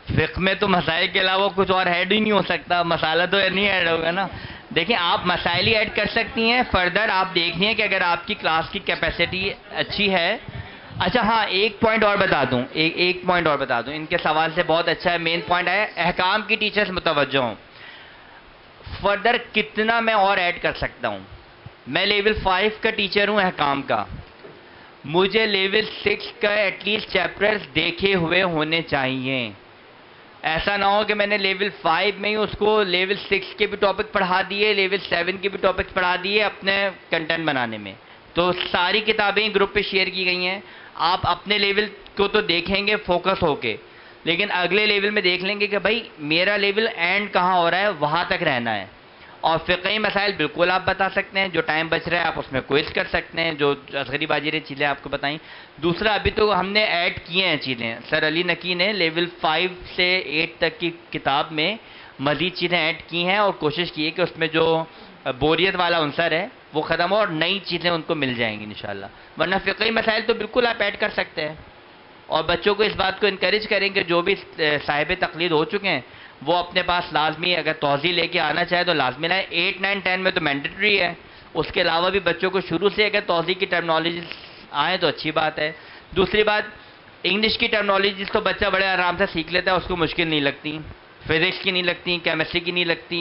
फ़िक़्ह में तो मसाइल के अलावा कुछ और ऐड ही नहीं हो सकता, मसाला तो नहीं ऐड होगा ना। देखिए, आप मसाइल ही ऐड कर सकती हैं। फर्दर आप देखिए कि अगर आपकी क्लास की कैपेसिटी अच्छी है। अच्छा हाँ, एक पॉइंट और बता दूं, एक पॉइंट और बता दूं, इनके सवाल से बहुत अच्छा है, मेन पॉइंट है, अहकाम की टीचर्स मुतवज्जो हों। फर्दर कितना मैं और ऐड कर सकता हूं? मैं लेवल 5 का टीचर हूं अहकाम का, मुझे लेवल 6 का एटलीस्ट चैप्टर्स देखे हुए होने चाहिए। ऐसा ना हो कि मैंने लेवल 5 में ही उसको लेवल 6 के भी टॉपिक पढ़ा दिए, लेवल 7 के भी टॉपिक्स पढ़ा दिए अपने कंटेंट बनाने में। तो सारी किताबें ग्रुप पे शेयर की गई हैं, आप अपने लेवल को तो देखेंगे फोकस होके, लेकिन अगले लेवल में देख लेंगे कि भाई मेरा लेवल एंड कहाँ हो रहा है, वहाँ तक रहना है। और फ़िक़ही मसाइल बिल्कुल आप बता सकते हैं, जो टाइम बच रहा है आप उसमें क्विज़ कर सकते हैं, जो असगरी बाजी ने चीज़ें आपको बताई। दूसरा, अभी तो हमने ऐड किए हैं चीज़ें, सर अली नकी ने लेवल 5 से 8 तक की किताब में मज़ीद चीज़ें ऐड की हैं और कोशिश की है कि उसमें जो बोरियत वाला अंसर है वो ख़त्म हो और नई चीज़ें उनको मिल जाएंगी इंशाल्लाह। वरना फ़िक़ही मसाइल तो बिल्कुल आप ऐड कर सकते हैं। और बच्चों को इस बात को इनकरेज करेंगे, जो भी साहिब तक़लीद हो चुके हैं वो अपने पास लाजमी अगर तोज़ी लेके आना चाहे तो लाजमी लाए। 8, 9, 10 में तो मैंडेटरी है। उसके अलावा भी बच्चों को शुरू से अगर तोज़ी की टर्मिनोलॉजी आए तो अच्छी बात है। दूसरी बात, इंग्लिश की टर्मिनोलॉजी तो बच्चा बड़े आराम से सीख लेता है, उसको मुश्किल नहीं लगती। फिज़िक्स की नहीं लगती, केमिस्ट्री की नहीं लगती,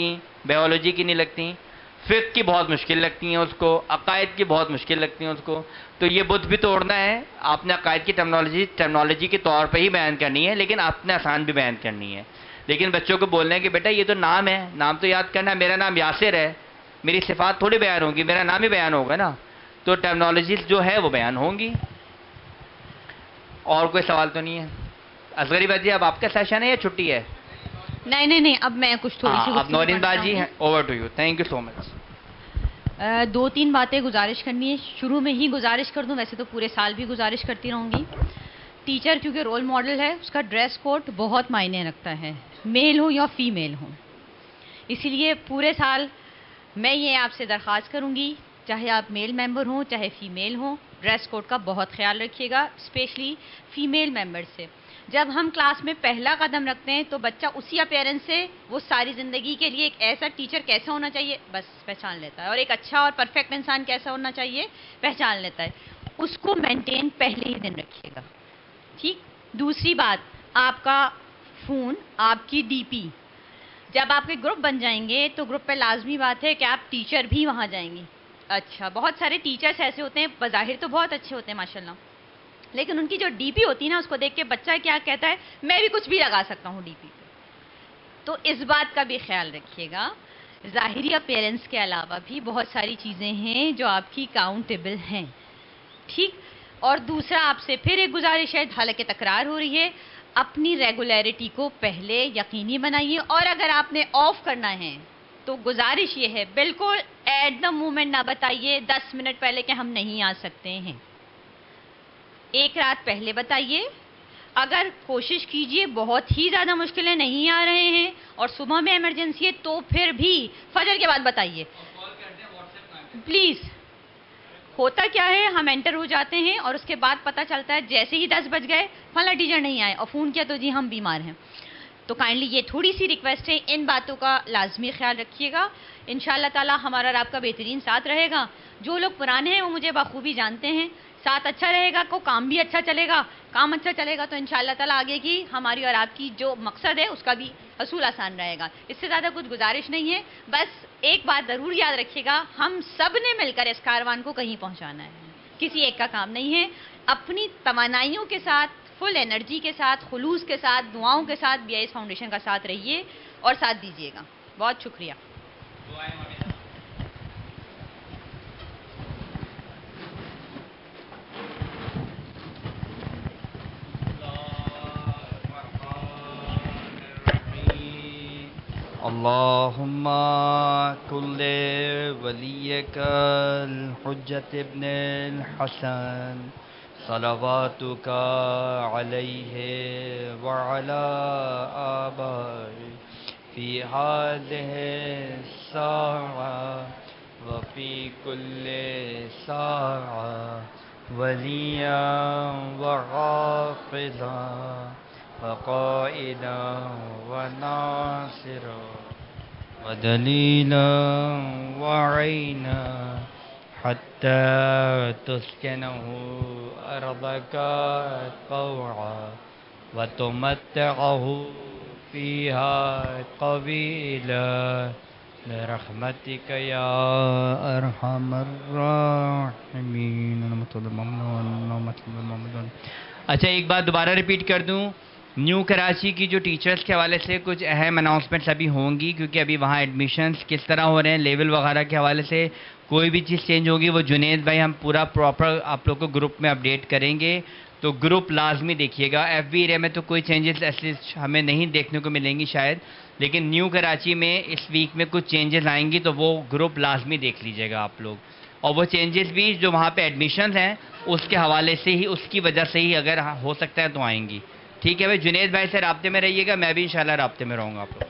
बायोलॉजी की नहीं लगती, फ़िक़्ह की बहुत मुश्किल लगती हैं उसको, अक़ायद की बहुत मुश्किल लगती हैं उसको। तो ये बुत भी तोड़ना है, आपने अक़ायद की टर्मिनोलॉजी के तौर पे ही बयान करनी है, लेकिन आपने आसान भी बयान करनी है। लेकिन बच्चों को बोलना है कि बेटा ये तो नाम है, नाम तो याद करना है। मेरा नाम यासिर है, मेरी सिफ़ात थोड़ी बयान होगी, मेरा नाम ही बयान होगा ना। तो टर्मिनोलॉजीज़ जो है वो बयान होंगी। और कोई सवाल तो नहीं है? असगरी बाजी, अब आपका सेशन है या छुट्टी है? नहीं, अब मैं कुछ थोड़ी सी अब नौरीन बाजी हैं, over to you. Thank you so much. 2-3 बातें गुजारिश करनी है। शुरू में ही गुजारिश कर दूं, वैसे तो पूरे साल भी गुजारिश करती रहूँगी। टीचर क्योंकि रोल मॉडल है, उसका ड्रेस कोड बहुत मायने रखता है, मेल हो या फीमेल हो। इसीलिए पूरे साल मैं ये आपसे दरख्वास्त करूँगी, चाहे आप मेल मेंबर हों चाहे फीमेल हों, ड्रेस कोड का बहुत ख्याल रखिएगा, स्पेशली फीमेल मेंबर से। जब हम क्लास में पहला कदम रखते हैं तो बच्चा उसी अपीयरेंस से वो सारी ज़िंदगी के लिए एक ऐसा टीचर कैसा होना चाहिए बस पहचान लेता है, और एक अच्छा और परफेक्ट इंसान कैसा होना चाहिए पहचान लेता है। उसको मेंटेन पहले ही दिन रखिएगा, ठीक। दूसरी बात, आपका फ़ोन, आपकी डीपी, जब आपके ग्रुप बन जाएंगे तो ग्रुप पे लाजमी बात है कि आप टीचर भी वहाँ जाएंगे। अच्छा, बहुत सारे टीचर्स ऐसे होते हैं, बज़ाहिर तो बहुत अच्छे होते हैं माशाल्लाह, लेकिन उनकी जो डीपी होती है ना, उसको देख के बच्चा क्या कहता है, मैं भी कुछ भी लगा सकता हूँ डीपी पे। तो इस बात का भी ख्याल रखिएगा। ज़ाहिरी अपीयरेंस के अलावा भी बहुत सारी चीज़ें हैं जो आपकी काउंटेबल हैं, ठीक। और दूसरा, आपसे फिर एक गुजारिश है, हालांकि तकरार हो रही है, अपनी रेगुलरिटी को पहले यकीनी बनाइए, और अगर आपने ऑफ करना है तो गुजारिश ये है, बिल्कुल एट द मोमेंट ना बताइए 10 मिनट पहले कि हम नहीं आ सकते हैं। एक रात पहले बताइए। अगर कोशिश कीजिए, बहुत ही ज़्यादा मुश्किलें नहीं आ रहे हैं और सुबह में इमरजेंसी है, तो फिर भी फजर के बाद बताइए प्लीज़। होता क्या है, हम एंटर हो जाते हैं और उसके बाद पता चलता है जैसे ही 10 बज गए फला टीचर नहीं आए, और फ़ोन किया तो जी हम बीमार हैं। तो काइंडली ये थोड़ी सी रिक्वेस्ट है, इन बातों का लाजमी ख्याल रखिएगा। इंशाअल्लाह ताला हमारा और आपका बेहतरीन साथ रहेगा। जो लोग पुराने हैं वो मुझे बखूबी जानते हैं, साथ अच्छा रहेगा को काम भी अच्छा चलेगा, काम अच्छा चलेगा तो इंशाअल्लाह ताला आगे की हमारी और आपकी जो मकसद है उसका भी हसूल आसान रहेगा। इससे ज़्यादा कुछ गुजारिश नहीं है। बस एक बात ज़रूर याद रखिएगा, हम सब ने मिलकर इस कारवान को कहीं पहुँचाना है, किसी एक का काम नहीं है। अपनी तवानाइयों के साथ, फुल एनर्जी के साथ, खुलूस के साथ, दुआओं के साथ BIS फाउंडेशन का साथ रहिए और साथ दीजिएगा। बहुत शुक्रिया। अल्लाहुम्मा कुल्ले वलियकल हुज्जत इब्नुल हसन सलवातुका अलैहि व अला आबाई फी हाज़िहि साआ व फी कुल्ले साआ वलिया व हाफ़िज़ा क़ाइदा व नासिरा व दलीला व ऐना हत्ता तुस्किनहु अर्दका तौआ व तुमत्तिअहु फ़ीहा तवीला बिरहमतिक या अरहमर राहिमीन। अच्छा, एक बात दोबारा रिपीट कर दूं, न्यू कराची की जो टीचर्स के हवाले से कुछ अहम अनाउंसमेंट्स अभी होंगी, क्योंकि अभी वहाँ एडमिशन्स किस तरह हो रहे हैं, लेवल वगैरह के हवाले से कोई भी चीज़ चेंज होगी वो जुनेद भाई हम पूरा प्रॉपर आप लोग को ग्रुप में अपडेट करेंगे। तो ग्रुप लाजमी देखिएगा। FB एरिया में तो कोई चेंजेस ऐसे हमें नहीं देखने को मिलेंगी शायद, लेकिन न्यू कराची में इस वीक में कुछ चेंजेस आएंगी तो वो ग्रुप लाजमी देख लीजिएगा आप लोग। और वो चेंजेस भी जो वहाँ पे एडमिशन्स हैं उसके हवाले से ही, उसकी वजह से ही अगर हो सकता है तो आएंगी। ठीक है भाई, जुनेद भाई से राब्ते में रहिएगा, मैं भी इंशाल्लाह राब्ते में रहूँगा आप लोग।